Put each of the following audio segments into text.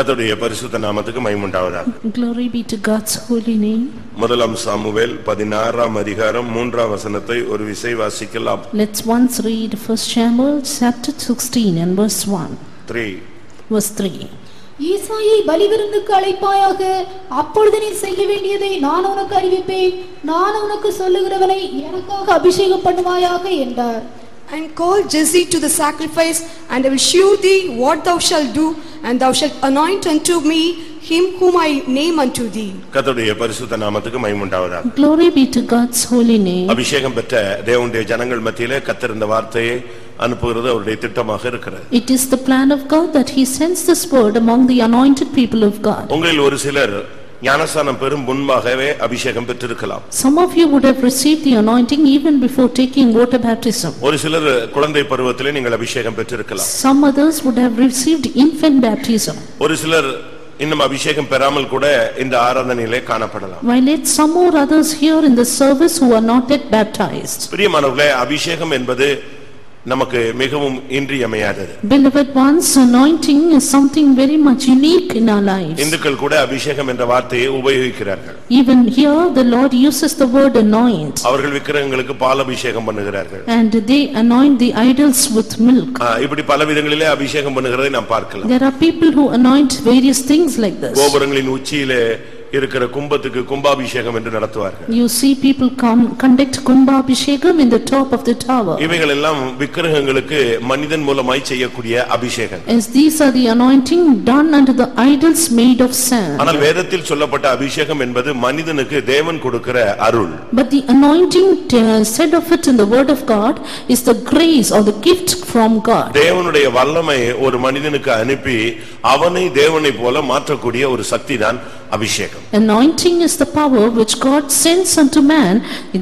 கர்த்தருடைய பரிசுத்த நாமத்துக்கு மகிமை உண்டாவதாக. Glory be to God's holy name. முதலாம் சாமுவேல் 16ஆம் அதிகாரம் 3ஆம் வசனத்தை ஒரு விசை வாசிக்கலாம். Let's once read 1 Samuel chapter 16 and verse 1. 3. Verse 3. ஈசாயை பலிவிருந்துக்கு அழைப்பாயாக, அப்பொழுது நீ செய்ய வேண்டியதை நான் உனக்கு அறிவிப்பேன், நான் உனக்கு சொல்லுகிறவனை எனக்காக அபிஷேகம் பண்ணுவாயாக என்றார். And call Jesse to the sacrifice, and I will shew thee what thou shalt do, and thou shalt anoint unto me him whom I name unto thee. கர்த்தருடைய பரிசுத்த நாமத்துக்கு மகிமை உண்டாவதாக. Glory be to God's holy name. அபிஷேகம் பெற்ற தேவனுடைய ஜனங்கள் மத்தியிலே கர்த்தர் இந்த வார்த்தையை அனுப்புகிறது அவருடைய திட்டமாக இருக்கிறது. It is the plan of God that he sends this word among the anointed people of God. உங்களில் ஒரு சிலர் ஞானஸ்நானம் பெறும் முன்பாகவே அபிஷேகம் பெற்றிருக்கலாம். Some of you would have received the anointing even before taking water baptism. ஒரு சிலர் குழந்தை பருவத்திலே நீங்கள் அபிஷேகம் பெற்றிருக்கலாம். Some others would have received infant baptism. ஒரு சிலர் இன்னும் அபிஷேகம் பெறாமல் கூட இந்த ஆராதனையிலே காணப்படலாம். While yet some more others here in the service who are not yet baptized. பிரியமானவர்களே, அபிஷேகம் என்பது நமக்கு மிகவும் இன்றியமையாதது. Beloved ones, anointing is something very much unique in our lives. இந்துக்கள் கூட அபிஷேகம் என்ற வார்த்தையை உபயோகிக்கிறார்கள். Even here the Lord uses the word anoint. அவர்கள் விக்கிரகங்களுக்கு பால் அபிஷேகம் பண்ணுகிறார்கள். And they anoint the idols with milk. இப்படி பல விதங்களிலே அபிஷேகம் பண்ணுகிறதை நாம் பார்க்கலாம். There are people who anoint various things like this. கோபுரங்களின் உச்சியிலே இருக்கிற கும்பத்துக்கு கும்பாபிஷேகம் என்று நடத்துவார்கள். You see people conduct kumbhabhishekam in the top of the tower. இவைகள் எல்லாம் விக்கிரகங்களுக்கு மனிதன் மூலமாய் செய்யக்கூடிய அபிஷேகம். As these are the anointing done unto the idols made of sand. ஆனால் வேதத்தில் சொல்லப்பட்ட அபிஷேகம் என்பது மனிதனுக்கு தேவன் கொடுக்கிற அருள். But the anointing said of it in the word of God is the grace or the gift from God. தேவனுடைய வல்லமை ஒரு மனிதனுக்கு அனுப்பி அவனை தேவனை போல மாற்றக்கூடிய ஒரு சக்திதான் அபிஷேகம். Anointing is the power which God sends unto man,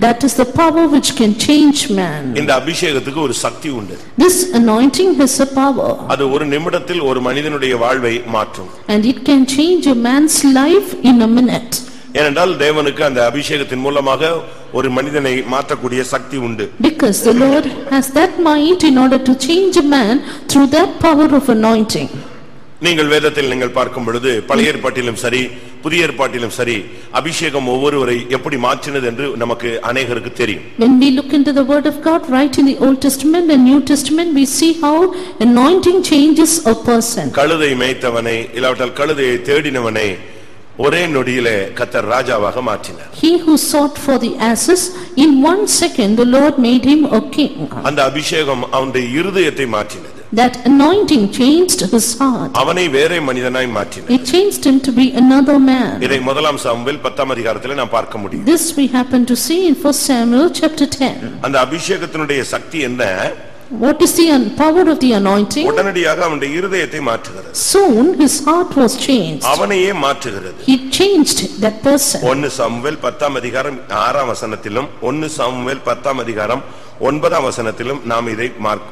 that is the power which can change man. இந்த அபிஷேகத்துக்கு ஒரு சக்தி உண்டு. This anointing has a power. அது ஒரு நிமிடத்தில் ஒரு மனிதனுடைய வாழ்வை மாற்றும். And it can change a man's life in a minute. ஏனென்றால் தேவனுக்கு அந்த அபிஷேகத்தின் மூலமாக ஒரு மனிதனை மாற்றக்கூடிய சக்தி உண்டு. Because the Lord has that might in order to change a man through that power of anointing. நீங்கள் வேதத்தில் நீங்கள் பார்க்கும் பொழுது பழைய ஏற்பாட்டிலும் சரி புதிய ஏற்பாட்டிலும் சரி அபிஷேகம் ஒவ்வொருவரை எப்படி மாற்றினது என்று நமக்கு அநேகருக்கு தெரியும். When we look into the word of God right in the Old Testament and New Testament, we see how anointing changes a person. கழுதை மேய்த்தவனை இல்லாவிட்டால் கழுதையை தேடினவனை ஒரே நொடியிலே கர்த்தர் ராஜாவாக மாற்றினார். He who sought for the asses, in 1 second the Lord made him a king. அந்த அபிஷேகம் அவனுடைய இருதயத்தை மாற்றினது. That anointing changed his heart. அவனை வேறே மனிதனாய் மாற்றினது. It changed him to be another man. இதை முதலாம் சாமுவேல் 10ஆம் அதிகாரத்திலே நாம் பார்க்க முடியும். This we happen to see in 1 Samuel chapter 10. அந்த அபிஷேகத்தினுடைய சக்தி என்ன? What is the power of the anointing? உடனடியாக அவனுடைய இருதயத்தை மாற்றுகிறது. Soon his heart was changed. அவனையே மாற்றுகிறது. He changed that person. 1 Samuel 10ஆம் அதிகாரம் 6ஆம் வசனத்திலும் 1 சாமுவேல் 10ஆம் அதிகாரம் 9ஆம் வசனத்திலும் நாம் இதை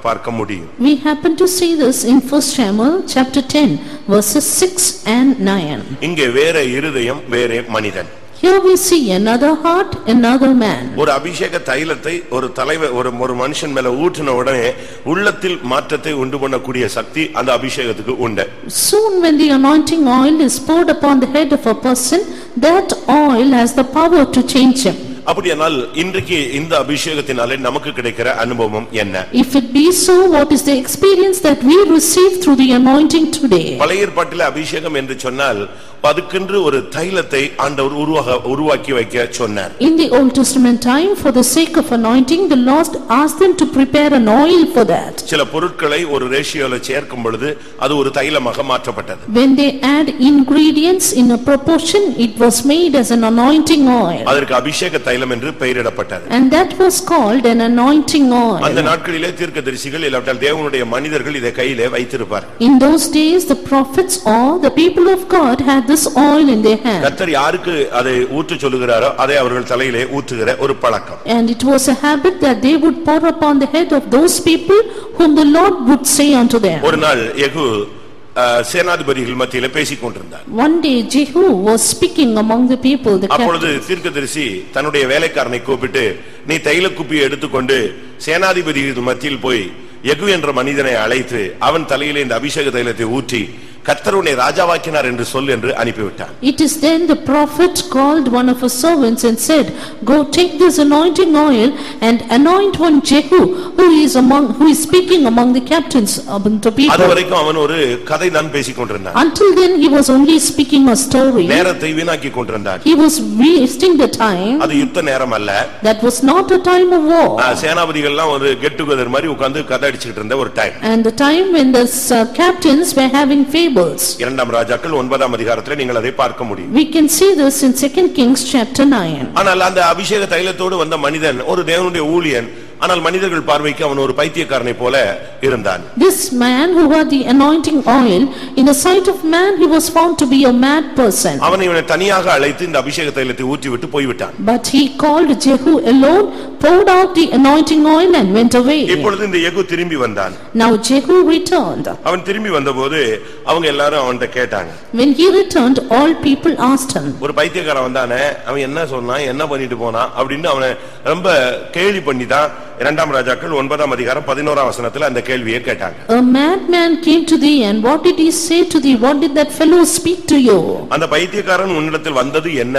பார்க்க முடியும். We happen to see this in 1 Samuel chapter 10 verses 6 and 9. இங்கே வேற இருதயம் வேறே மனிதன். Here we see another heart, another man. ஒரு அபிஷேக தைலத்தை ஒரு தலைவர் ஒரு மனுஷன் மேல ஊற்றின உடனே உள்ளத்தில் மாற்றத்தை உண்டு பண்ணக்கூடிய சக்தி அந்த அபிஷேகத்துக்கு உண்டு. Soon when the anointing oil is poured upon the head of a person, that oil has the power to change him. அப்படியானால் இன்றைக்கு இந்த அபிஷேகத்தினாலே நமக்கு கிடைக்கிற அனுபவம் என்ன? If it be so, what is the experience that we receive through the anointing today? பழைய ஏற்பாட்டிலே அபிஷேகம் என்று சொன்னால் அதுக்கென்று ஒரு தைலத்தை ஆண்டவர் உருவாக்கி வைக்க சொன்னார். In the Old Testament time, for the sake of anointing, the Lord asked them to prepare an oil for that. சில பொருட்களை ஒரு ரேஷியோல சேர்க்கும் பொழுது அது ஒரு தைலமாக மாற்றப்பட்டது. When they add ingredients in a proportion, it was made as an anointing oil. அதற்கு அபிஷேக தைலம் என்று பெயரிடப்பட்டது. And that was called an anointing oil. அந்த நாட்களிலே தீர்க்கதரிசிகள் இல்லாவிட்டால் தேவனுடைய மனிதர்கள் இதை கையிலே வைத்திருப்பார்கள். In those days, the prophets or the people of God had this oil in their hand. கர்த்தர் யாருக்கு அதை ஊற்ற சொல்லுகிறாரோ அதை அவர்கள் தலையிலே ஊற்றுகிற ஒரு பழக்கம். And it was a habit that they would pour upon the head of those people whom the Lord would say unto them. ஒரு நாள் யெகூ சேனாதிபதிகள் மத்தியிலே பேசிக் கொண்டிருந்தார். One day Jehu was speaking among the people. அப்பொழுது தீர்க்கதரிசி தன்னுடைய வேலைக்காரனை கூப்பிட்டு, நீ தைல குப்பியை எடுத்துக்கொண்டு சேனாதிபதிகள் மத்தியில் போய் யெகூ என்ற மனிதனை அழைத்து அவன் தலையிலே இந்த அபிஷேக தைலத்தை ஊற்றி கர்த்தர் உன்னை ராஜாவாக்கினார் என்று சொல் என்று அனுப்பிவிட்டார். It is then the prophet called one of his servants and said, go take this anointing oil and anoint one Jehu who is speaking among the captains of the people. அதுவரைக்கும் அவன் ஒரு கதை தான் பேசிக் கொண்டிருந்தான். Until then he was only speaking a story. நேரத்தை வீணாக்கி கொண்டிருந்தான். He was wasting the time. அது யுத்த நேரம் அல்ல. That was not a time of war. சேனாபதிகள் எல்லாம் ஒரு கெட் டுகெதர் மாதிரி உட்கார்ந்து கதை அடிச்சிட்டு இருந்த ஒரு time. And the time when the captains were having fables. இரண்டாம் ராஜாக்கள் 9ஆம் அதிகாரத்திலே நீங்கள் அதை பார்க்க முடியும். We can see this in 2 Kings chapter 9. ஆனால் அந்த அபிஷேக தைலத்தோடு வந்த மனிதன் ஒரு தேவனுடைய ஊழியன், ஆனால் மனிதர்கள் பார்வைக்கு அவன் ஒரு பைத்தியக்காரனை போல இருந்தான். This man who had the anointing oil, in the sight of man he was found to be a mad person. அவன் இவனை தனியாக அழைத்து இந்த அபிஷேக தைலத்தை ஊற்றி விட்டு போய்விட்டான். But he called Jehu alone, poured out the anointing oil and went away. இப்பொழுது இந்த யெகூ திரும்பி வந்தான். Now Jehu returned. அவன் திரும்பி வந்தபோது அவங்க எல்லாரும் அவன்கிட்ட கேட்டாங்க. When he returned, all people asked him. ஒரு பைத்தியக்காரன் வந்தானே, அவன் என்ன சொன்னான், என்ன பண்ணிட்டு போனான் அப்படின்னு அவனை ரொம்ப கேலி பண்ணிதான். இரண்டாம் ராஜாக்கள் 9ஆம் அதிகாரம் 11ஆம் வசனத்துல அந்த கேள்வியை கேட்டாங்க. A madman came to thee, and what did he say to thee? What did that fellow speak to you? அந்த பைத்தியக்காரன் உன்னிடத்தில் வந்தது என்ன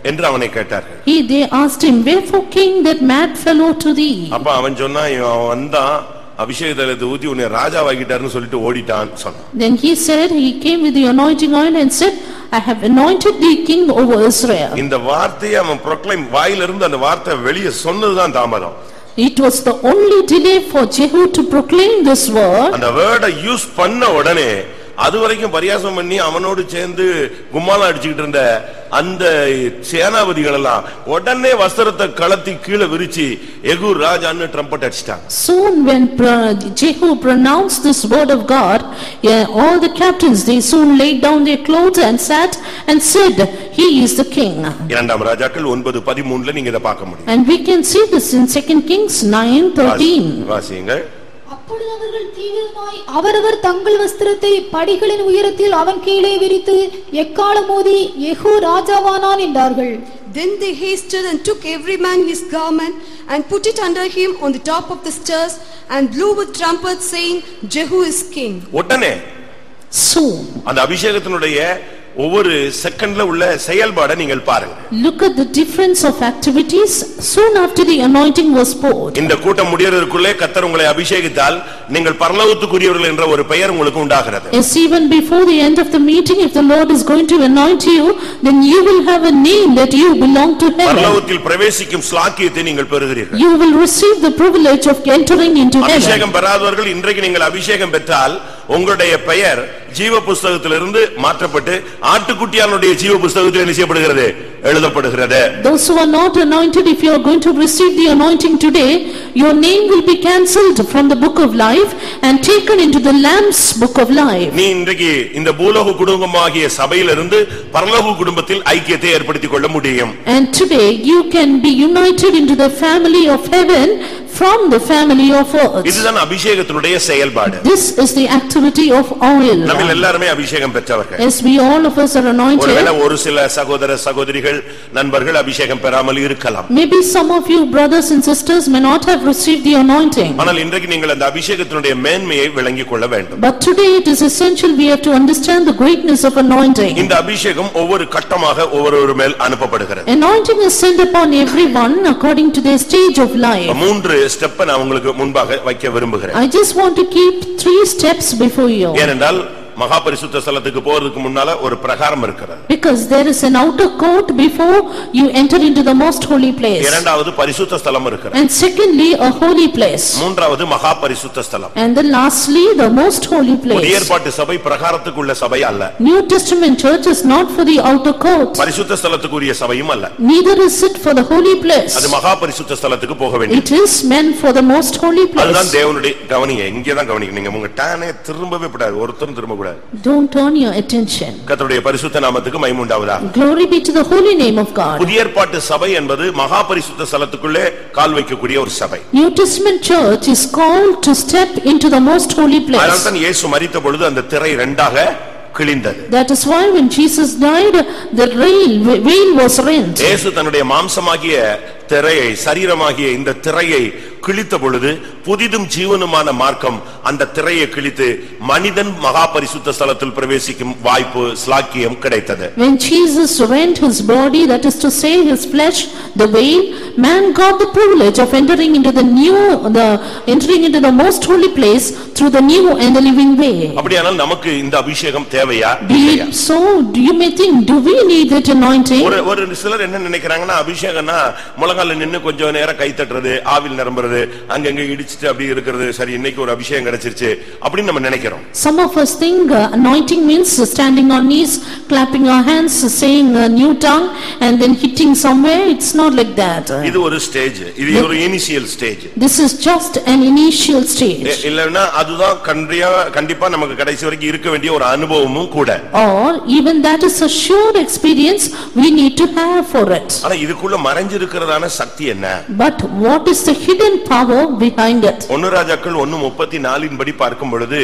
என்று அவனை கேட்டார்கள். They asked him, wherefore came that mad fellow to thee? அப்ப அவன் சொன்னான், அவன் வந்தான் அபிஷேக தைலத்தை ஊத்தி உன்னை ராஜாவாக்கிட்டார்னு சொல்லிட்டு ஓடிட்டான் சொன்னான். Then he said, he came with the anointing oil and said, I have anointed thee king over Israel. இந்த வார்த்தையை அவன் proclaim வாயிலிருந்து அந்த வார்த்தை வெளியே சொன்னதுதான் தாமதம். It was the only delay for Jehu to proclaim this word. அந்த வேர்டை யூஸ் பண்ண உடனே அதுவரைக்கும் பரியாசம் பண்ணி அவனோடு சேர்ந்து கும்மாளம் அடிச்சுக்கிட்டு இருந்த அந்த சேனாபதிகள் எல்லாம் உடனே வஸ்திரத்தை கலத்தி கீழே விரிச்சு யெகூ ராஜான்னு ட்ரம்பட் அடிச்சிட்டாங்க. Soon when Jehu pronounced this word of God, all the captains, they soon laid down their clothes and sat and said, he is the king. இரண்டாம் ராஜாக்கள் 9:13 நீங்க இத பார்க்க முடியும். And we can see this in 2 Kings 9:13. வாசியுங்கள். அப்பொழுது அவர்கள் தீவிரமாய் அவரவர் தங்கள் வஸ்திரத்தை படிகளின் உயரத்தில் அவன் கீழே விரித்து எக்காளம் ஊதி யெகூ ராஜாவானான் என்றார்கள். Then they hasted and took every man his garment and put it under him on the top of the stairs and blew with trumpets saying, Jehu is king. உடனே Soon. அந்த அபிஷேகத்தினுடைய ஒவ்வொரு செகண்ட்ல உள்ள செயல்பாடை நீங்கள் பாருங்க. Look at the difference of activities soon after the anointing was poured. இந்த கூட்டம் முடியறதுக்குள்ளே கர்த்தர் உங்களை அபிஷேகித்தால் நீங்கள் பரலோகத்துக்குரியவர்கள் என்ற ஒரு பெயர் உங்களுக்கு உண்டாகிறது. Yes, even before the end of the meeting, if the Lord is going to anoint you, then you will have a name that you belong to heaven. பரலோகத்தில் பிரவேசிக்கும் ஸ்லாக்கியத்தை நீங்கள் பெறுகிறீர்கள். You will receive the privilege of entering into heaven. அபிஷேகம் பெறாதவர்கள் இன்றைக்கு நீங்கள் அபிஷேகம் பெற்றால் உங்களுடைய பெயர் ஜீவ புத்தகத்திலிருந்து மாற்றப்பட்டு ஆட்டுக்குட்டியானுடைய ஜீவ புத்தகத்தில் என்ன செய்யப்படுகிறது, எழுதப்படுகிறது. Those who are not anointed, if you are going to receive the anointing today, your name will be cancelled from the book of life and taken into the Lamb's book of life. நீ இன்றைக்கு இந்த பூலோக குடும்பமாகிய சபையிலிருந்து பரலோக குடும்பத்தில் ஐக்கியத்தை ஏற்படுத்திக் கொள்ள முடியும். And today you can be united into the family of heaven from the family of earth. இதுதான் அபிஷேகத்தினுடைய செயல்பாடு. This is the activity of oil. நம்ம எல்லாரும் அபிஷேகம் பெற்றவர்கள். Yes, we all of us are anointed. ஒருவேளை ஒரு சில சகோதர சகோதரிகள் நண்பர்கள் அபிஷேகம் பெறாமல் இருக்கலாம். Maybe some of you brothers and sisters may not have received the anointing. ஆனால் இன்றைக்கு நீங்கள் அந்த அபிஷேகத்தினுடைய மேன்மையை விளங்கிக் கொள்ள வேண்டும். But today it is essential we have to understand the greatness of anointing. இந்த அபிஷேகம் ஒவ்வொரு கட்டமாக ஒவ்வொரு மேல் அனுப்பப்படுகிறது. Anointing is sent upon everyone according to their stage of life. 3 ஸ்டெப்பை நான் உங்களுக்கு முன்பாக வைக்க விரும்புகிறேன். I just want to keep 3 steps before you. ஏனென்றால் மகா பரிசுத்த ஸ்தலத்துக்கு போறதுக்கு முன்னால ஒரு பிரகாரம் இருக்கிறது. Because there is an outer court before you enter into the most holy place. இரண்டாவது பரிசுத்த ஸ்தலம் இருக்கிறது. And secondly a holy place. மூன்றாவது மகா பரிசுத்த ஸ்தலம். And then lastly the most holy place. புதிய ஏற்பாட்டு சபை பிரகாரத்துக்குள்ள சபை அல்ல. New Testament church is not for the outer court. பரிசுத்த ஸ்தலத்துக்குரிய சபையும் அல்ல. Neither is it for the holy place. அது மகா பரிசுத்த ஸ்தலத்துக்கு போக வேண்டும். It is meant for the most holy place. அதுதான் தேவனுடைய கவனிங்க, இங்கே தான் கவனிங்க. நீங்க உங்க டானே திரும்பவே கூடாது, ஒருத்தரும் திரும்ப கூடாது. Don't turn your attention. கர்த்தருடைய பரிசுத்த நாமத்துக்கு மகிமை உண்டாவதாக. Glory be to the holy name of God. புதிய ஏற்பாட்டு சபை என்பது மகா பரிசுத்த ஸ்தலத்துக்குள்ளே கால் வைக்கக்கூடிய ஒரு சபை. New Testament church is called to step into the most holy place. அதனால்தான் இயேசு மரித்த பொழுது அந்த திரை இரண்டாக கிழிந்தது. That is why when Jesus died, the veil was rent. இயேசு தன்னுடைய மாம்சமாகிய திரையை, சரீரமாகிய இந்த திரையை கிழித்த பொழுது புதிதும் ஜீவனுமான மார்க்கம் அந்த திரையை கிழித்து மனிதன் மகா பரிசுத்த ஸ்தலத்தில் பிரவேசிக்கும் வாய்ப்பு ஸ்லாக்கியம் கிடைத்தது. When Jesus rent his body, that is to say his flesh, the veil, man got the privilege of entering into the most holy place through the new and the living way. அப்படியானால் நமக்கு இந்த அபிஷேகம் தேவையா? So you may think, do we need that anointing? ஒரு சிலர் என்ன நினைக்கிறாங்கன்னா அபிஷேகம்னா முழங்கால நின்னு கொஞ்ச நேரம் கை தட்டுறது, ஆவில் நிரம்புறது, அங்கங்க இடிச்சிட்டு அப்படி இருக்கிறது, சரி இன்னைக்கு ஒரு அபிஷேகம் கிடைச்சிருச்சு அப்படின்னு நம்ம நினைக்கிறோம். Some of us think anointing means standing on knees, clapping our hands, saying a new tongue and then hitting somewhere. It's not like that. இது ஒரு ஸ்டேஜ், இது ஒரு initial stage. This is just an initial stage. இல்லன்னா அதுதான் கண்டிப்பா நமக்கு கடைசி வரைக்கும் இருக்க வேண்டிய ஒரு அனுபவமும் கூட. Or even that is a sure experience we need to have for it. ஆனா இதுக்குள்ள மறைஞ்சிருக்கிறதான சக்தி என்ன? But what is the hidden power behind it? 1 ராஜாக்கள் 1:34 படி பார்க்கும் பொழுது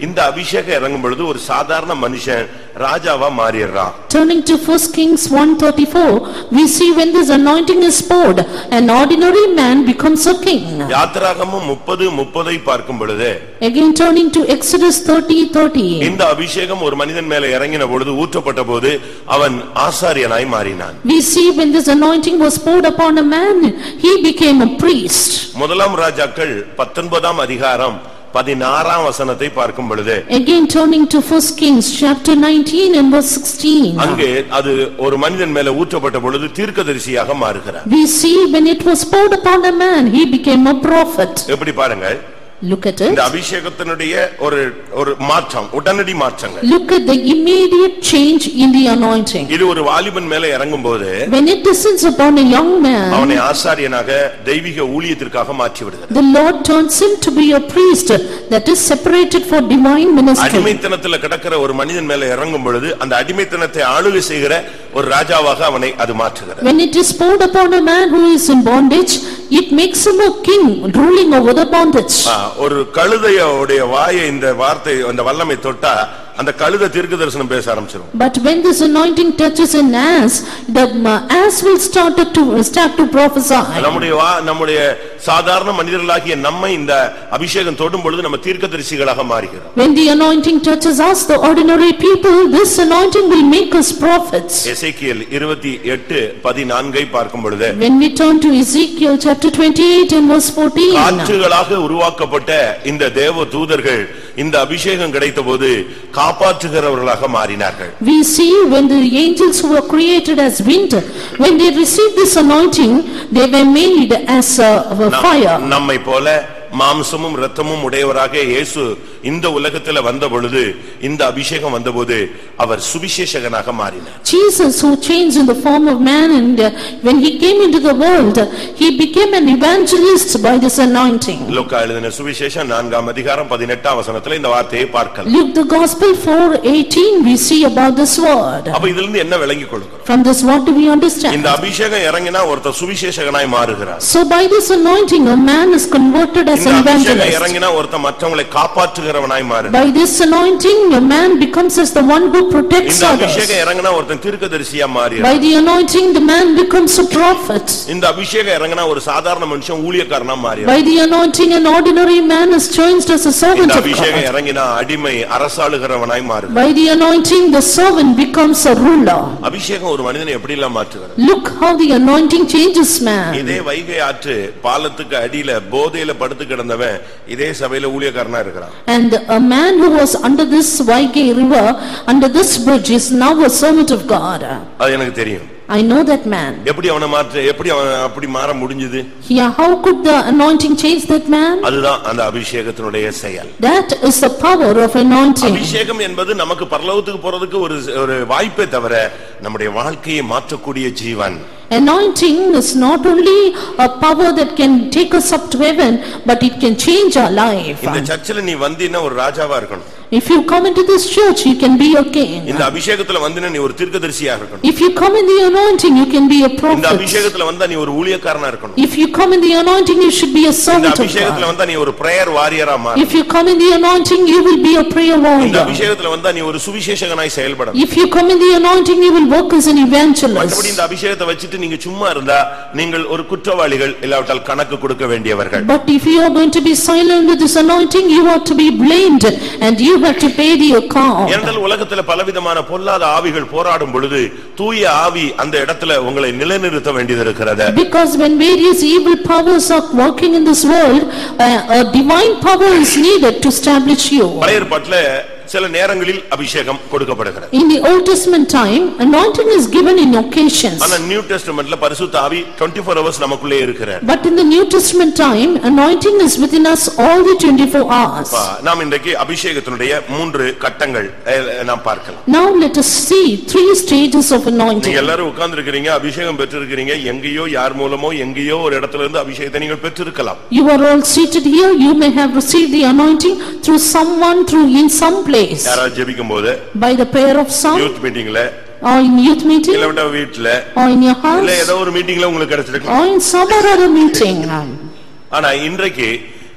இந்த அபிஷேகம் இறங்கும் பொழுது ஒரு சாதாரண மனுஷன் ராஜாவா மாறிடுறான். Turning to 1 Kings 1:34, we see when this anointing is poured, an ordinary man becomes a king. யாத்திராகமம் 30:30 பார்க்கும் பொழுது, Again turning to Exodus 30:30, இந்த அபிஷேகம் ஒரு மனிதன் மேல இறங்கின பொழுது ஊற்றப்பட்ட போது அவன் ஆசாரியனாய் மாறினான். we see when this anointing was poured upon a man, he became a priest. முதலாம் ராஜாக்கள் 19 அதிகாரம் 16 வசனத்தை பார்க்கும் பொழுது, Again turning to 1 Kings chapter 19 and verse 16, அங்கே அது ஒரு மனிதன் மேல ஊற்றப்பட்ட பொழுது தீர்க்கதரிசியாக மாறுகிறார். we see when it was poured upon a man, he became a prophet. எப்படி பாருங்க, Look at it. இந்த அபிஷேகத்தினுடைய ஒரு மாற்றம், உடனடி மாற்றங்கள். Look at the immediate change in the anointing. இது ஒரு வாலிபன் மேல இறங்கும்போது When it descends upon a young man, அவனை ஆசாரியனாக தெய்வீக ஊழியத்திற்காக மாற்றி விடுகிறார். the Lord turns him to be a priest that is separated for divine ministry. அடிமைத்தனத்துல கிடக்கிற ஒரு மனிதன் மேல இறங்கும் பொழுது அந்த அடிமைத்தனத்தை ஆளுகை செய்கிற ஒரு ராஜாவாக அவனை அது மாற்றுகிறது. When it is poured upon a man who is in bondage, it makes him a king ruling over the bondage. ஒரு கழுதையோட வாயை இந்த வார்த்தை அந்த வல்லமை தொட்டா அந்த கழுதை தீர்க்கதரிசனம் பேச ஆரம்பிச்சிரும். But when this anointing touches an ass, the ass will start to prophesy. நம்முடைய சாதாரண மனிதர்களாகிய நம்மை இந்த அபிஷேகம் தொடும் பொழுது நம்ம தீர்க்கதரிசிகளாக மாறுகிறோம். When the anointing touches us, the ordinary people, this anointing will make us prophets. எசேக்கியேல் 28:14 பார்க்கும் பொழுது, When we turn to Ezekiel chapter 28 and verse 14, காற்றுகளாக உருவாக்கப்பட்ட இந்த தேவ தூதர்கள் இந்த அபிஷேகம் கிடைத்தபோது காப்பாற்றுகிறவர்களாக மாறினார்கள். we see when the angels who were created as wind, when they received this anointing, they were made as a fire. நம்மை போல மாம்சமும் இரத்தமும் உடையவராக இயேசு இந்த உலகத்தில் வந்த பொழுது, இந்த அபிஷேகம் வந்தபோது அவர் சுவிசேஷகனாக மாறினார். Jesus, who changed in the form of man, and when he came into the world, he became an evangelist by this anointing. லூக்கா எழுதின சுவிசேஷம் 4 அதிகாரம் 18 வசனத்துல இந்த வார்த்தையை பார்க்கலாம். Luke the Gospel 4:18, we see about this word. அப்ப இதிலிருந்து என்ன விளங்கிக் கொள்கிறோம்? From this what do we understand? இந்த அபிஷேகம் இறங்கினா ஒருத்தர் சுவிசேஷகனாய் மாறுகிறார். So by this anointing a man is converted as an evangelist. இறங்கினா ஒருத்தர் மற்றவங்களை காப்பாற்றுகிறவனாய் மாறுகிறார். By this anointing a man becomes as the one who protects இந்த others. அபிஷேகம் இறங்கினா ஒருத்தர் தீர்க்கதரிசியா மாறுகிறார். By the anointing the man becomes a prophet. இந்த அபிஷேகம் இறங்கினா ஒரு சாதாரண மனுஷன் ஊழியக்காரனா மாறுகிறார். By the anointing an ordinary man is changed as a servant இந்த of அபிஷேகம் God. இறங்கினா அடிமை அரசாளுகிறவனாய் மாறுகிறார். By the anointing the servant becomes a ruler. அபிஷேகம் ஒரு மனிதனை எப்படி எல்லாம் மாற்றுகிறது? Look how the anointing changes man. இதே வைகை ஆற்று பாலத்துக்கு அடியில போதையில படுத்து கிடந்தவன் இதே சபையில ஊழியக்காரனா இருக்கிறான். And a man who was under this Vaigai river, under this bridge, is now a servant of God. அது எனக்கு தெரியும். I know that man. எப்படி அவன் அப்படி மாற முடிஞ்சது? Yeah, how could the anointing change that man? அதுதான் அந்த அபிஷேகத்தினுடைய செயல். That is the power of anointing. அபிஷேகம் என்பது நமக்கு பரலோகத்துக்கு போறதுக்கு ஒரு வாய்ப்பே தவிர நம்முடைய வாழ்க்கையை மாற்றக்கூடிய ஜீவன். Anointing is not only a power that can take us up to heaven, but it can change our life. இந்த சர்ச்சில நீ வந்தீன்னா ஒரு ராஜாவா இருக்கணும். If you come into this church, you can be a king. இந்த அபிஷேகத்துல வந்தீனா நீ ஒரு தீர்க்கதரிசியா இருக்கணும். If you come in the anointing, you can be a prophet. இந்த அபிஷேகத்துல வந்தா நீ ஒரு ஊழியக்காரனா இருக்கணும். If you come in the anointing, you should be a servant இந்த of அபிஷேகத்துல God. வந்தா நீ ஒரு பிரேயர் வாரியரா மாறணும். If you come in the anointing, you will be a prayer இந்த warrior. அபிஷேகத்துல வந்தா நீ ஒரு சுவிசேஷகனாய் செயல்படணும். If you come in the anointing, you will work as an evangelist. மற்றபடி இந்த அபிஷேகத்தை வச்சிட்டு நீங்க சும்மா இருந்தா நீங்கள் ஒரு குற்றவாளிகள், இல்லாவிட்டால் கணக்கு கொடுக்க வேண்டியவர்கள். But if you are going to be silent with this anointing, you are to be blamed and you have to pay the account. ஏனென்றால் உலகத்துல பலவிதமான பொல்லாத ஆவிகள் போராடும் பொழுது தூய ஆவி அந்த இடத்துல உங்களை நிலைநிறுத்த வேண்டியது இருக்கிறது. Because when various evil powers are working in this world, a divine power is needed to establish you. பழைய ஏற்பாட்டில சில நேரங்களில் அபிஷேகம் கொடுக்கப்படுகிறது. In the Old Testament time, anointing is given in occasions. ஆனா நியூ டெஸ்டமென்ட்ல பரிசுத்த ஆவி 24 hours நமக்குள்ளே இருக்கிறார். But in the New Testament time, anointing is within us all the 24 hours. நாம் இன்றைக்கு அபிஷேகத்தினுடைய 3 கட்டங்கள் நாம் பார்க்கலாம். Now let us see 3 stages of anointing. நீங்க எல்லாரும் உட்கார்ந்திருக்கீங்க, அபிஷேகம் பெற்றிருக்கீங்க, எங்கேயோ யார் மூலமோ எங்கேயோ ஒரு இடத்துல இருந்து அபிஷேகத்தை நீங்கள் பெற்றிருக்கலாம். You are all seated here, you may have received the anointing through someone, through in some place. யாராவது ஜெபிக்கும்போது, by the prayer of some, youth மீட்டிங்ல, or in youth meeting, இல்ல வீட்ல, or in your house, இல்ல ஏதோ ஒரு மீட்டிங்ல உங்களுக்கு கிடைச்சிருக்கும், or in some other meeting. ஆனா இன்றைக்கு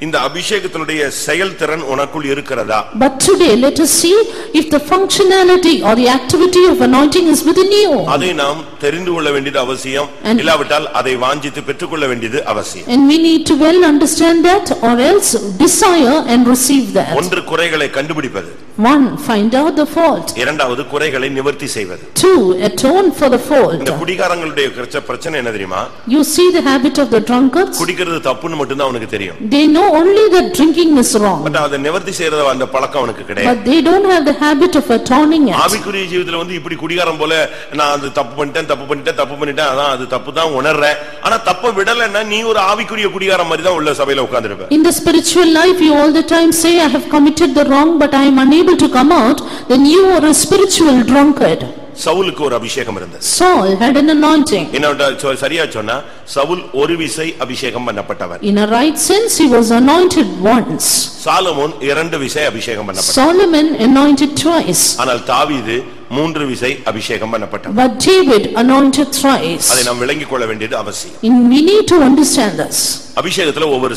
இந்த அபிஷேகத்தினுடைய செயல்திறன் உனக்குள் இருக்கிறதா? But today let us see if the functionality or the activity of anointing is within you. அதை நாம் தெரிந்து கொள்ள வேண்டியது அவசியம், இல்லாவிட்டால் அதை வாஞ்சித்து பெற்றுக்கொள்ள வேண்டியது அவசியம். And we need to well understand that or else desire and receive that. ஒன்று குறைகளை கண்டுபிடிப்பது. One, find out the fault. இரண்டாவது குறைகளை நிவர்த்தி செய்வது. Two, atone for the fault. இந்த குடிகாரங்களுடைய பிரச்சனை என்ன தெரியுமா? You see the habit of the drunkards? குடிக்கிறது தப்புன்னு மட்டும் தான் அவனுக்கு தெரியும். They know only that drinking is wrong. But அதை நிவர்த்தி செய்யறது அந்த பழக்கம் அவனுக்கு கிடையாது. But they don't have the habit of atoning it. ஆவிக்குரிய ஜீவிதத்துல இப்படி குடிகாரம் போல நான் அது தப்பு பண்ணிட்டேன் அதான் அது தப்பு தான் உணர்றேன், ஆனா தப்ப விடலன்னா நீ ஒரு ஆவிக்குரிய குடிகாரம் மாதிரி தான் உள்ள சபையில உட்கார்ந்திருப்ப. In the spiritual life you all the time say I have committed the wrong but I am unable to come out, then you are a spiritual drunkard. சவுலுக்கு ஒரு அபிஷேகம் இருந்தது. Saul had an anointing. என்ன சரியா சொன்னா சவுல் ஒரு விசை அபிஷேகம் பண்ணப்பட்டவர். In a right sense he was anointed once. Solomon 2 விசை அபிஷேகம் பண்ணப்பட்டார். Solomon anointed twice. ஆனால் தாவீது 3 விசை அபிஷேகம் பண்ணப்பட்டார். But David anointed thrice. அதை நாம் விளங்கிக் கொள்ள வேண்டியது அவசியம். And we need to understand this. அபிஷேகத்துல ஒவ்வொரு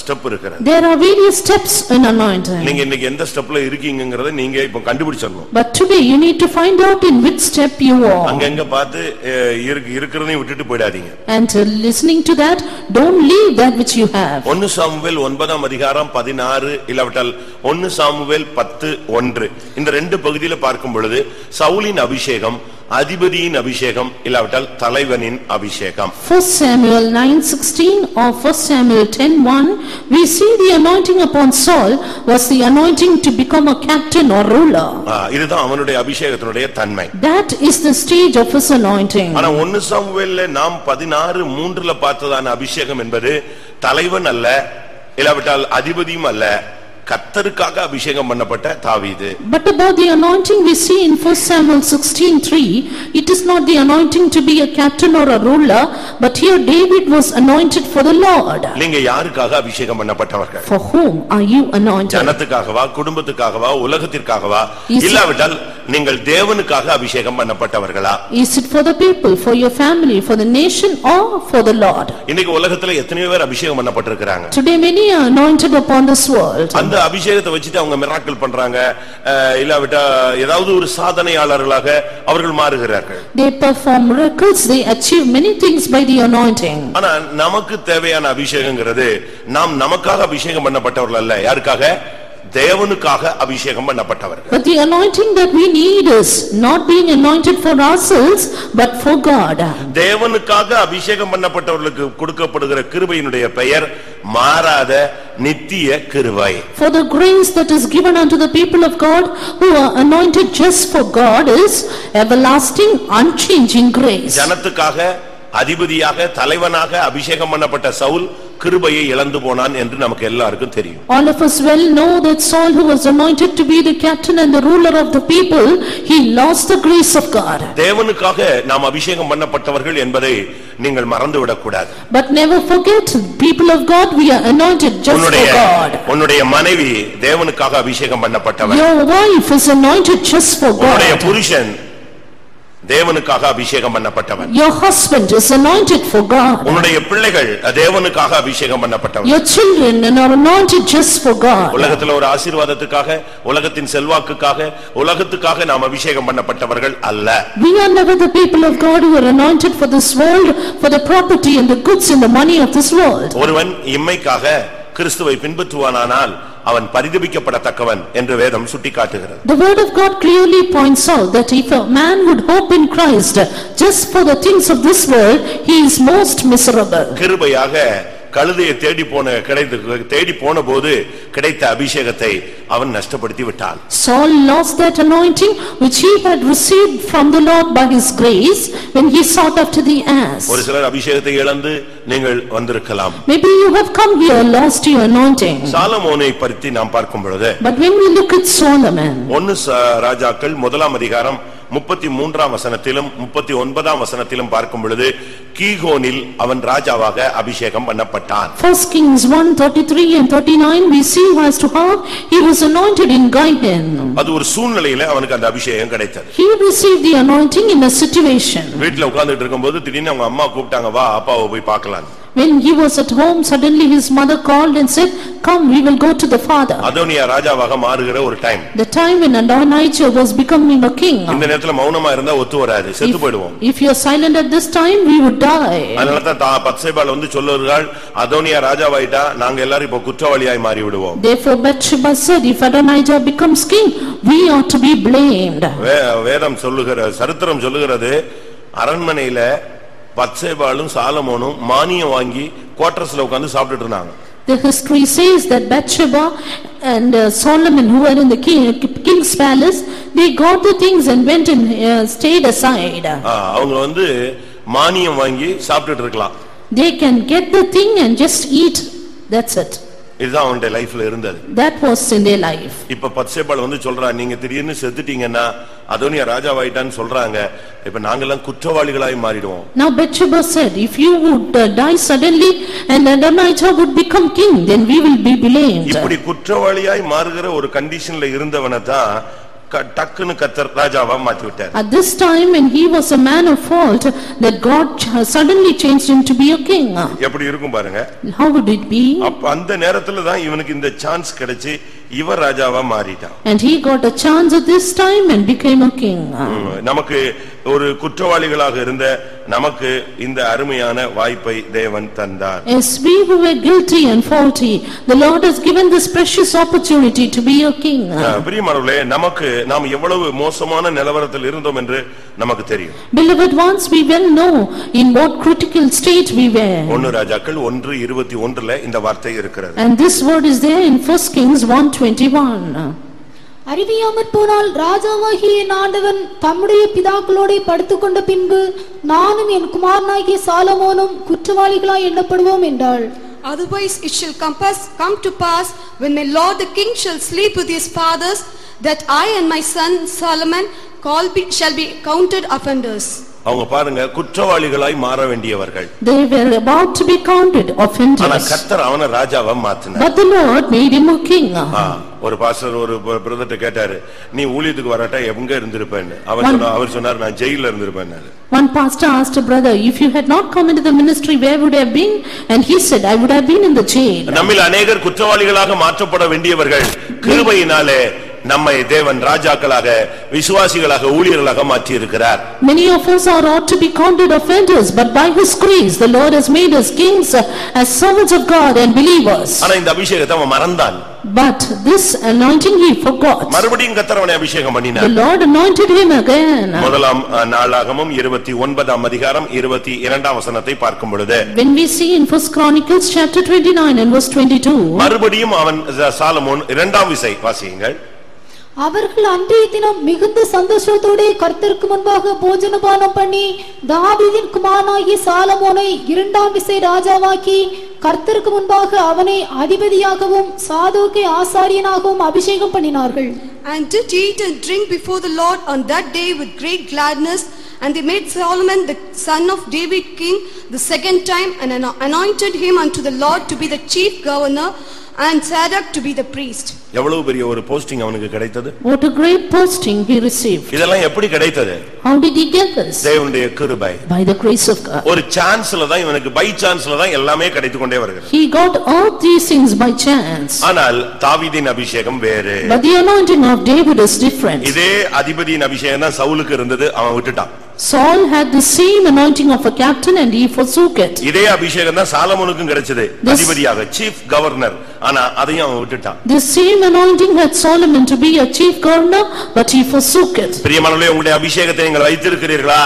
ஸ்டெப் இருக்குது. There are various steps in anointing. நீங்க இன்னைக்கு எந்த ஸ்டெப்ல இருக்கீங்கங்கறதை நீங்க இப்ப கண்டுபிடிச்சறணும். But today you need to find out in which step you are. அங்கங்க பார்த்து இருக்குறதையும் விட்டுட்டு போய்டாதீங்க. And listening to that, don't leave that which you have. 1 Samuel 9ஆம் அதிகாரம் 16 இல்லவட்டால் 1 சாமுவேல் 10:1 இந்த 2 பகுதியில பார்க்கும் பொழுது சவுலின் அபிஷேகம், அதிபதியின் அபிஷேகம் இல்லாவிட்டால் தலைவனின் அபிஷேகம். 1 Samuel 9:16 or 1 Samuel 10:1 we see the anointing upon Saul was the anointing to become a captain or ruler. இதுதான் அவனுடைய அபிஷேகத்தினுடைய தன்மை. That is the stage of his anointing. ஆனா 1 சாமுவேல்ல நாம் 16:3ல பார்த்ததான அபிஷேகம் என்பது தலைவன் அல்ல, இல்லாவிட்டால் அதிபதியும் அல்ல, கர்த்தருக்காக அபிஷேகம் பண்ணப்பட்ட தாவீது. But about the anointing we see in 1 Samuel 16:3, it is not the anointing to be a captain or a ruler, but here David was anointed for the Lord. நீங்க யாருக்காக அபிஷேகம் பண்ணப்பட்டவர்கள்? For whom are you anointed? ஜனத்துக்காகவா, குடும்பத்துக்காகவா, உலகத்திற்காகவா, இல்லாவிட்டால் நீங்கள் தேவனுக்காக அபிஷேகம் பண்ணப்பட்டவர்களா? Is it for the people, for your family, for the nation or for the Lord? இன்னைக்கு உலகத்துல எத்தனை பேர் அபிஷேகம் பண்ணப்பட்டிருக்காங்க? Today many are anointed upon this world. அந்த அபிஷேகத்தை வச்சிட்டு அவங்க மிராக்கிள் பண்றாங்க, இல்லாவிட்டா ஏதாவது ஒரு சாதனையாளர்களாக அவர்கள் மாறுகிறார்கள். They perform miracles, they achieve many things by the anointing. ஆனா நமக்கு தேவையான அபிஷேகங்கிறது நாம் நமக்காக அபிஷேகம் பண்ணப்பட்டவர்கள் அல்ல, யாருக்காக? தேவனுக்காக அபிஷேகம் பண்ணப்பட்டவர்கள். But the anointing that we need is not being anointed for ourselves but for God. தேவனுக்காக அபிஷேகம் பண்ணப்பட்டவர்களுக்கு கொடுக்கப்படுகிற கிருபையினுடைய பெயர் மாறாத நித்திய கிருபை. For the grace that is given unto the people of God who are anointed just for God is everlasting unchanging grace. ஜனத்துக்காக அதிபதியாக தலைவனாக அபிஷேகம் பண்ணப்பட்ட சவுல் கிருபையை இழந்து போனான் என்று நமக்கு எல்லாருக்கும் தெரியும். All of us well know that Saul, who was anointed to be the captain and the ruler of the people, he lost the grace of God. தேவனுக்காக நாம் அபிஷேகம் பண்ணப்பட்டவர்கள் என்பதை நீங்கள் மறந்து விடக் கூடாது. But never forget, people of God, we are anointed just for God. உன்னுடைய மனைவி தேவனுக்காக அபிஷேகம் பண்ணப்பட்டவர். Your wife is anointed just for God. உன்னுடைய புருஷன் தேவனுக்காக அபிஷேகம் பண்ணப்பட்டவன். Your husband is anointed for God. உன்னுடைய பிள்ளைகள் தேவனுக்காக அபிஷேகம் பண்ணப்பட்டவன். Your children are anointed just for God. உலகத்துல ஒரு ஆசீர்வாதத்துக்காக, உலகத்தின் செல்வாக்குக்காக, உலகத்துக்காக நாம் அபிஷேகம் பண்ணப்பட்டவர்கள் அல்ல. We are never the people of God who are anointed for this world, for the property and the goods and the money of this world. ஒருவன் இம்மைக்காக கிறிஸ்துவை பின்பற்றுவானானால் அவன் பரிதபிக்கப்படத்தக்கவன் என்று வேதம் சுட்டிக்காட்டுகிறது. The word of God clearly points out that if a man would hope in Christ just for the things of this world, he is most miserable. கிருபையாக கழுதையை தேடி போன போது கிடைத்த அபிஷேகத்தை அவன் நஷ்டப்படுத்தி விட்டான். Saul lost that anointing which he had received from the Lord by his grace when he sought after the ass. ஒரு சிலர் அபிஷேகத்தை இழந்து நீங்கள் வந்திருக்கலாம். Maybe you have come here lost your anointing. சாலமோனை பற்றி நாம் பார்க்கும் பொழுது, But when we look at Solomon, 1 ராஜாக்கள் 1ஆம் அதிகாரம் 33ஆம் வசனத்திலும் 39ஆம் வசனத்திலும் பார்க்கும் பொழுது கீகோனில் அவன் ராஜாவாக அபிஷேகம் பண்ணப்பட்டான். 1 Kings 1:33 and 39 we see as to how he was anointed in Gihon. அது ஒரு சூழ்நிலையில அவனுக்கு அந்த அபிஷேகம் கிடைத்தது. He received the anointing in a situation. வீட்ல உட்கார்ந்துட்டு இருக்கும்போது திடீர்னு அவங்க அம்மா கூப்பிட்டாங்க, வா அப்பாவை போய் பார்க்கலாம். When he was at home, suddenly his mother called and said, come, we will go to the father. அதோனியா ராஜாவாக மாறுகிற ஒரு time. The time when Adonijah was becoming a king. இந்த நேரத்துல மௌனமா இருந்தா ஒத்து வராது, செத்து போய்டுவோம். If you are silent at this time, we would die. அதனால தான் பத்சேபாள் வந்து சொல்லுவார்கள், அதோனியா ராஜாவாயிட்டா நாங்க எல்லாரும் இப்ப குற்றவாளியாய் மாறி விடுவோம். Therefore Bathsheba said, if Adonijah becomes king, we are to be blamed. வேதம் சொல்லுகிற சரித்திரம் சொல்லுகிறது, அரண்மனையில பத்சேபாளும் சாலமோனும் மானியம் வாங்கி குவார்டர்ஸ்ல உட்கார்ந்து சாப்பிட்டுட்டு இருந்தாங்க. The history says that Bathsheba and Solomon, who were in the king's palace, they got the things and went and stayed aside. அவங்க வந்து மானியம் வாங்கி சாப்பிட்டுட்டு இருக்கலாம். They can get the thing and just eat, that's it. இதுதான் அவனுடைய லைஃப்ல இருந்தது. That was in their life. இப்ப பத்சேபாள் வந்து சொல்றா, நீங்க திடீர்னு செத்துட்டீங்கன்னா அதோனியா ராஜாவாயிட்டான்னு சொல்றாங்க, இப்ப நாங்கெல்லாம் குற்றவாளிகளாய் மாறிடுவோம். Now Bathsheba said, if you would die suddenly and Adonijah would become king, then we will be blamed. இப்படி குற்றவாளியாய் மாறுகிற ஒரு கண்டிஷன்ல இருந்தவனை தான் டக்குன்னு கர்த்தர் ராஜாவா மாத்தி விட்டார். At this time when he was a man of fault, that God suddenly changed him to be a king. எப்படி இருக்கும் பாருங்க. How would it be? அப்ப அந்த நேரத்துல தான் இவனுக்கு இந்த சான்ஸ் கிடைச்சு இவர் ராஜாவா மாறிட்டான். And he got a chance at this time and became a king. நமக்கு ஒரு குற்றவாளிகளாக இருந்த நமக்கு இந்த அருமையான வாய்ப்பை தேவன் தந்தார். Yes, we who were guilty and faulty, the Lord has given this precious opportunity to be a king. பிரியமானவர்களே, நமக்கு நாம் எவ்வளவு மோசமான நிலவரத்தில் இருந்தோம் என்று நமக்கு தெரியும். Beloved ones, we well know in what critical state we were. 1 ராஜாக்கள் 1:21ல இந்த வார்த்தை இருக்கிறது. And this word is there in 1 Kings 1:21. அறிவியாமற் போனால் ராஜாவாகிய என் ஆண்டவன் தம்முடைய பிதாக்களோட படுத்துக்கொண்ட பின்பு நானும் என் குமாரனாகிய சாலமோனும் குற்றவாளிகளாய் எண்ணப்படுவோம் என்றாள். Otherwise it shall come to pass when my lord the king shall sleep with his fathers, that I and my son Solomon shall be counted offenders. அவங்க பாருங்க, குற்றவாளிகளாய் மாற வேண்டியவர்கள். They were about to be counted offenders. ஆனா கர்த்தர் அவனை ராஜாவா மாத்தினார். But the Lord made him a king. ஒரு pastor ஒரு பிரதர்ட்ட கேட்டாரு, நீ ஊழியத்துக்கு வரட்ட எங்க இருந்திருப்பேன்னு. அவர் சொன்னார், நான் ஜெயில்ல இருந்திருப்பேன்னாரு. One pastor asked a brother, if you had not come into the ministry, where would I have been? And he said, I would have been in the jail. நம்மில் அநேகர் குற்றவாளிகளாக மாற்றப்பட வேண்டியவர்கள் கிருபையினாலே நம்மை தேவன் ராஜாக்களாக, விசுவாசிகளாக, ஊழியர்களாக மாற்றி இருக்கிறார். Many of us are ought to be counted offenders, but by his grace the Lord has made us kings as servants of God and believers. ஆனா இந்த அபிஷேகத்தை அவன் மறந்தான். But this anointing he forgot. மறுபடியும் கர்த்தர் அவனை அபிஷேகம் பண்ணினார். The Lord anointed him again. முதலாம் நாளாகமம் 29ஆம் அதிகாரம் 22ஆம் வசனத்தை பார்க்கும் பொழுது, when we see in 1 Chronicles chapter 29 and verse 22, மறுபடியும் அவன் சாலமோன் இரண்டாம் விசை வாசியுங்கள். அவர்கள் அன்றைய தினம் மிகுந்த சந்தோஷத்தோட கர்த்தருக்கு முன்பாக போஜனபானம் பண்ணி தாவீதின் குமாரனாகிய சாலமோனை இரண்டாம் விசை ராஜாவாக்கி கர்த்தருக்கு முன்பாக அவனை அதிபதியாகவும் சாதோக்கை ஆசாரியனாகவும் அபிஷேகம் பண்ணினார்கள். And did eat and drink before the Lord on that day with great gladness. And they made Solomon the son of David king the second time, and anointed him unto the Lord to be the chief governor and Zadok to be the priest. எவ்வளவு பெரிய ஒரு posting அவனுக்கு கிடைத்தது. What a great posting he received. இதெல்லாம் எப்படி கிடைத்தது? How did he get this? தேவனுடைய கிருபை. By the grace of God. ஒரு சான்ஸ்ல தான் இவனுக்கு பை சான்ஸ்ல தான் எல்லாமே கிடைத்து கொண்டே வருகிறது. He got all these things by chance. ஆனால் தாவீதின் அபிஷேகம் வேறு. But the anointing of David is different. இதே அதிபதியின் அபிஷேகம் தான் சவுலுக்கு இருந்தது, அவன் விட்டுட்டான். Saul had the same anointing of a captain and he forsook it. இதே அபிஷேகம் தான் சாலமோனுக்கும் கிடைச்சது, அதிபதியாக, சீஃப் கவர்னர். ஆனா அதையும் அவன் விட்டுட்டான். The same anointing had Solomon to be a chief governor, but he forsook it. பிரியமானவர்களே, உங்களுடைய அபிஷேகத்தை நீங்கள் வைத்திருக்கிறீர்களா?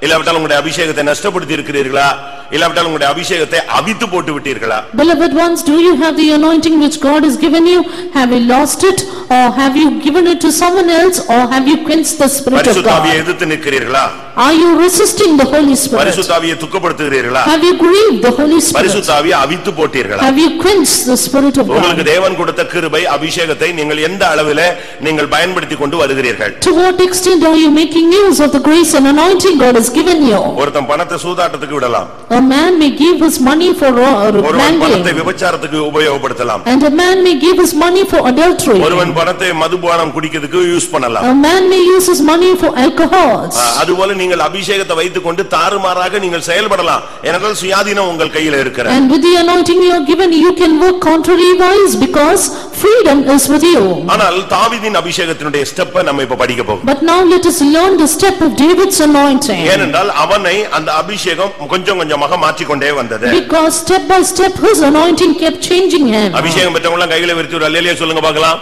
இல்லாவிட்டால் உங்களுடைய அபிஷேகத்தை நஷ்டப்படுத்தி இருக்கிறீர்களா? இல்லாவிட்டால் உங்களுடைய அபிஷேகத்தை அவித்து போட்டு விட்டீர்களா? Beloved ones, do you have the anointing which God has given you? Have you lost it, or have you given it to someone else, or have you quenched the Spirit of பரிசுத்த ஆவியை God? எதிர்த்து நிற்கிறீர்களா? Are you resisting the Holy Spirit? பரிசுத்த ஆவியை துக்கப்படுத்துகிறீர்களா? Have you grieved the Holy Spirit? பரிசுத்த ஆவியை அவித்து போட்டீர்களா? Have you quenched the Spirit of உங்களுக்கு God? தேவன் கொடுத்த கிருபை அபிஷேகத்தை நீங்கள் எந்த அளவிலே நீங்கள் பயன்படுத்தி கொண்டு வருகிறீர்கள்? To what extent are you making use of the grace and anointing God has given you? ஒருத்தன் பணத்தை சூதாட்டத்துக்கு விடலாம். A man may give his money for ஒருவன் பணத்தை gambling, விபச்சாரத்துக்கு உபயோகப்படுத்தலாம். and a man may give his money for adultery. ஒருவன் பணத்தை மதுபானம் குடிக்கிறதுக்கு யூஸ் பண்ணலாம். A man may use his money for alcohols. அதுபோல நீங்கள் அபிஷேகத்தை வைத்துக்கொண்டு தாறுமாறாக நீங்கள் செயல்படலாம். ஏனென்றால் சுயாதீனம் உங்கள் கையில் இருக்கிறது. And with the anointing you are given, you can work contrary-wise because freedom is with you. ஆனால் தாவீதின் அபிஷேகத்தினுடைய ஸ்டெப்பை நம்ம இப்ப படிக்க போறோம். But now let us learn the step of David's anointing. ஏனென்றால் அவனை அந்த அபிஷேகம் கொஞ்சம் கொஞ்சமாக மாற்றிக்கொண்டே வந்தது. Because step by step his anointing kept changing him. அபிஷேகம் பெற்றவங்க கையில விரித்து ஒரு அல்லேலூயா சொல்லுங்க பார்க்கலாம்.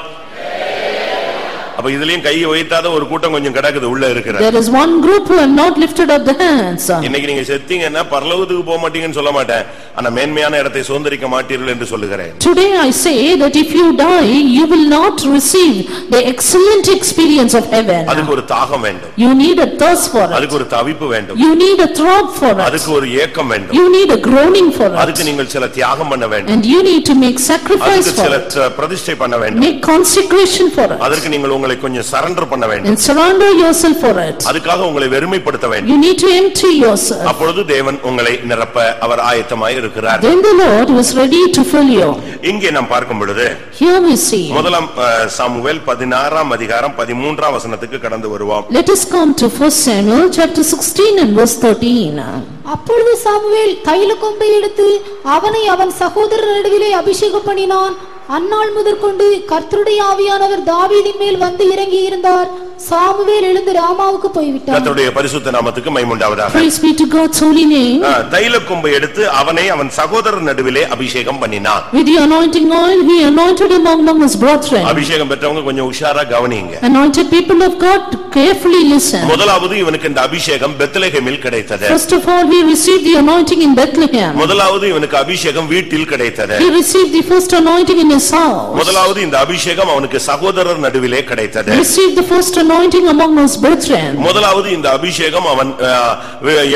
அப்ப இதுலயும் கையை உயர்த்தாத ஒரு கூட்டம் கொஞ்சம் கிடக்குது உள்ள இருக்கிறது. There is one group who have not lifted up the hands. இன்னைக்கு நீங்க செத்தீங்கன்னா பரலோகத்துக்கு போக மாட்டீங்கன்னு சொல்ல மாட்டேன், ஆனா மேன்மையான இடத்தை சுதந்தரிக்க மாட்டீர்கள் என்று சொல்லுகிறேன். Today I say that if you die, you will not receive the excellent experience of heaven. அதுக்கு ஒரு தாகம் வேண்டும். You need a thirst for it. அதுக்கு ஒரு தவிப்பு வேண்டும். You need a throb for it. அதுக்கு ஒரு ஏக்கம் வேண்டும். You need a groaning for it. அதுக்கு நீங்கள் சில தியாகம் பண்ண வேண்டும். And you need to make sacrifice அதுக்கு for சில it. பிரதிஷ்டை பண்ண வேண்டும். Make consecration for it. அதற்கு நீங்கள் உங்களை கொஞ்சம் சரண்டர் பண்ண வேண்டும். And surrender yourself for it. அதுக்காக உங்களை வெறுமைப்படுத்த வேண்டும். You need to empty yourself. அப்பொழுது தேவன் உங்களை நிரப்ப அவர் ஆயத்தமாய் இருக்கிறார். Then the Lord is ready to fill you. இங்கே நாம் பார்க்கும் பொழுது Here we see. முதலாம் சாமுவேல் 16ஆம் அதிகாரம் 13ஆம் வசனத்துக்கு கடந்து வருவோம். Let us come to 1 Samuel chapter 16 and verse 13. அப்பொழுது சாமுவேல் தைலக்கொம்பை எடுத்து அவனை அவன் சகோதரர் நடுவிலே அபிஷேகம் பண்ணினான். அந்நாள் முதற்கொண்டு கர்த்தருடைய ஆவியானவர் தாவீதின் மேல் வந்து இறங்கி இருந்தார். சாமுவேல் எழுந்து ராமாவுக்கு போய்விட்டார். கர்த்தருடைய பரிசுத்த நாமத்துக்கு மகிமை உண்டாவதாக. Praise be to God's holy name. தைலக்கொம்பை எடுத்து அவனை அவன் சகோதரர் நடுவிலே அபிஷேகம் பண்ணினான். With the anointing oil he anointed him among his brethren. அபிஷேகம் பெற்றவங்க கொஞ்சம் உஷாரா கவனிங்க. Anointed people of God, carefully listen. முதலாவது இவனுக்கு இந்த அபிஷேகம் பெத்லகேமில் கிடைத்தது. First of all, he received the anointing in Bethlehem. முதலாவது இவனுக்கு அபிஷேகம் வீட்டில் கிடைத்தது. He received the first anointing in his house. முதலாவது இந்த அபிஷேகம் அவனுக்கு சகோதரர் நடுவிலே கிடைத்தது. Received the first anointing among his brethren. முதலாவது இந்த அபிஷேகம் அவன்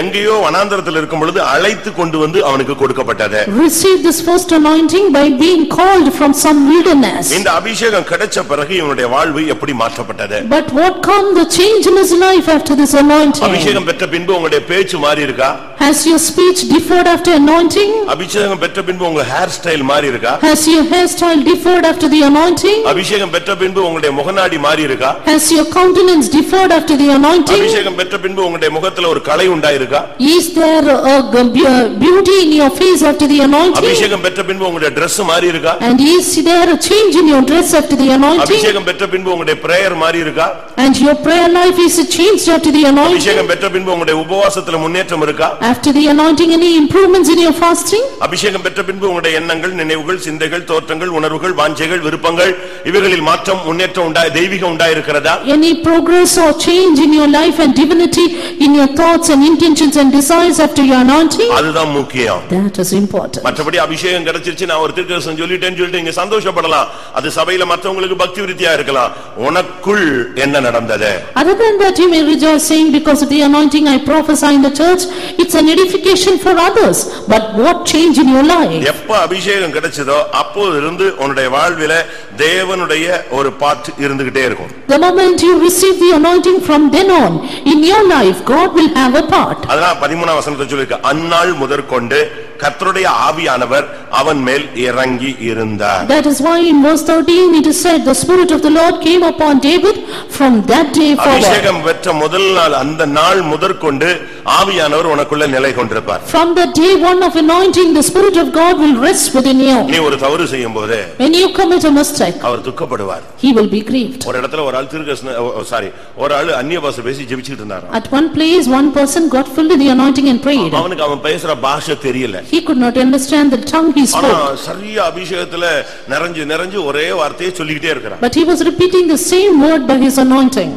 எங்கேயோ வனாந்தரத்தில் இருக்கும் பொழுது அழைத்து கொண்டு வந்து அவனுக்கு கொடுக்கப்பட்டது. Received this first anointing by being called from some wilderness. இந்த அபிஷேகம் கிடைச்ச பிறகு இவனுடைய வாழ்வு எப்படி மாற்றப்பட்டது? But what come the change in his life after this anointing? அபிஷேகம் பெற்ற பின்பு உங்களுடைய பேச்சு மாறி இருக்கா? Has your speech differed after anointing? அபிஷேகம் பெற்ற பின்பு உங்க ஹேர் ஸ்டைல் மாறி இருக்கா? Has your hairstyle differed after the anointing? அபிஷேகம் பெற்ற பின்பு உங்களுடைய முகநாடி மாறி இருக்கா? Has your countenance differed after the anointing? அபிஷேகம் பெற்ற பின்பு உங்களுடைய முகத்துல ஒரு கலை உண்டாயிருக்கா? Is there a beauty in your face after the anointing? அபிஷேகம் பெற்ற பின்பு உங்களுடைய Dress மாறி இருக்கா? And is there a change in your dress after the anointing? அபிஷேகம் பெற்ற பின்பு உங்களுடைய பிரேயர் மாறி இருக்கா? And your prayer life is changed after the anointing? அபிஷேகம் பெற்ற பின்பு உங்களுடைய உபவாசத்துல முன்னேற்றம் இருக்கா? After the anointing, any improvements in your fasting? அபிஷேகம் பெற்ற பின்பு உங்களுடைய எண்ணங்கள், நினைவுகள், சிந்தைகள், தோற்றங்கள், உணர்வுகள், வாஞ்சைகள், விருப்பங்கள் இவைகளில் மாற்றம், முன்னேற்றம் தெய்வீகம் உண்டாயிருக்கிறதா? Any progress or change in your life and divinity in your thoughts and intentions and desires after your anointing? அதுதான் முக்கியம். That is important. மற்றபடி அபிஷேகம் கிடைச்சிருச்சு நான் ஒரு தீர்க்கதரிசனம் சொல்லிட்டேன்னு சொல்லிட்டு நீங்க சந்தோஷப்படலாம். அது சபையில மற்றவங்களுக்கு பக்தி விருத்தியா இருக்கலாம். உனக்குள் என்ன நடந்தது? Other than that you may rejoice saying because of the anointing I prophesy in the church, it's an edification for others. But what change in your life? எப்ப அபிஷேகம் கிடைச்சதோ அப்போதிருந்து உன்னுடைய வாழ்வில தேவனுடைய ஒரு பார்ட் இருந்துகிட்டே இருக்கும். The moment you receive the anointing from then on in your life God will have a part. அதான் 13ஆம் வசனத்துல சொல்லிருக்கு அந்நாள் முதற்கொண்டு கர்த்தருடைய ஆவியானவர் அவன் மேல் இறங்கி இருந்தார். That is why in verse 13 it is said, the Spirit of the Lord came upon David from that day forward. அபிஷேகம் பெற்ற முதல் நாள் அந்த நாள் முதற்கொண்டு ஆவியானவர் உனக்குள்ள நிலை கொண்டிருப்பார். From the day one of anointing, the Spirit of God will rest within you. நீ ஒரு தவறு செய்யும்போது When you commit a mistake, our துக்கப்படுவார். he will be grieved. ஒரு இடத்துல ஒரு ஆள் ஒரு ஆள் அந்நிய பாஷை பேசி ஜெபிச்சிட்டு இருந்தார். At one place, one person got filled with the anointing and prayed. அவனுக்கு அவன் பேசுற பாஷை தெரியல. He could not understand the tongue he spoke. சரியா அபிஷேகத்துல நிறைஞ்சு ஒரே வார்த்தையை சொல்லிக்கிட்டே இருக்கிறான். But he was repeating the same word by his anointing.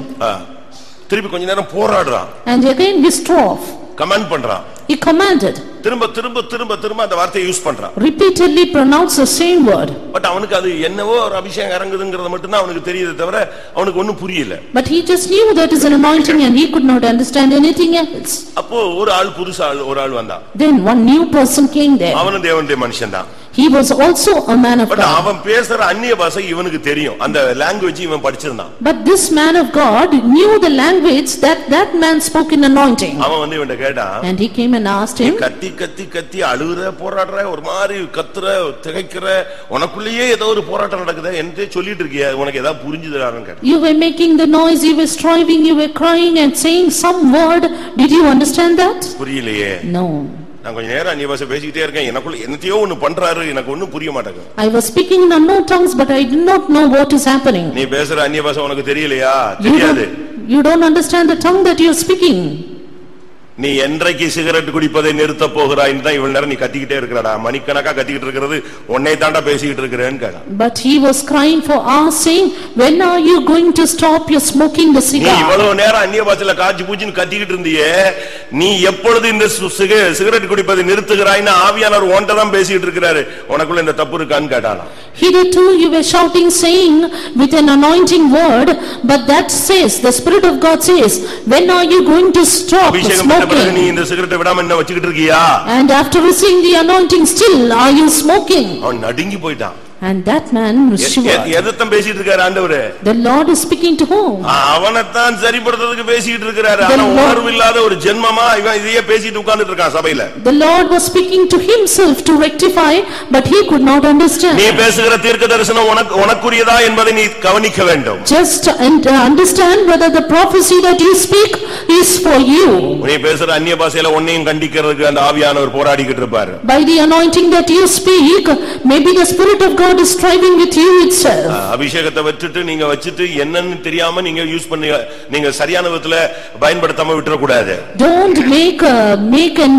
திருப்பி கொஞ்ச நேரம் போராடுறான். And again he strove. Command பண்றான். He commanded. திரும்ப அந்த வார்த்தையை யூஸ் பண்றான். Repeatedly pronounced the same word. But அவனுக்கு அது என்னவோ ஒரு அபிஷேகம் இறங்குதுங்கிறது மட்டும் தான் அவனுக்கு தெரியுதே தவிர அவனுக்கு ஒண்ணும் புரியல. But he just knew that is an anointing and he could not understand anything else. அப்போ ஒரு ஆள் புதுசா ஒரு ஆள் வந்தான். Then one new person came there. அவனும் தேவனுடைய மனுஷன்தான். He was also a man of God. But அவன் பேசுற அந்நிய பாஷை இவனுக்கு தெரியும். அந்த லாங்குவேஜ் இவன் படிச்சிருந்தான். But this man of God knew the language that man spoke in anointing. அவன் வந்து இவன்ட்ட கேட்டான். And he came and asked him, கத்தி அழுகுற போராடுற ஒரு மாதிரி கத்துற திகைக்கிற உனக்குள்ளேயே ஏதோ ஒரு போராட்டம் நடக்குது என்னதே சொல்லிட்டு இருக்கியா உனக்கு ஏதாவது புரிஞ்சுதான்னு கேட்டான். You were making the noise, you were striving, you were crying and saying some word. Did you understand that? புரியலையே. No. நான் கொஞ்ச நேரம் அந்நிய பாஷை பேசிக்கிட்டே இருக்கேன் எனக்குள்ள என்னத்தையோ ஒன்னு பண்றாரு எனக்கு ஒண்ணும் புரிய மாட்டேங்குது. I was speaking in unknown tongues but I did not know what is happening. நீ பேசுற அந்நிய பாஷை உனக்கு தெரியலையா? தெரியாது. You don't understand the tongue that you are speaking. நீ என்றைக்கு சிகரெட் குடிப்பதை நிறுத்த போகிறாய்ன்னு தான் இவ்வளவு நேரம் நீ கத்திக்கிட்டே இருக்கறடா. மணிக்கணக்கா கத்திக்கிட்டு இருக்கிறது உன்னை தாண்டா பேசிக்கிட்டு இருக்கறேன்னு கேட்டான். But he was crying for hours saying, when are you going to stop your smoking the cigar? நீ இவ்வளவு நேரம் அந்நிய பாஷையில காஞ்சி பூச்சின்னு கத்திக்கிட்டு இருந்தியே நீ எப்பொழுது இந்த சிகரெட் குடிப்பதை நிறுத்துகிறாய்ன்னு ஆவியானவர் உன்கிட்ட தான் பேசிக்கிட்டு இருக்கிறாரு. உனக்குள்ள இந்த தப்பு இருக்கான்னு கேட்டானா. Hitherto you were shouting saying with an anointing word, but that says, the Spirit of God says, when are you going to stop smoking? நீ இந்த சிகரெட்டை விடாம என்ன வச்சிக்கிட்டு இருக்கியா? And after receiving the anointing still are you smoking? அவன் நடுங்கி போய்ட்டான். And that man was sure. எதத்தான் பேசிட்டு இருக்காரு ஆண்டவரே? The Lord is speaking to whom? அவனைத்தான் சரிப்படுத்துறதுக்கு பேசிட்டு இருக்காரு. ஆனா உணர்வு இல்லாத ஒரு ஜென்மமா இவன் இதையே பேசிட்டு உட்கார்ந்துட்டு இருக்கான் சபையில. The Lord was speaking to himself to rectify, but he could not understand. நீ பேசுகிற தீர்க்கதரிசனம் உனக்குரியதா என்பதை நீ கவனிக்க வேண்டும். Just understand whether the prophecy that you speak is for you. நீ பேசுற அந்நிய பாஷையில உன்னையும் கண்டிக்கிறதுக்கு அந்த ஆவியானவர் போராடிக்கிட்டு இருப்பார். By the anointing that you speak, maybe the Spirit of God is striving with you itself. அபிஷேகத்தை விட்டுட்டு நீங்க வச்சிட்டு என்னன்னு தெரியாம நீங்க யூஸ் பண்ணி நீங்க சரியான விதத்துல பயன்படுத்தாம விட்டுற கூடாது. Don't make an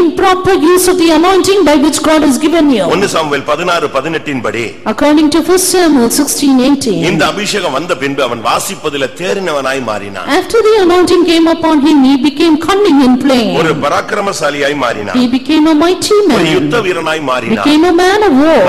improper use of the anointing by which God has given you. 1 Samuel 16:18 படி According to 1 Samuel 16:18, இந்த அபிஷேகம் வந்த பின்பு அவன் வாசிப்பதிலே தேறினவனாய் மாறினான். After the anointing came upon him, he became cunning in playing. ஒரு பராக்கிரமசாலியாய் மாறினான். He became a mighty man. ஒரு யுத்த வீரனாய் மாறினான். Became a man of war.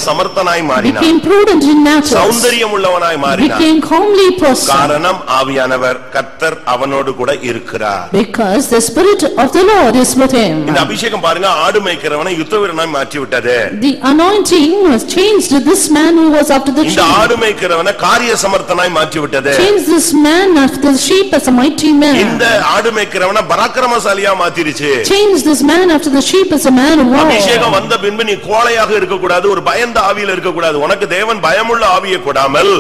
சமர்த்தனாய் மாறினான். Became prudent in matters. சௌந்தரியம் உள்ளவனாய் மாறினான். Became comely person. காரணம் ஆவியானவர் கர்த்தர் அவனோடு கூட இருக்கிறார். Because the Spirit of the Lord is with him. இந்த அபிஷேகம் பாருங்க ஆடு மேய்க்கிறவனை யுத்த வீரனாய் மாற்றி விட்டது. The anointing was changed this man who was after the sheep. இந்த ஆடு மேய்க்கிறவனை காரிய சமர்த்தனாய் மாற்றி விட்டது. Changed this man after the sheep as a mighty man. இந்த ஆடு மேய்க்கிறவனை பராக்கிரமசாலியா மாத்திருச்சு. Changed this man after the sheep as a man of war. அபிஷேகம் வந்த பின்பு நீ கோழையாக இருக்க கூடாது, ஒரு பயந்த ஆவியில இருக்க கூடாது. உனக்கு தேவன் பயமுள்ள ஆவியை கொடாமல்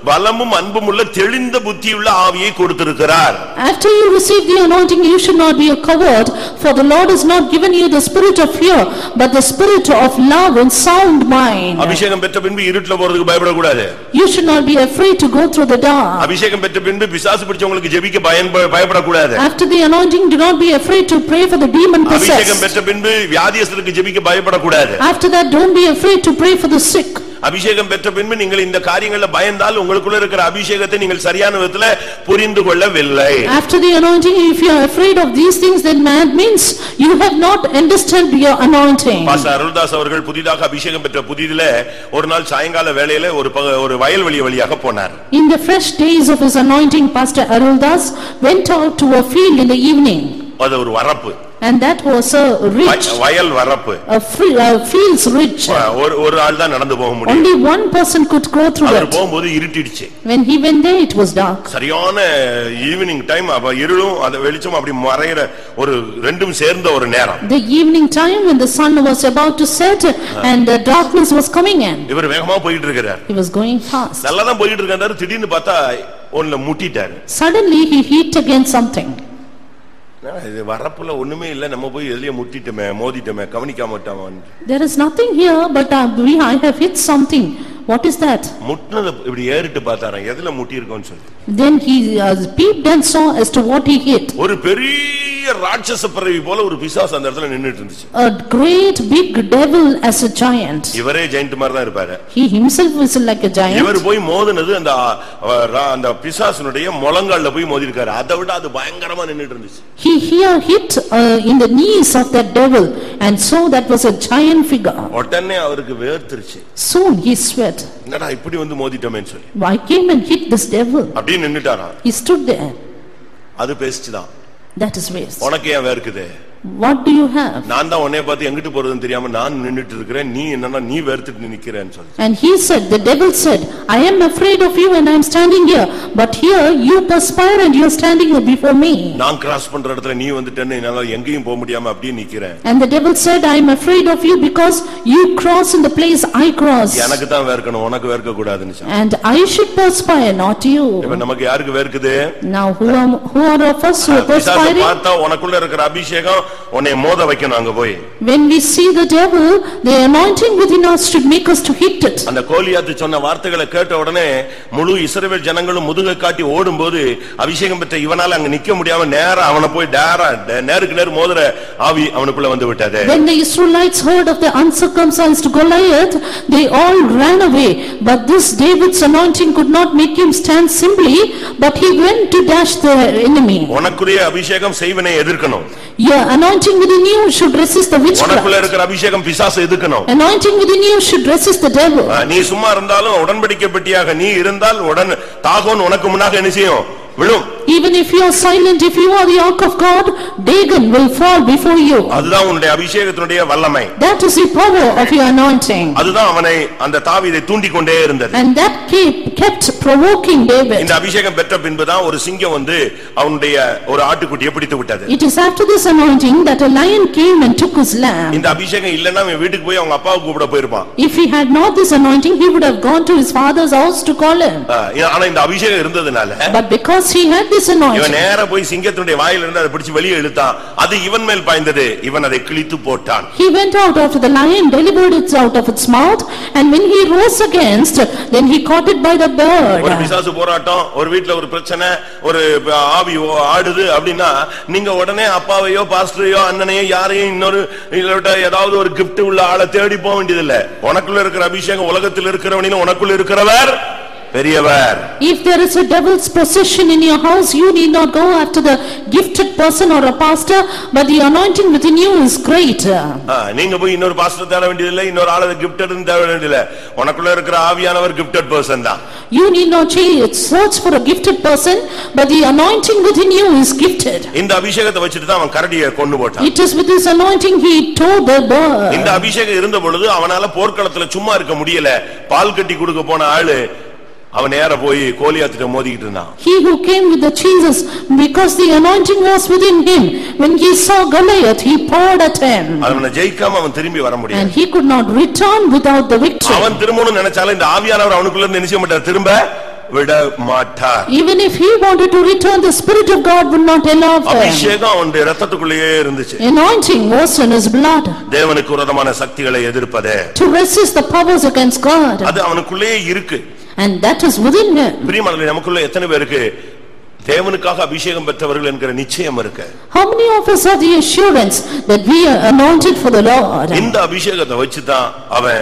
பலமும் அன்பும் உள்ள தெளிந்த புத்தியுள்ள ஆவியை கொடுத்திருக்கிறார். After you receive the anointing, you should not be a coward, for the Lord has not given you the spirit of fear, but the spirit of love and sound mind. அபிஷேகம் பெற்ற பின்பு இருட்டுல போறதுக்கு பயப்பட கூடாது. You should not be afraid to go through the dark. அபிஷேகம் பெற்ற பின்பு பிசாசு பிடிச்சவங்களுக்கு ஜெபிக்க பயப்பட கூடாது. After the anointing, do not be afraid to pray for the demon possessed. அபிஷேகம் பெற்ற பின்பு வியாதியஸ்தருக்கு ஜெபிக்க பயப்பட கூடாது. After that, don't be afraid to pray for the sick. அபிஷேகம் பெற்ற பின்பு நீங்கள் இந்த காரியங்களை பயந்தால் உங்களுக்குள்ள இருக்கிற அபிஷேகத்தை நீங்கள் சரியான விதத்துல புரிந்து கொள்ளவில்லை. After the anointing, if you are afraid of these things, then that means you have not understood your anointing. Pastor Aruldas அவர்கள் புதிதாக அபிஷேகம் பெற்ற புதிதிலே ஒரு நாள் சாயங்கால வேளையிலே ஒரு வயல்வெளி வழியாக போனார். In the fresh days of his anointing, Pastor Aruldas went out to a field in the evening. அது ஒரு வரப்பு. And that was a rich, வயல் வரப்பு. fields rich. ஒரு ஆள் தான் நடந்து போக முடியும். Only one person could go through அவர் that. போகும்போது இருட்டிடுச்சு. When he went there, it was dark. சரியான ஈவினிங் டைம், அப்ப இருளும் அந்த வெளிச்சம் அப்படி மறையிற ஒரு ரெண்டும் சேர்ந்த ஒரு நேரம். The evening time when the sun was about to set and the darkness was coming in. இவர் வேகமா போயிட்டு இருக்கார். He was going fast. நல்லா தான் போயிட்டு இருக்காரு. திடீர்னு பார்த்தா ஒண்ணுல முட்டிட்டாரு. Suddenly he hit against something. இது வரப்புல ஒண்ணுமே இல்ல, நம்ம போய் எதிலே முட்டிட்டோமே, மோதிட்டோமே, கவனிக்காம விட்டோமே. There is nothing here, but I have hit something. What is that? முட்டினது இப்படி ஏறிட்டு பார்த்தாராம், எதுல முட்டி இருக்கோன்னு சொல்லி. Then he peeped and saw as to what he hit. ஒரு பெரிய ராட்சச பிறவி போல ஒரு பிசாசு அந்த இடத்துல நின்னுட்டு இருந்துச்சு. A great big devil as a giant. இவரே ஜெயண்ட் மாதிரி தான் இருப்பாரு. He himself was like a giant. இவர் போய் மோதினது அந்த பிசாசுனுடைய முழங்கால்ல போய் மோதி இருக்காரு. அதை விட அது பயங்கரமா நின்னுட்டு இருந்துச்சு. He here hit in the knees of that devil, and so that was a giant figure. உடனே அவருக்கு வேர்த்துருச்சு. Soon he sweat. என்னடா இப்படி வந்து மோதிட்டோமேன்னு சொல்லி. Why came and hit this devil? அப்படியே நின்னுட்டாராம். He stood there. அது பேசிச்சுதான். That is waste. உனக்கு ஏன் வேர்க்குது? What do you have? நான் தான் உன்னை பார்த்து எங்கிட்டு போறதுன்னு தெரியாம நான் நின்னுட்டு இருக்கேன், நீ என்னன்னா நீ வேர்த்துட்டு நிக்கிறேன்னு சொல்லி. And he said, the devil said, I am afraid of you and I am standing here, but here you perspire and you are standing here before me. நான் கிராஸ் பண்ற இடத்துல நீ வந்துட்டேன்னு என்னால எங்கேயும் போக முடியாம அப்படியே நிக்கிறேன். And the devil said, I am afraid of you because you cross in the place I cross. எனக்கு தான் வேர்க்கணும், உனக்கு வேர்க்க கூடாதுன்னு சொன்னான். And I should perspire, not you. இப்ப நமக்கு யாருக்கு வேர்க்குது? Now who are of us who are perspiring? பார்த்தா உனக்குள்ள இருக்கிற அபிஷேகம் உன்னை மோத வைக்கணும் அங்க போய். When we see the devil, the anointing within us should make us to hit it. அந்த கோலியாத் சொன்ன வார்த்தைகளை கேட்ட உடனே முழு இஸ்ரவேல் ஜனங்களும் முதுகை காட்டி ஓடும்போது அபிஷேகம் பெற்ற இவனால அங்க நிக்க முடியாம நேரா அவனை போய் நேருக்கு நேர் மோதுற ஆவி அவனுக்குள்ள வந்து விட்டது. When the Israelites heard of the uncircumcised Goliath, they all ran away, but this David's anointing could not make him stand simply, but he went to dash the enemy. உனக்குரிய அபிஷேகம் செய்வனை எதிர்க்கணும். Your anointing within you should resist the witchcraft. உனக்குள்ள இருக்கிற அபிஷேகம் பிசாசை எதிர்க்கணும். Anointing within you should resist the devil. நீ சும்மா இருந்தாலும் உடன்படிக்கை பெட்டியாக நீ இருந்தால் உடன் தாகோன் உனக்கு முன்னாக என்ன செய்யும்? விழும். Even if you are silent, if you are the ark of God, Dagon will fall before you. அதுதான் உன்னுடைய அபிஷேகத்தினுடைய வல்லமை. That is the power of your anointing. அதுதான் அவனை அந்த தாவீதை தூண்டிக்கொண்டே இருந்தது. And that kept provoking David. இந்த அபிஷேகம் பெற்ற பின்பு தான் ஒரு சிங்கம் வந்து அவனுடைய ஒரு ஆட்டுக்குட்டியை பிடித்து விட்டது. It is after this anointing that a lion came and took his lamb. இந்த அபிஷேகம் இல்லன்னா அவன் வீட்டுக்கு போய் அவங்க அப்பாவை கூப்பிட போயிருப்பான். If he had not this anointing, he would have gone to his father's house to call him. ஆனா இந்த அபிஷேகம் இருந்ததனால, but because he had this anointing, இவன் நேரா போய் சிங்கத்தினுடைய வாயில இருந்து அதை பிடிச்சு வெளியே இழுத்தான். அது இவன் மேல் பாய்ந்தது. இவன் அதை கிழித்து போட்டான். He went out after the lion delivered it out of its mouth, and when he rose against, then he caught it by the bird. ஒரு பிசாசு போராட்டம், ஒரு வீட்ல ஒரு பிரச்சனை, ஒரு ஆவி ஆடுது அப்படினா நீங்க உடனே அப்பாவையோ பாஸ்டரையோ அண்ணனையோ யாரையும் இன்னொரு ஏதாவது ஒரு gift உள்ள ஆளை தேடி போக வேண்டியதில்லை. உனக்குள்ள இருக்கிற அபிஷேகம் உலகத்தில் இருக்கிறவனிலும் உனக்குள்ள இருக்கிறவர் பெரியவர். If there is a devil's possession in your house, you need not go after the gifted person or a pastor, but the anointing within you is great. நீங்க போய் இன்னொரு பாஸ்டர் தேட வேண்டியதில்லை, இன்னொரு ஆளு கிஃப்டட் தேட வேண்டியதில்லை. உனக்குள்ள இருக்கிற ஆவியானவர் gifted person தான். You need not search for a gifted person, but the anointing within you is gifted. இந்த அபிஷேகத்தை வச்சிட்டு தான் அவன் கரடியை கொன்னு போட்டான். It is with this anointing he tore the bird. இந்த அபிஷேகம் இருந்த பொழுது அவனால போர்க்களத்துல சும்மா இருக்க முடியல. பால் கட்டி கொடுக்க போன ஆளு அவன் நேரா போய் கோலியாத்திட்ட மோதிக்கிட்டு இருந்தான். He who came with the Jesus, because the anointing was within him, when he saw Goliath, he poured at him. அவனை ஜெயிக்காம அவன் திரும்பி வர முடியாது. And he could not return without the victory. அவன் திரும்பணும் நினைச்சாலும் இந்த ஆவியானவர் அவனுக்குள்ள இருந்து நினைச்ச மாட்டார், திரும்ப விட மாட்டார். Even if he wanted to return, the Spirit of God would not allow him. அபிஷேகம் அவனுடைய இரத்தத்துக்குள்ளேயே இருந்துச்சு. Anointing was in his blood. தேவனுக்கு விரோதமான சக்திகளை எதிர்ப்பது, to resist the powers against God. அது அவனுக்குள்ளேயே இருக்கு. And that is within him. பிரியமானவர்களே, நமக்குள்ள எத்தனை பேருக்கு தேவனுக்காக அபிஷேகம் பெற்றவர்கள் என்கிற நிச்சயம் இருக்கு? How many of us have the assurance that we are anointed for the Lord? இந்த அபிஷேகத்தை வச்சு தான் அவன்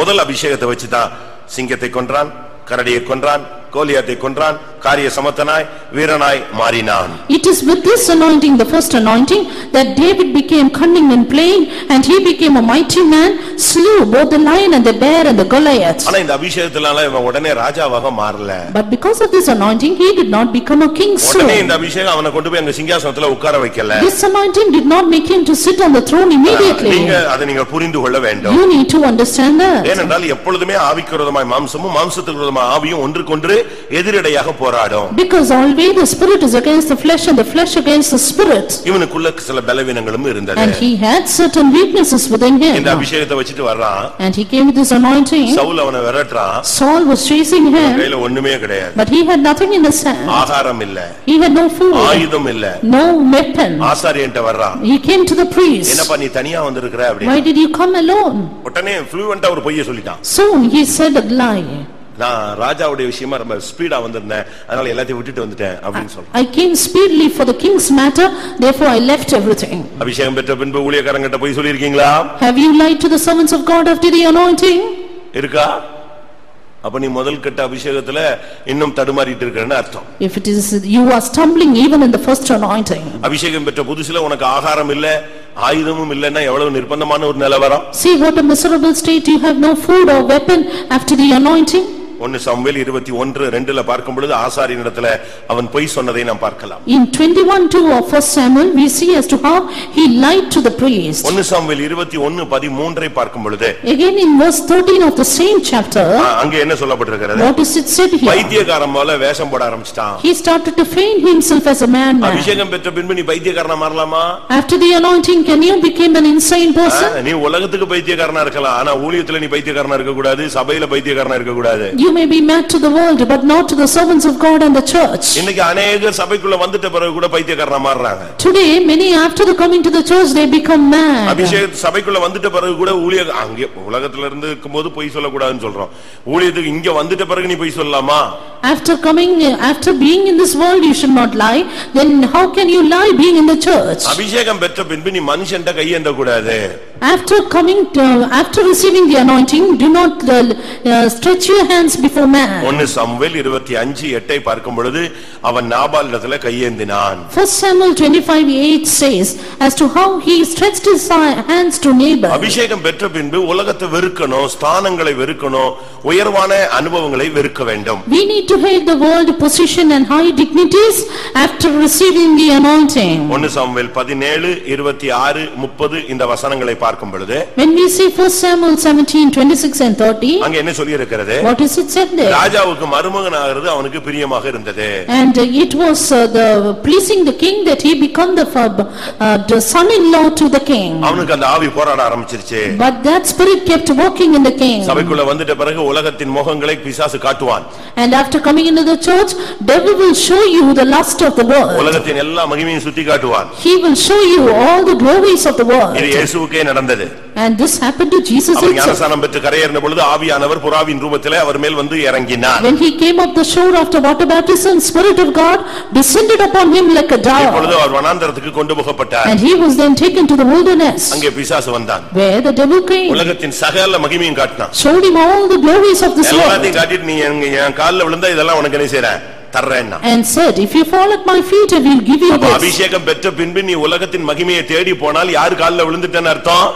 முதல் அபிஷேகத்தை வச்சு தான் சிங்கத்தை கொன்றான், கரடியை கொன்றான், கோலியாத்தை கொன்றான், காரிய சமத்தனாய் வீரனாய் மாறினான். It is with this anointing, the first anointing, that David became cunning and plain, and he became a mighty man, slew both the lion and the bear and the Goliath. ஆனா இந்த அபிஷேகத்தினால இவன் உடனே ராஜாவாக மாறல. But because of this anointing, he did not become a king soon. உடனே இந்த அபிஷேகம் அவனை கொண்டு போய் அங்க சிங்காசனத்துல உட்கார வைக்கல. This anointing did not make him to sit on the throne immediately. நீங்க அதை நீங்க புரிந்து கொள்ள வேண்டும். You need to understand that. ஏனென்றால் எப்பொழுதுமே ஆவிக்கு விரோதமாய் மாம்சமும் மாம்சத்துக்கு விரோதமாய் ஆவியும் ஒன்றுக்கொன்று எதிரடையாக போராடும். Because always the spirit is against the flesh and the flesh against the spirit. இவனுக்குள்ள சில பலவீனங்களும் இருந்தது. And he had certain weaknesses within him. இந்த அபிஷேகத்தை வச்சிட்டு வர்றான். And he came with this anointing. Saul அவனை விரட்டுறான். Saul was chasing him. கையில ஒண்ணுமே கிடையாது. But he had nothing in his hand. ஆகாரம் இல்ல. He had no food. ஆயுதம் இல்ல. No weapon. ஆசாரியன்ட்ட வர்றான். He came to the priest. என்னப்பா நீ தனியா வந்திருக்கற அப்படி. Why did you come alone? உடனே ஃப்ளூவன்ட்டா ஒரு பொய்யை சொல்லிட்டான். Soon he said a lie. நான் ராஜாவுடைய விஷயமா ரொம்ப ஸ்பீடா வந்திருந்தேன், அதனால எல்லாத்தையும் விட்டுட்டு வந்துட்டேன் அப்படின்னு சொல்றான். I came speedily for the king's matter, therefore I left everything. அபிஷேகம் பெற்ற பின்பு ஊழியக்காரங்கிட்ட போய் சொல்லிருக்கீங்களா? Have you lied to the servants of God after the anointing? இருக்கா? அப்ப நீ முதல் கட்ட அபிஷேகத்துல இன்னும் தடுமாறிட்டு இருக்கறன்னு அர்த்தம். If it is you are stumbling even in the first anointing. அபிஷேகம் பெற்ற புதுசுல உனக்கு ஆகாரம் இல்ல, ஆயுதமும் இல்லன்னா எவ்வளவு நிர்பந்தமான ஒரு நிலவரம். See what a miserable state, you have no food or weapon after the anointing. 1 Samuel 21:2ல பார்க்கும்போது ஆசாரியனிடத்துல அவன் பொய் சொன்னதை நாம் பார்க்கலாம். In 21:2 of 1 Samuel we see as to how he lied to the priest. 1 Samuel 21:13 பார்க்கும்போது Again in verse 13 of the same chapter, அங்க என்ன சொல்லப்பட்டிருக்கிறது? what is it said here? பைத்தியக்காரன் போல வேஷம் போட ஆரம்பிச்சிட்டான். He started to feign himself as a man. அபிஷேகம் பெற்ற பின்பு நீ பைத்தியக்காரனா மாறலாமா? After the anointing, can you become an insane person? நீ உலகத்துக்கு பைத்தியக்காரனா இருக்கலாம், ஆனா ஊழியத்துல நீ பைத்தியக்காரனா இருக்க கூடாது, சபையில பைத்தியக்காரனா இருக்க கூடாது. You may be mad to the world, but not to the servants of God and the church. இன்னைக்கு अनेகர் சபைக்குள்ள வந்துட்ட பிறகு கூட பைத்தியக்காரனா மாறறாங்க. Today many after the coming to the church they become mad. அபிஷேக சபைக்குள்ள வந்துட்ட பிறகு கூட ஊழிய அங்க உலகத்துல இருந்து இருக்கும்போது பொய் சொல்ல கூடாதுன்னு சொல்றோம். ஊழியத்துக்கு இங்க வந்துட்ட பிறகு நீ பொய் சொல்லலாமா? After being in this world you should not lie. Then how can you lie being in the church? அபிஷேகம் பெற்ற பின்பு நீ மனுஷன்ட்ட கையேந்த கூடாது. After receiving the anointing, do not stretch your hands before man. 1 Samuel 25:8 பார்க்கும் பொழுது அவன் நாபாலிடத்துல கையேந்தினான். 1 Samuel 25:8 says as to how he stretched his hands to Nabal. அபிஷேகம் பெற்ற பின்பு உலகத்தை வெறுக்கணும், ஸ்தானங்களை வெறுக்கணும், உயர்வான அனுபவங்களை வெறுக்க வேண்டும். We need to hate the world, position and high dignities after receiving the anointing. 1 Samuel 17:26-30 இந்த வசனங்களை பார்க்கும் பொழுது When we see 1 Samuel 17:26 and 30, அங்க என்ன சொல்லி இருக்கிறது? what is it said there? ராஜாவுக்கு மருமகனாகிறது அவனுக்கு பிரியமாக இருந்தது. And it was the pleasing the king that he become the son-in-law to the king. அவனுக்கு அந்த ஆவி போராட ஆரம்பிச்சிருச்சு. But that spirit kept working in the king. சபைக்குள்ள வந்துட்ட பிறகு உலகத்தின் முகங்களை பிசாசு காட்டுவான். And after coming into the church, devil will show you the lust of the world. உலகத்தின் எல்லா மகிமையும் சுத்தி காட்டுவான். He will show you all the glories of the world. இது இயேசுவுக்கே நடந்தது. And this happened to Jesus our himself. ஞானஸ்நானம் பெற்று கரையேறின பொழுது ஆவியானவர் புறாவின் ரூபத்திலே அவர் மேல் வந்து இறங்கினார். When he came up the shore after water baptism, Spirit of God descended upon him like a dove. இப்பொழுது அவர் வனாந்தரத்துக்கு கொண்டு போகப்பட்டார். And he was then taken to the wilderness. அங்கே பிசாசு வந்தான். Where the devil came. உலகத்தின் சகல மகிமையும் காட்டினான். Showed him all the glories of this world. எல்லாத்தையும் காட்டிட்டு நீ என் கால்ல விழுந்தா இதெல்லாம் உனக்கு என்ன செய்றேன்? தர்றேன்னா. And said, if you fall at my feet, I will give you this. அபிஷேகம் பெற்ற பின்பு நீ உலகத்தின் மகிமையை தேடி போனால் யார் கால்ல விழுந்துட்டேன்னு அர்த்தம்?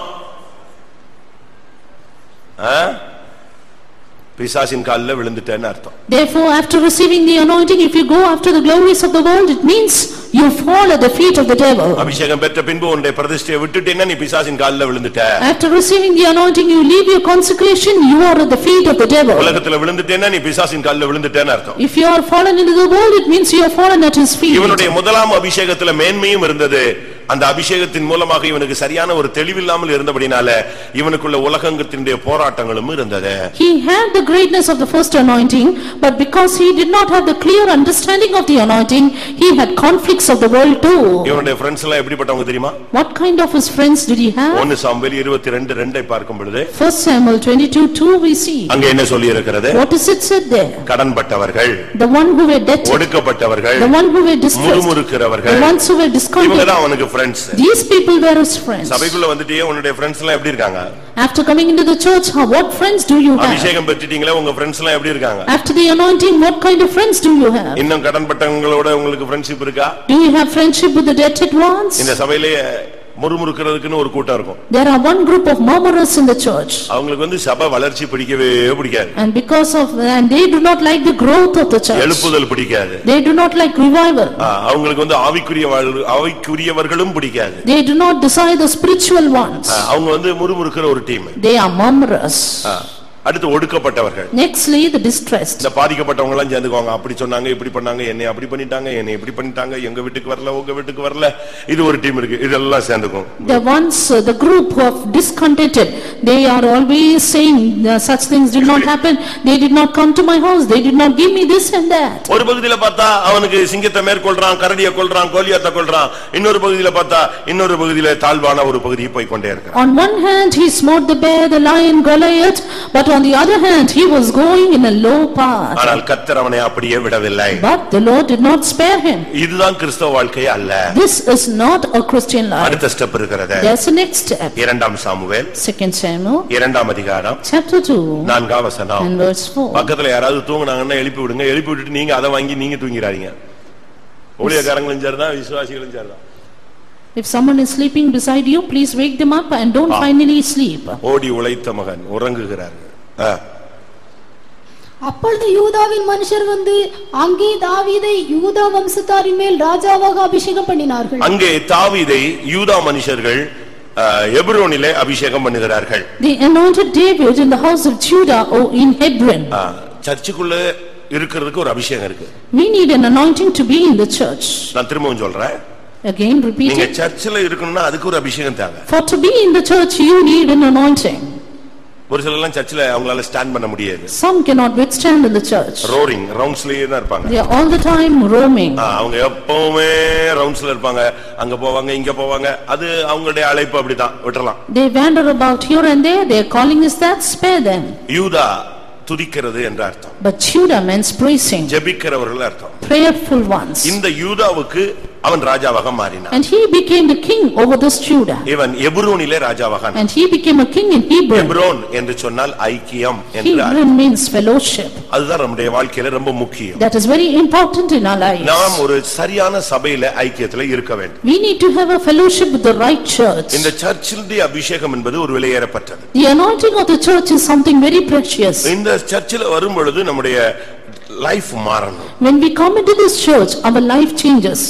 பிசாசின் கால்ல விழுந்துட்டேன்னு அர்த்தம். Therefore, after receiving the anointing, if you go after the glories of the world, it means you fall at the feet of the devil. அபிஷேகம் பெற்ற பின்பு உன்னுடைய பிரதிஷ்டையை விட்டுட்டேன்னா நீ பிசாசின் கால்ல விழுந்துட்ட. After receiving the anointing, you leave your consecration, you are at the feet of the devil. உலகத்துல விழுந்துட்டேன்னா நீ பிசாசின் கால்ல விழுந்துட்டேன்னு அர்த்தம். If you are fallen into the world, it means you are fallen at his feet. இவனுடைய முதலாம் அபிஷேகத்துல மேன்மையும் இருந்தது. அந்த அபிஷேகத்தின் மூலமாக இவனுக்கு சரியான ஒரு தெளிவில்லாமல் இருந்தபடினால இவனுக்குள்ள உலகத்தினுடைய போராட்டங்களும் இருந்தது. He had the greatness of the first anointing, but because he did not have the clear understanding of the anointing, he had conflicts of the world too. இவனுடைய ஃப்ரெண்ட்ஸ் எல்லாம் எப்படிப்பட்டவங்க தெரியுமா? What kind of his friends did he have? 1 Samuel 22:2 பார்க்கும் பொழுது 1 Samuel 22:2 we see. அங்க என்ன சொல்லி இருக்கிறது? What is it said there? கடன்பட்டவர்கள், The one who were debted, ஒடுக்கப்பட்டவர்கள், the one who were distressed, முறுமுறுக்கிறவர்கள், the ones who were discontented. இவங்க தான் அவனுக்கு friends. friends. These people were his friends. சபைக்குள்ள வந்துட்டே உன்னுடைய friends எல்லாம் எப்படி இருக்காங்க? After coming into the church, what friends do you have? அபிஷேகம் பெற்றிட்டீங்களே உங்க friends எல்லாம் எப்படி இருக்காங்க? After the anointing, what kind of friends do you have? இன்னும் கடன்பட்டவங்களோட உங்களுக்கு friendship இருக்கா? Do you have friendship with the debted ones? இந்த சபையிலே முறுமுறுக்கிறதுக்குன்னு ஒரு கூட்டம் இருக்கும். There are one group of murmurers in the church. அவங்களுக்கு வந்து சபை வளர்ச்சி பிடிக்கவே பிடிக்காது. And because of and they do not like the growth of the church. எழுப்புதல் பிடிக்காது. They do not like revival. அவங்களுக்கு வந்து ஆவிக்குரியவர்களும் பிடிக்காது. They do not desire the spiritual ones. அவங்க வந்து முறுமுறுக்கிற ஒரு டீம். They are murmurers. அடுத்து ஒடுக்கப்பட்டவர்கள். Nextly the distressed. இந்த பாதிக்கப்பட்டவங்க எல்லாம் சேர்ந்துக்குவாங்க. அப்படி சொன்னாங்க இப்படி பண்ணாங்க என்னை அப்படி பண்ணிட்டாங்க என்னை இப்படி பண்ணிட்டாங்க எங்க வீட்டுக்கு வரல உங்க வீட்டுக்கு வரல இது ஒரு டீம் இருக்கு இதெல்லாம் சேர்ந்துக்கும். The ones the group of discontented they are always saying such things did not happen, they did not come to my house, they did not give me this and that. ஒரு பகுதியில பார்த்தா அவனுக்கு சிங்கத்தை மேற்கொள்றான் கரடியை கொல்றான் கோலியாத்தை கொல்றான் இன்னொரு பகுதியில பார்த்தா இன்னொரு பகுதியில தாழ்வான ஒரு பகுதியை போய் கொண்டே இருக்கான். On one hand he smote the bear, the lion, Goliath, but on the other hand he was going in a low path. ஆனால் கர்த்தர் அவனை அப்படியே விடவில்லை. But the Lord did not spare him. இதுதான் கிறிஸ்தவ வாழ்க்கை அல்ல. This is not a Christian life. அடுத்த ஸ்டெப் இருக்கிறது. There's a next step. 2 Samuel 2 Samuel 2ஆம் அதிகாரம் chapter 2 4ஆம் வசனம். and verse 4. பக்கத்துல யாராவது தூங்குனாங்கன்னா எழுப்பி விடுங்க. எழுப்பி விட்டுட்டு நீங்க அதை வாங்கி நீங்க தூங்கிராதீங்க. ஊழியக்காரங்களும் சரிதான் விசுவாசிகளும் சரிதான். If someone is sleeping beside you, please wake them up and don't finally sleep. ஓடி உழைத்த மகன் உறங்குகிறார். அப்பொழுது யூதாவின் மனுஷர் வந்து அங்கே தாவீதை யூதா வம்சத்தாரின் மேல் ராஜாவாக அபிஷேகம் பண்ணினார்கள். அங்கே தாவீதை யூதா மனுஷர்கள் எப்ரோனிலே அபிஷேகம் பண்ணுகிறார்கள். They anointed David in the house of Judah or in Hebron. சர்ச்சுக்குள்ள இருக்கிறதுக்கு ஒரு அபிஷேகம் இருக்கு. We need an anointing to be in the church. நான் திரும்பவும் சொல்றேன். Again repeat நீங்க it. சர்ச்சில இருக்கணும்னா அதுக்கு ஒரு அபிஷேகம் தேவை. For to be in the church you need an anointing. ஒரு சிலர் எல்லாம் சர்ச்சில அவங்களால ஸ்டாண்ட் பண்ண முடியாது. Some cannot withstand in the church. Roaring ரவுண்ட்ஸ்லயே தான் இருப்பாங்க. They are all the time roaming. அவங்க எப்பவுமே ரவுண்ட்ஸ்ல இருப்பாங்க. அங்க போவாங்க இங்க போவாங்க. அது அவங்களுடைய அழைப்பு அப்படிதான் விட்டுறலாம். They wander about here and there. Their calling is that, spare them. யூதா துதிக்கிறது என்ற அர்த்தம். But Judah means praising. ஜெபிக்கிறவர்கள் அர்த்தம். Prayerful ones. இந்த யூதாவுக்கு அவன் ராஜாவாக மாறினான். And he became the king over this Judah. இவன் எப்ரோனிலே ராஜாவாக. And he became a king in Hebron. Hebron என்று சொன்னால் ஐக்கியம் என்று அர்த்தம். Hebron means fellowship. அதுதான் நம்முடைய வாழ்க்கையில ரொம்ப முக்கியம். That is very important in our lives. நாம் ஒரு சரியான சபையில ஐக்கியத்துல இருக்க வேண்டும். We need to have a fellowship with the right church. இந்த சர்ச்சிலுடைய அபிஷேகம் என்பது ஒரு விலையேறப்பட்டது. The anointing of the church is something very precious. இந்த சர்ச்சில வரும் பொழுது நம்முடைய லைஃப் மாறணும். When we come into this church our life changes.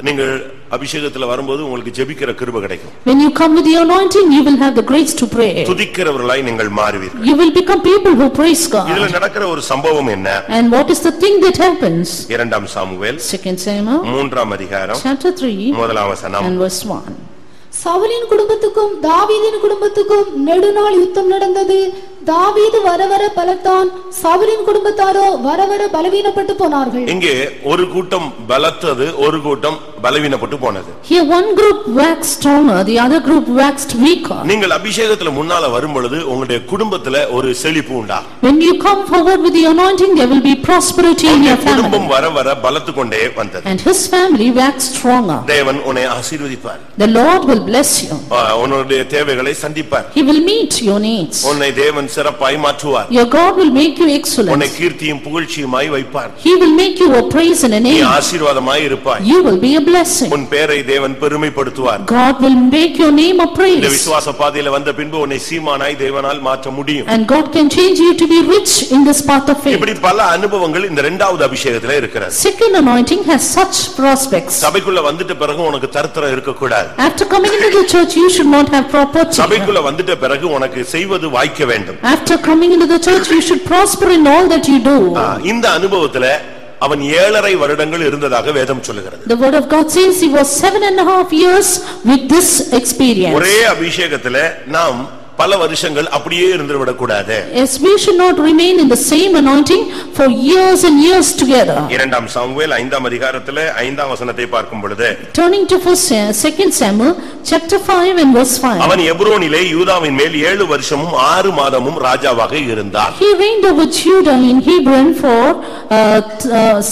நீங்கள் அபிஷேகத்துல வரும்போது உங்களுக்கு ஜெபிக்கிற கிருபை கிடைக்கும். When you come with the anointing you will have the grace to pray. துதிக்கிறவர்களாய் நீங்கள் மாறுவீர்கள். You will become people who praise God. இதுல நடக்கிற ஒரு சம்பவம் என்ன? And what is the thing that happens? 2 Samuel 2 Samuel 3ஆம் அதிகாரம் chapter 3 முதலாம் வசனம். and verse 1. சவுலின் குடும்பத்துக்கும் தாவீதின் குடும்பத்துக்கும் நெடுநாள் யுத்தம் நடந்தது. தாவீது வரவர பலத்தான், சவுலின் குடும்பத்தாரோ வரவர பலவீனப்பட்டு போனார்கள். இங்கே ஒரு கூட்டம் பலத்தது ஒரு கூட்டம் பலவீனப்பட்டு போனது. Here one group waxed stronger, the other group waxed weaker. நீங்கள் அபிஷேகத்துல முன்னால வரும் பொழுது உங்களுடைய குடும்பத்துல ஒரு செழிப்பு உண்டா? When you come forward with the anointing there will be prosperity in your family. குடும்பம் வர வர பலத்து கொண்டே வந்தது. And his family waxed stronger. தேவன் உன்னை ஆசீர்வதிப்பார். The Lord will bless you. உன்னுடைய தேவைகளை சந்திப்பார். He will meet your needs. உன்னை தேவன் சிறப்பாய் மாற்றுவார். Your God will make you excellent. உன்னை கீர்த்தியும் புகழ்ச்சியுமாய் வைப்பார். He will make you a praise and a நீ name. ஆசீர்வாதமாய் இருப்பாய். You will be a blessing. உன் பேரை தேவன் பெருமைப்படுத்துவார். God will make your name a இந்த praise. விசுவாச பாதையில வந்த பின்பு உன்னை சீமானாய் தேவனால் மாற்ற முடியும். And God can change you to be rich in this path of faith. இப்படி பல அனுபவங்கள் இந்த இரண்டாவது அபிஷேகத்திலே இருக்கிறது. Second anointing has such prospects. சபைக்குள்ள வந்துட்ட பிறகு உனக்கு தரித்திரம் இருக்க கூடாது. After coming into the church you should not have property. சபைக்குள்ள வந்துட்ட பிறகு உனக்கு செய்வது வாய்க்க வேண்டும். After coming into the church you should prosper in all that you do. இந்த அனுபவத்துல அவன் 7.5 வருடங்கள் இருந்ததாக வேதம் சொல்லுகிறது. The word of God says he was 7.5 years with this experience. ஒரே அபிஷேகத்திலே நாம் பல வருஷங்கள் அப்படியே இருந்து விட கூடாது. Yes, we should not remain in the same anointing for years and years together. 2 Samuel 5ஆம் அதிகாரத்திலே 5ஆம் வசனத்தை பார்க்கும் பொழுது Turning to 2 Samuel chapter 5 and verse 5. அவன் எப்ரோனிலே யூதாவின் மேல் 7 வருஷமும் 6 மாதமும் ராஜாவாக இருந்தான். He reigned over Judah in Hebron for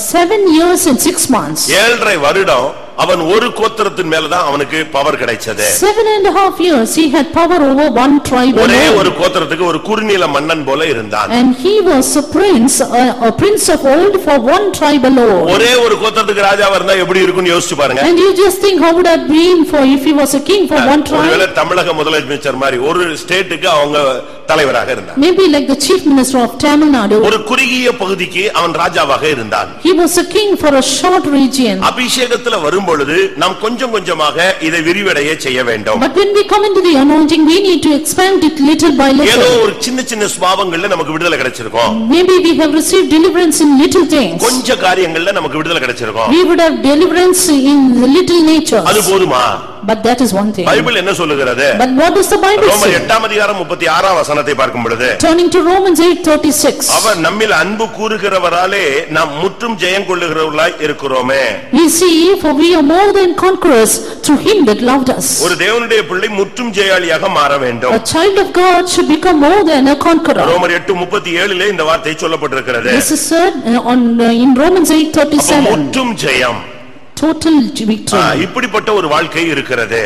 7 years and 6 months. 7.5 வருடம் அவன் ஒரு கோத்திரத்தின் மேலதான் அவனுக்கு பவர் கிடைச்சது. 7.5 years he had power over one tribe ஒரே alone. ஒரு கோத்திரத்துக்கு ஒரு குறுநில மன்னன் போல இருந்தான். And he was a prince of old for one tribe alone. ஒரே ஒரு கோத்திரத்துக்கு ராஜாவா இருந்தா எப்படி இருக்கும்னு யோசிச்சு பாருங்க. And you just think how would have been for if he was a king for one tribe. ஒருவேளை தமிழக முதலமைச்சர் மாதிரி ஒரு ஸ்டேட்டுக்கு அவங்க தலைவராக இருந்தார். Maybe like the chief minister of Tamil Nadu. ஒரு குறுகிய பகுதிக்கு அவன் ராஜாவாக இருந்தான். He was a king for a short region. அபிஷேகத்துல வரும்பொழுது நாம் கொஞ்சம் கொஞ்சமாக இதை விரிவடைய செய்ய வேண்டும். But when we come into the anointing we need to expand it little by little. ஏதோ ஒரு சின்ன சின்ன சுபாவங்கள்ல நமக்கு விடுதலை கிடைச்சிருக்கும். Maybe we have received deliverance in little things. கொஞ்ச காரியங்கள்ல நமக்கு விடுதலை கிடைச்சிருக்கும். We would have deliverance in the little nature. அது போதுமா? But that is one thing. Bible என்ன சொல்லுகிறது? But what does the Bible say? ரோமர் 8ஆம் அதிகாரம் 36ஆம் வசனத்தை பார்க்கும் பொழுது Turning to Romans 8:36. அவர் நம்மில் அன்பு கூறுகிறவராலே நாம் முற்றும் ஜெயம் கொள்ளுகிறவர்களாய் இருக்கிறோமே. We see, for we are more than conquerors through him that loved us. ஒரு தேவனுடைய பிள்ளை முற்றும் ஜெயாளியாக மாற வேண்டும். A child of God should become more than a conqueror. ரோமர் 8:37 இந்த வார்த்தை சொல்லப்பட்டிருக்கிறது. This is said in Romans 8:37. முற்றும் ஜெயம், total victory. இப்படிப்பட்ட ஒரு வாழ்க்கை இருக்கிறது.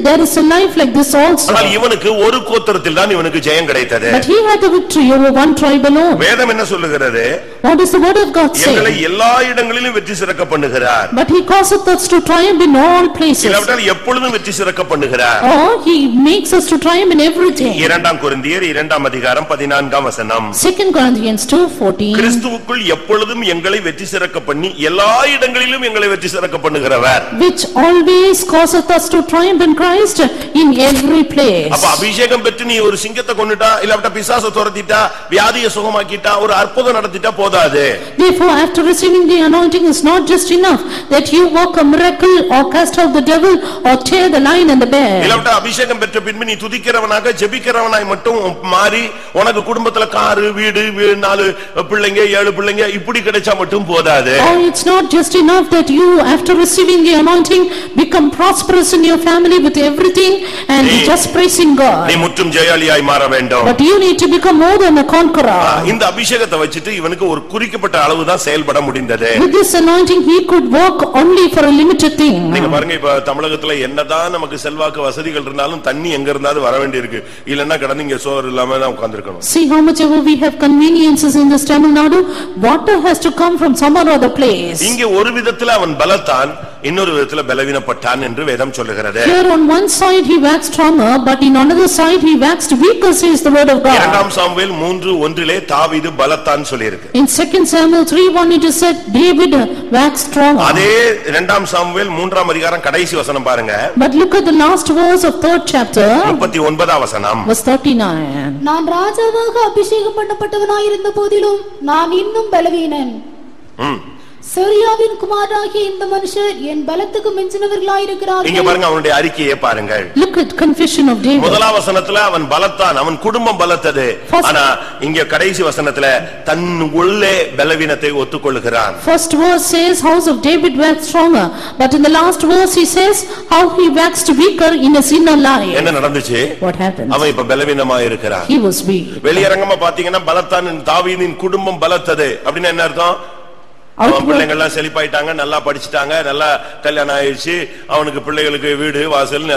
There is a life like this also. ஆனால் இவனுக்கு ஒரு கோத்திரத்தில் தான் இவனுக்கு ஜெயம் கிடைத்தது. But he had the victory over one tribe alone. வேதம் என்ன சொல்லுகிறது? What does the word of God say? எங்களை எல்லா இடங்களிலும் வெற்றி சிறக்க பண்ணுகிறார். But he causeth us to triumph in all places. இல்லாவிட்டால் எப்பொழுதும் வெற்றி சிறக்க பண்ணுகிறார். Or he makes us to triumph in everything. 2 கொரிந்தியர் 2ஆம் அதிகாரம் 14ஆம் வசனம். 2 Corinthians 2:14. கிறிஸ்துவுக்குள் எப்பொழுதும் எங்களை வெற்றி சிறக்க பண்ணி எல்லா இடங்களிலும் எங்களை வெற்றி சிறக்க பண்ணுகிறவர். Which always causeth us to triumph in Christ in every place. அப்ப அபிஷேகம் பெற்று நீ ஒரு சிங்கத்தை கொன்னுட்டா இல்லாவிட்டா பிசாசை துரத்திட்டா வியாதியை சுகமாக்கிட்டா ஒரு அற்புதம் நடத்திட்டா போதாது. Therefore after receiving the anointing is not just enough that you work a miracle or cast out the devil or tear the lion and the bear. இல்லாவிட்டா அபிஷேகம் பெற்ற பின்பு நீ துதிக்கிறவனாக ஜெபிக்கிறவனாய் மட்டும் மாறி உனக்கு குடும்பத்துல காரு வீடு 4 பிள்ளைங்க 7 பிள்ளைங்க இப்படி கிடைச்சா மட்டும் போதாது. Or it's not just enough that you after receiving the anointing become prosperous in your family with everything and just praising God. நீ முற்றும் ஜெயாளியாய் மாற வேண்டும். But you need to become more than a conqueror. இந்த அபிஷேகத்தை வச்சிட்டு இவனுக்கு ஒரு குறிக்கப்பட்ட அளவு தான் செயல்பட முடிந்தது. With this anointing he could work only for a limited thing. நீங்க பாருங்க இப்ப தமிழகத்துல என்னதான் நமக்கு செல்வாக்கு வசதிகள் இருந்தாலும் தண்ணி எங்க இருந்தாலும் வர வேண்டியிருக்கு. இல்லன்னா கடந்து இங்க சோறு இல்லாம தான் உட்கார்ந்திருக்கணும். See how much ever we have conveniences in this Tamil Nadu, water has to come from some other place. இங்க ஒரு விதத்துல அவன் பலத்தான் இன்னொரு விதத்துல பலவீனப்பட்டான் என்று வேதம் சொல்லுகிறது. Here on one side he waxed stronger, but in another side he waxed weaker, says the word of God. 2 Samuel 3:1 தாவீது பலத்தான் சொல்லியிருக்கு. In 2 Samuel 3:1 it is said David waxed stronger. அதே 2 சாமுவேல் 3ஆம் அதிகாரம் கடைசி வசனம் பாருங்க. But look at the last verse of 3rd chapter. 39ஆம் வசனம். Verse 39. நான் ராஜாவாக அபிஷேகம் பண்ணப்பட்டவனாய் இருந்த போதிலும் நான் இன்னும் பலவீனன். செரியாவின் குமாரனாகிய இந்த மனுஷர் என் பலத்துக்கு மிஞ்சினவர்களாய் இருக்கிறார்கள். இங்க பாருங்க அவனுடைய அறிக்கையை பாருங்கள். Look at confession of David. முதலாம் வசனத்துல அவன் பலத்தான், அவன் குடும்பம் பலத்தது. ஆனா இங்க கடைசி வசனத்துல தன் உள்ளே பலவீனத்தை ஒத்துக்கொள்கிறான். First verse says house of David waxed stronger, but in the last verse he says how he waxed weaker in his inner life. என்ன நடந்துச்சு? What happened? அவன் இப்ப பலவீனமா இருக்கிறான். He was weak. வெளியரங்கமா பாத்தீங்கன்னா பலத்தான் தாவீதின் குடும்பம் பலத்தது அப்படின்னா என்ன அர்த்தம்? அவன் பிள்ளைங்க எல்லாம் செழிப்பாயிட்டாங்க, நல்லா படிச்சுட்டாங்க, நல்லா கல்யாணம் ஆயிடுச்சு, அவனுக்கு பிள்ளைகளுக்கு வீடு வாசல்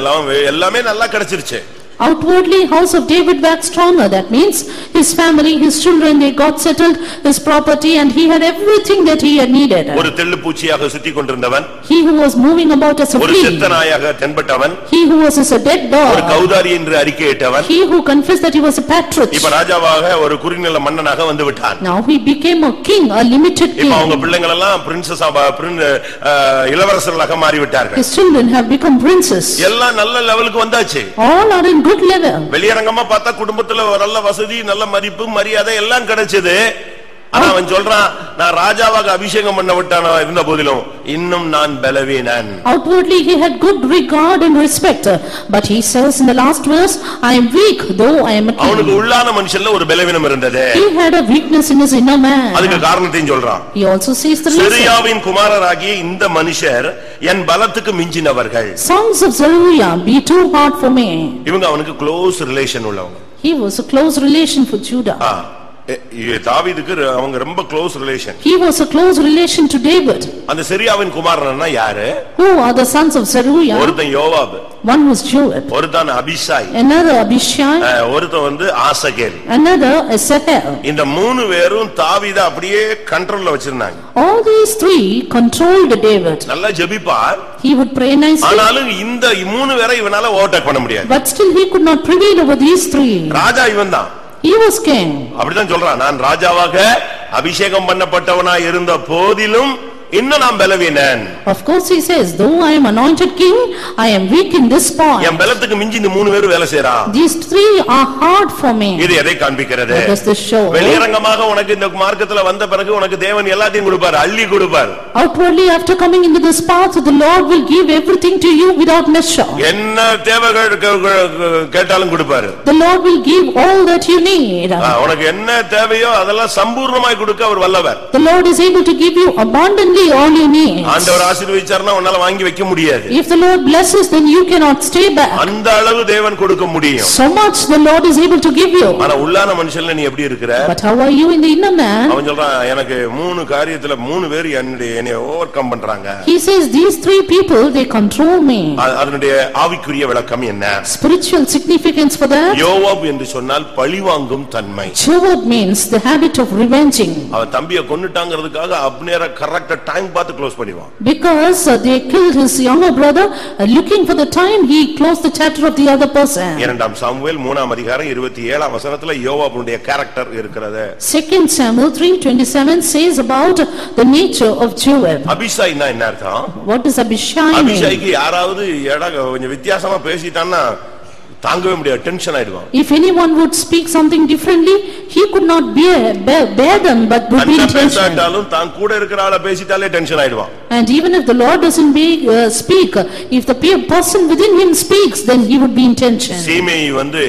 எல்லாமே நல்லா கிடைச்சிருச்சு. Outwardly house of David waxed stronger, that means his family, his children, they got settled, his property, and he had everything that he had needed. ஒரு தெள்ளுப்பூச்சியாக சுத்தி கொண்டிருந்தவன், he who was moving about as a ஒரு flea, செத்த நாயாக தென்பட்டவன், he who was as a dead dog, ஒரு கௌதாரி என்று அறிக்கையிட்டவன், he who confessed that he was a patriarch, இப்ப ராஜாவாக ஒரு குறுநில மன்னனாக வந்து விட்டான். now he became a king, a limited king. இப்ப அவங்க பிள்ளைகள் எல்லாம் பிரின்சஸ் இளவரசர்களாக மாறி விட்டார்கள். His children have become princes. எல்லாம் நல்ல லெவலுக்கு வந்தாச்சு. All are in good level. வெளியரங்கமா பார்த்தா குடும்பத்துல நல்ல வசதி, நல்ல மதிப்பு, மரியாதை எல்லாம் கிடைச்சது. ஆனா அவன் சொல்றான், நான் ராஜாவாக அபிஷேகம் பண்ணப்பட்டான இருந்த போதிலும் இன்னும் நான் பலவீனன். Outwardly he had good regard and respect, but he says in the last verse, I am weak though I am a king. அவனுக்கு உள்ளான மனுஷன்ல ஒரு பலவீனம் இருந்தது. He had a weakness in his inner man. அதுக்கு காரணத்தையும் சொல்றான். He also says the reason. செரியாவின் குமாரராகிய இந்த மனுஷர் என் பலத்துக்கு மிஞ்சினவர்கள். Sons of Zeruiah, be too hard for me. இவங்க அவனுக்கு க்ளோஸ் ரிலேஷன் உள்ளவங்க. He was a close relation for Judah. தாவீதுக்கு அவங்க ரொம்ப close relation. He was a close relation to David. அந்த செரியாவின் குமாரன்னா யாரு? Who are the sons of Zeruiah? ஒருத்தன் யோவாப், one was Joab, ஒருத்தன் அபிஷாய், another Abishai, ஒருத்தன் வந்து ஆசகேல், another Asahel. இந்த மூணு பேரும் தாவீத அப்படியே கண்ட்ரோல்ல வச்சிருந்தாங்க. All these three controlled David. நல்லா ஜெபிப்பார், He would pray nicely, ஆனாலும் இந்த மூணு பேரை இவனால ஓவர்டேக் பண்ண முடியாது. but still he could not prevail over these three. ராஜா இவன் தான். He was king. அப்படிதான் சொல்றான், நான் ராஜாவாக அபிஷேகம் பண்ணப்பட்டவனா இருந்த போதிலும் இன்னும் நான் பலவீனன். Of course he says, though I am anointed king, I am weak in this point. என் பலத்துக்கு மிஞ்சி இந்த மூணு பேரும் வேலை செய்றான். These three are hard for me. இது எதை காண்பிக்கிறது? What does this show? வெளியரங்கமாக உனக்கு இந்த மார்க்கத்துல வந்த பிறகு உனக்கு தேவன் எல்லாத்தையும் கொடுப்பார், அள்ளி கொடுப்பார். Outwardly, after coming into this path, the Lord will give everything to you without measure. என்ன தேவைகள் கேட்டாலும் கொடுப்பாரு. The Lord will give all that you need. உனக்கு என்ன தேவையோ அதெல்லாம் சம்பூர்ணமாய் கொடுக்க அவர் வல்லவர். The Lord is able to give you abundantly all you need. ஆண்டவர் ஆசீர்வதிச்சார்னா உன்னால வாங்கி வைக்க முடியாது. If the Lord blesses, then you cannot stay back. அந்த அளவு தேவன் கொடுக்க முடியும். So much the Lord is able to give you. ஆனா உள்ளான மனுஷன்ல நீ எப்படி இருக்கிற? But how are you in the inner man? அவன் சொல்றான், எனக்கு மூணு காரியத்துல மூணு பேர் என்னை ஓவர்கம் பண்றாங்க. He says these three people, they control me. அதனுடைய ஆவிக்குரிய விளக்கம் என்ன? Spiritual significance for that? யோவாப் என்று சொன்னால் பழிவாங்கும் தன்மை. Joab means the habit of revenging. அவன் தம்பியை கொன்னுட்டாங்கிறதுக்காக அப்னேரை கரெக்ட்டா டைம் பார்த்து க்ளோஸ் பண்ணிடுவான். Because they killed his younger brother, looking for the time, he closed the chapter of the other person. இரண்டாம் சாமுவேல் 3ஆம் அதிகாரம் 27ஆம் வசனத்துல யோவாபுடைய கேரக்டர் இருக்கிறது. 2 Samuel 3:27 says about the nature of Joab. அபிஷாய்னா என்ன அர்த்தம்? What does Abishai mean? அபிஷாய்க்கு யாராவது கொஞ்சம் வித்தியாசமா பேசிட்டான்னா தாங்கவே முடியாது, டென்ஷன் ஆயிடுவான். If anyone would speak something differently, he could not bear them, but would be in tension. பேசாட்டாலும் தான் கூட இருக்கிற ஆளை பேசிட்டாலே டென்ஷன் ஆயிடுவான். And even if the Lord doesn't speak, if the person within him speaks, then he would be in tension. சீமேயி வந்து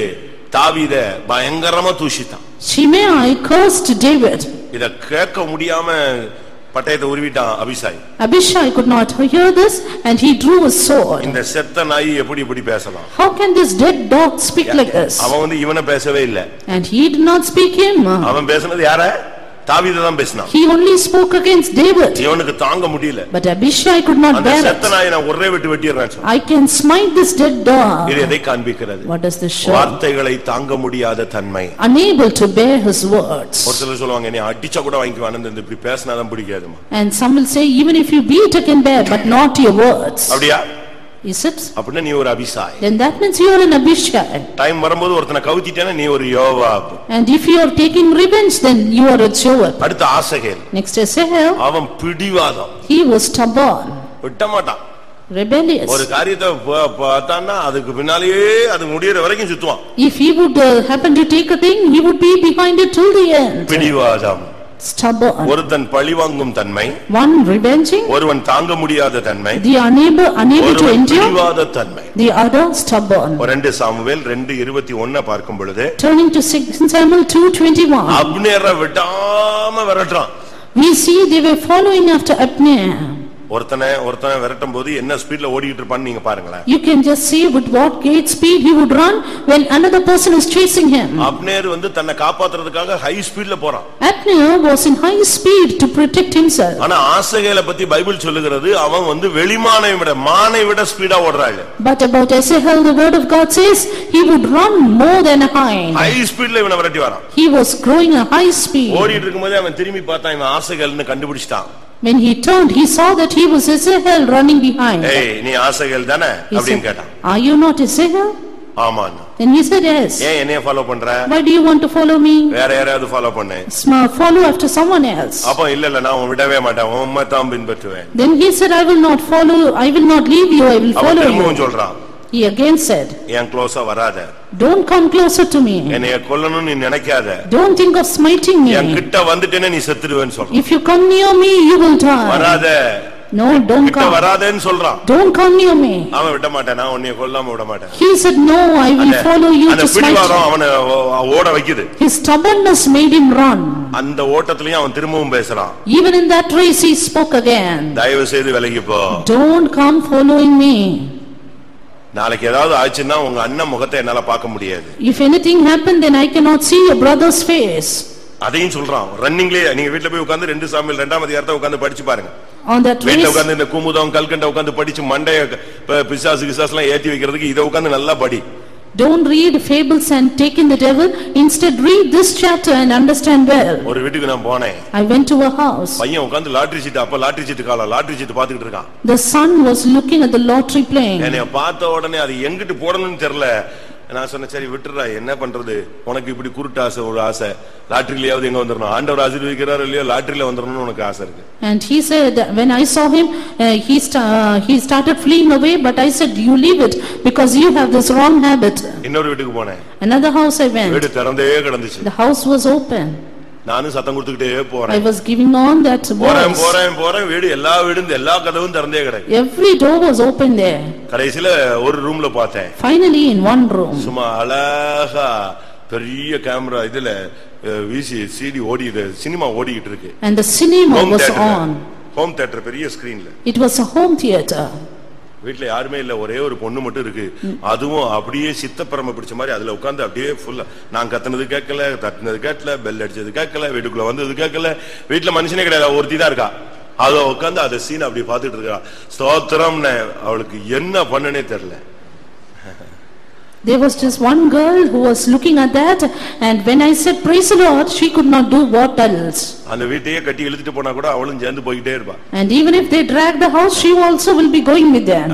தாவீதை பயங்கரமா தூஷித்தான். Shimei cursed David. இத கேட்க முடியாம பட்டயத்தை உருவிட்டான் Abishai. Abishai could not hear this and he drew a sword. இந்த செத்த நாய் எப்படி பேசலாம்? How can this dead dog speak like this? அவன் வந்து இவனை பேசவே இல்ல. And he did not speak him. அவன் பேசினது யார? தாவீதை தான் பேசினான். He only spoke against David. இவனுக்கு தாங்க முடியல. But Abishai could not bear it. அந்த செத்த நாயை நான் ஒரே வெட்டிறேன். I can smite this dead dog. இது எதை காண்பிக்கிறது? What does this show? வார்த்தைகளை தாங்க முடியாத தன்மை. Unable to bear his words. ஒரு சிலர் சொல்வாங்க, நீ அடிச்சா கூட வாங்கிக்குவான், இந்த இப்படி பேசினா தான் பிடிக்காதுமா. And some will say, even if you beat, I can bear, but not your words. அப்படியா? Is it? அப்படினா நீ ஒரு Abishai. Then that means you are an Abishai. Time வரும்போது ஒருத்தனை கவுத்திட்டேனா நீ ஒரு யோவாப். And if you are taking revenge, then you are a Joab. அடுத்து ஆசகேல். Next Asahel. அவன் பிடிவாதம். He was stubborn. விட்ட மாட்டான். Rebellious. ஒரு காரியத்தை பார்த்தான்னா அதுக்கு பின்னாலேயே அது முடியற வரைக்கும் சுத்துவான். If he would happen to take a thing, he would be behind it till the end. பிடிவாதம். Stubborn. ஒருத்தன் பழிவாங்கும் தன்மை. One revenging. ஒருவன் தாங்க முடியாத தன்மை. The unable to endure. பிடிவாத தன்மை. The other stubborn. 2 சாமுவேல் 2:21 பார்க்கும் பொழுது Turning to 2 Samuel 2:21. அப்னேரை விடாம விரட்டுறான். We see they were following after Abner. ஒருத்தனை விரட்டும் போது என்ன ஸ்பீட்ல ஓடிட்டு இருப்பான்னு நீங்க பாருங்களேன். You can just see with what great speed he would run when another person is chasing him. Abner வந்து தன்னை காப்பாத்துறதுக்காக ஹை ஸ்பீட்ல போறான். Abner was in high speed to protect himself. ஆனா ஆசகேலை பத்தி பைபிள் சொல்லுகிறது அவன் வந்து மானை விட speedo ஓடுறாள். But about Asahel the word of God says he would run more than a hind. High ஸ்பீட்ல இவனை விரட்டி வரான். He was growing a high speed. ஓடிட்டு இருக்கும்போது அவன் திரும்பி பார்த்தான், இவன் ஆசகேல்னு கண்டுபிடிச்சிட்டான். When he turned, he saw that he was Asahel running behind. ஏய் நீ ஆசகேல் தானே அப்படினு கேட்டான். Are you not Asahel? Haman. Then he said yes. ஏன் என்னைய ஃபாலோ பண்ற? Why do you want to follow me? வேற யாரையாவது ஃபாலோ பண்ணு. Follow after someone else. அப்ப இல்ல நான் உன்னை விடவே மாட்டேன், உம்மை தான் பின்பற்றுவேன். Then he said, I will not follow, I will not leave you, I will follow you. அவன் சொல்றான். He again said, ஏன் க்ளோஸா வராத. Don't come closer to me. என்னைய கொல்லணும்னு நீ நினைக்காத. Don't think of smiting me. என் கிட்ட வந்துட்டேனே நீ செத்துடுவேன்னு சொல்றான். If you come near me, you will die. வராத. No, don't கிட்ட come. வராதேன்னு சொல்றான். Don't come near me. அவன் விட மாட்டான், நான் உன்னை கொல்லாம விட மாட்டேன். He said, no, I will follow you to smite you. அவனை ஓட வைக்குது. His stubbornness made him run. அந்த ஓட்டத்திலயும் அவன் திரும்பவும் பேசுறான். Even in that race he spoke again. தயவு செய்து விலகி போ. Don't come following me. நாளைக்கு ஏதாவது ஆச்சுன்னா உங்க அண்ணன் முகத்தை என்னால பார்க்க முடியாது. If anything happened, then I cannot see your brother's face. அதையும் சொல்றான் ரன்னிங்லயே. நீங்க வீட்டுல போய் உட்கார்ந்து 2 சாமுவேல் 2ஆம் அதிகாரத்தை உட்கார்ந்து படிச்சு பாருங்க. On that வீட்டுல race, உட்கார்ந்து இந்த குமுதம் கல்கண்ட உட்கார்ந்து படிச்சு மண்டைய பிசாசுலாம் ஏத்தி வைக்கிறதுக்கு இதை உட்கார்ந்து நல்லா படி. don't read fables and take in the devil. Instead read this chapter and understand well. ஒரு வீட்டுக்கு நான் போனேன். I went to a house. பையன் உட்கார்ந்து லாட்டரி சீட், அப்ப லாட்டரி சீட் காலம் லாட்டரி சீட் பாத்துக்கிட்டு இருக்கான். The son was looking at the lottery playing. என்னைய பார்த்த உடனே அது எங்கிட்டு போடணும்னு தெரியல. நான் சொன்னேன், சரி விட்டுறா, என்ன பண்றது, உனக்கு இப்படி குருட்டு ஆசை, ஒரு ஆசை லாட்டரியிலயாவது எங்க வந்துடணும், ஆண்டவர் ஆசீர்வதிக்கிறாரோ இல்லையோ லாட்டரியில வந்துடணும்னு உனக்கு ஆசை இருக்கு. And he said, when I saw him, he started fleeing away, but I said, you leave it because you have this wrong habit. இன்னொரு வீட்டுக்கு போனேன். Another house I went. வீடு திறந்தே கிடந்துச்சு. The house was open. நானும் சத்தம் கொடுத்துக்கிட்டே போறேன். I was giving on that voice. போறேன் வீடு எல்லா கதவும் திறந்தே கிடக்கு. Every door was open there. கடைசில ஒரு ரூம்ல பார்த்தேன். Finally in one room. சும்மா அழகா பெரிய கேமரா இதுல விசி சிடி ஓடிது, சினிமா ஓடிட்டு இருக்கு. And the cinema was on. Home theatre, பெரிய ஸ்கிரீன்ல. It was a home theater. வீட்டுல யாருமே இல்ல, ஒரே ஒரு பொண்ணு மட்டும் இருக்கு. அதுவும் அப்படியே சித்தப்பரம பிடிச்ச மாதிரி அதுல உட்கார்ந்து அப்படியே ஃபுல்லா, நான் கத்துனது கேட்கல, தட்டினது கேட்கல, பெல் அடிச்சது கேட்கல, வீட்டுக்குள்ள வந்தது கேட்கல. வீட்டுல மனுஷனே கிடையாது, ஒருத்தி தான் இருக்கா. அத உட்கார்ந்து அந்த சீன் அப்படி பாத்துட்டு இருக்கா. ஸ்தோத்திரம்னு அவளுக்கு என்ன பண்ணனே தெரியல. There was just one girl who was looking at that, and when I said praise the Lord, she could not do what else. அந்த வீட்டையே கட்டி இழுத்துட்டு போனா கூட அவளும் சேர்ந்து போயிட்டே இருப்பா. And even if they drag the house, she also will be going with them.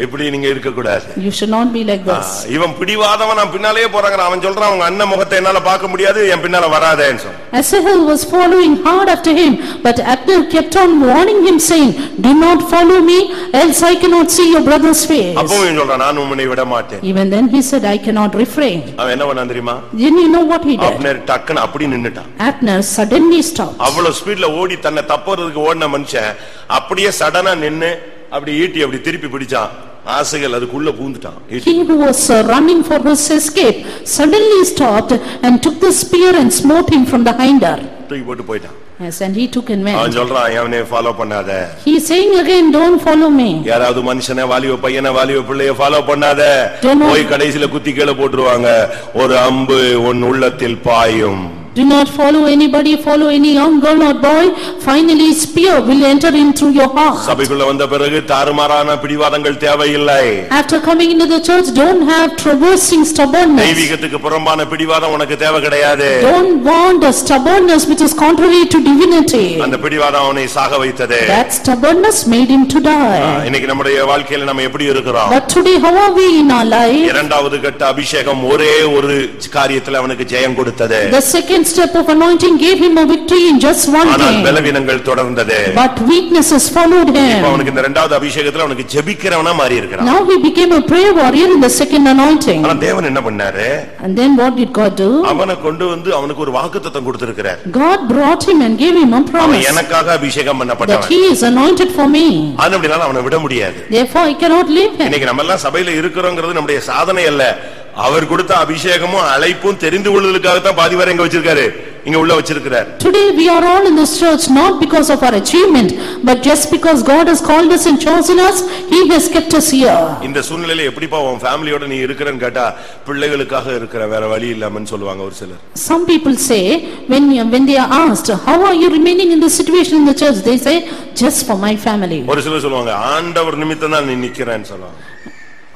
இப்படி நீங்க இருக்க கூடாது. You should not be like this. இவன் பிடிவாதவன், நான் பின்னாலேயே போறாங்க. அவன் சொல்றான், அவங்க அண்ணன் முகத்தை என்னால பார்க்க முடியாது, என் பின்னால வராதேன்னு சொன்னான். Asahel was following hard after him, but Abner kept on warning him, saying, do not follow me, else I cannot see your brother's face. அப்பவும் இவன் சொல்றான், நான் உன்னை விட மாட்டேன். Even then he said, I cannot refrain. அவன் என்ன பண்ணான் தெரியுமா? Then you know what he did? Abner டக்குன்னு அப்படி நின்னுட்டான். Abner suddenly stopped. அவ்வளவு ஸ்பீட்ல ஓடி தன்னை தப்பறதுக்கு ஓடின மனுஷன் அப்படியே சடனா நின்னு அப்படி ஈட்டி அப்படி திருப்பி பிடிச்சான். ஆசைகள் அதுக்குள்ள பூந்துட்டான். He who was running for his escape suddenly stopped and took the spear and smote him from the hinder. தூக்கி போட்டு போயிட்டான். Yes, and he took and went. அவன் சொல்றான், அவனை ஃபாலோ பண்ணாத. He is saying again, don't follow me. யாராவது மனுஷனை, வாலிப பையனை, வாலிப பிள்ளைய ஃபாலோ பண்ணாத. போய் கடைசில குத்தி கீழ போட்டுருவாங்க. ஒரு அம்பு உன் உள்ளத்தில் பாயும். Do not follow anybody, follow any young girl or boy. Finally spear will enter in through your heart. சபைக்குள்ள வந்த பிறகு தாறுமாறான பிடிவாதங்கள் தேவையில்லை. After coming into the church, don't have traversing stubbornness. தெய்வீகத்துக்கு புறம்பான பிடிவாதம் உனக்கு தேவை கிடையாது. Don't want a stubbornness which is contrary to divinity. அந்த பிடிவாதம் அவனை சாக வைத்தது. That stubbornness made him to die. இன்னைக்கு நம்முடைய வாழ்க்கையில நம்ம எப்படி இருக்கிறோம்? But today how are we in our life? இரண்டாவது கட்ட அபிஷேகம் ஒரே ஒரு காரியத்துல அவனுக்கு ஜெயம் கொடுத்தது. The second step of anointing gave him a victory in just one ஆனால் day. பலவீனங்கள் தொடர்ந்தது. But weaknesses followed him. அவனுக்கு இந்த இரண்டாவது அபிஷேகத்துல அவனுக்கு ஜெபிக்கிறவனா மாறி இருக்கிறான். Now he became a prayer warrior in the second anointing. ஆனா தேவன் என்ன பண்ணாரு? And then what did God do? அவனை கொண்டு வந்து அவனுக்கு ஒரு வாக்குத்தத்தம் கொடுத்திருக்கிறார். God brought him and gave him a promise. அவன் எனக்காக அபிஷேகம் பண்ணப்பட்டவன். That he is anointed for me. அப்படினால அவனை விட முடியாது. Therefore I cannot leave him. இன்னைக்கு நம்ம எல்லாம் சபையில இருக்கிறோம்ங்கிறது நம்முடைய சாதனை அல்ல. அவர் கொடுத்த அபிஷேகமும் அழைப்பும் தெரிந்து கொள்வதற்காக தான் பாதி வரை இங்க வச்சிருக்காரு, இங்க உள்ள வச்சிருக்கிறார். Today we are all in this church not because of our achievement, but just because God has called us and chosen us. He has kept us here. இந்த சூழ்நிலையில எப்படிப்பா உன் ஃபேமிலியோட நீ இருக்கறன்னு கேட்டா, பிள்ளைகளுக்காக இருக்கற, வேற வழி இல்லன்னு சொல்லுவாங்க ஒரு சிலர். Some people say when they are asked how are you remaining in this situation in the church, they say just for my family. ஒரு சிலர் சொல்லுவாங்க ஆண்டவர் நிமித்தம் தான் நீ நிக்கிறேன்னு சொல்லுவாங்க.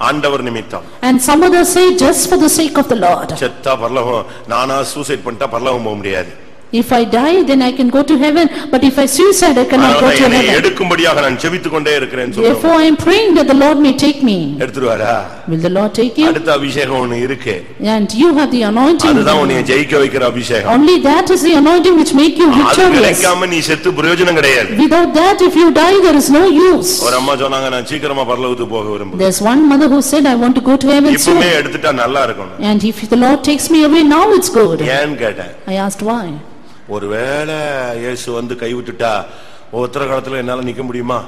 ஆண்டவர் நிமித்தம். And some others say just for the sake of the Lord. செத்தா பரலோகம், நானா சூசைட் பண்ணிட்டா பரலோகம் போக முடியாது. If I die then I can go to heaven, but if I suicide I cannot go to heaven. எடுக்கும்படியாக நான் ஜெபித்துக்கொண்டே இருக்கிறேன்னு சொல்றாங்க. Therefore I am praying that the Lord may take me. எடுத்துவாரா? Will the Lord take you? அடுத்த அபிஷேகம் ஒன்னு இருக்கு. And you have the anointing. அதுதான் உன்னை ஜெயிக்க வைக்கிற அபிஷேகம். Only that is the anointing which make you victorious. அது கிடைக்காம நீ செத்து பிரயோஜனம் கிடையாது. Without that if you die there is no use. ஒரு அம்மா சொன்னாங்க, நான் சீக்கிரமா பரலோகத்துக்கு போக விரும்புறேன். There's one mother who said I want to go to heaven soon. இப்பவே எடுத்துட்டா நல்லா இருக்கும். And if the Lord takes me away now it's good. ஏன் கேட்டேன். I asked why. ஒருவேளை இயேசு வந்து கைவிட்டுட்டா உத்தரகாலத்துல என்னால நிக்க முடியுமா?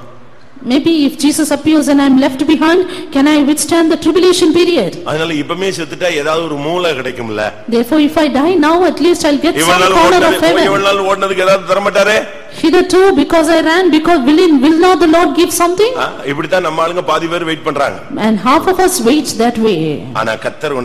Maybe if Jesus appears and I am left behind, can I withstand the tribulation period? அதனால இப்பமே செத்துட்டா ஏதாவது ஒரு மூலை கிடைக்கும்ல. Therefore if I die now at least I'll get some corner of heaven. இவனால ஓடுனதுக்கு ஏதாவது தர மாட்டாரே? Hitherto, because I ran, because will not the Lord give something? இப்படித்தான் நம்ம ஆளுங்க பாதி பேர் வெயிட் பண்றாங்க. And half of us wait that way. ஆனா கர்த்தர்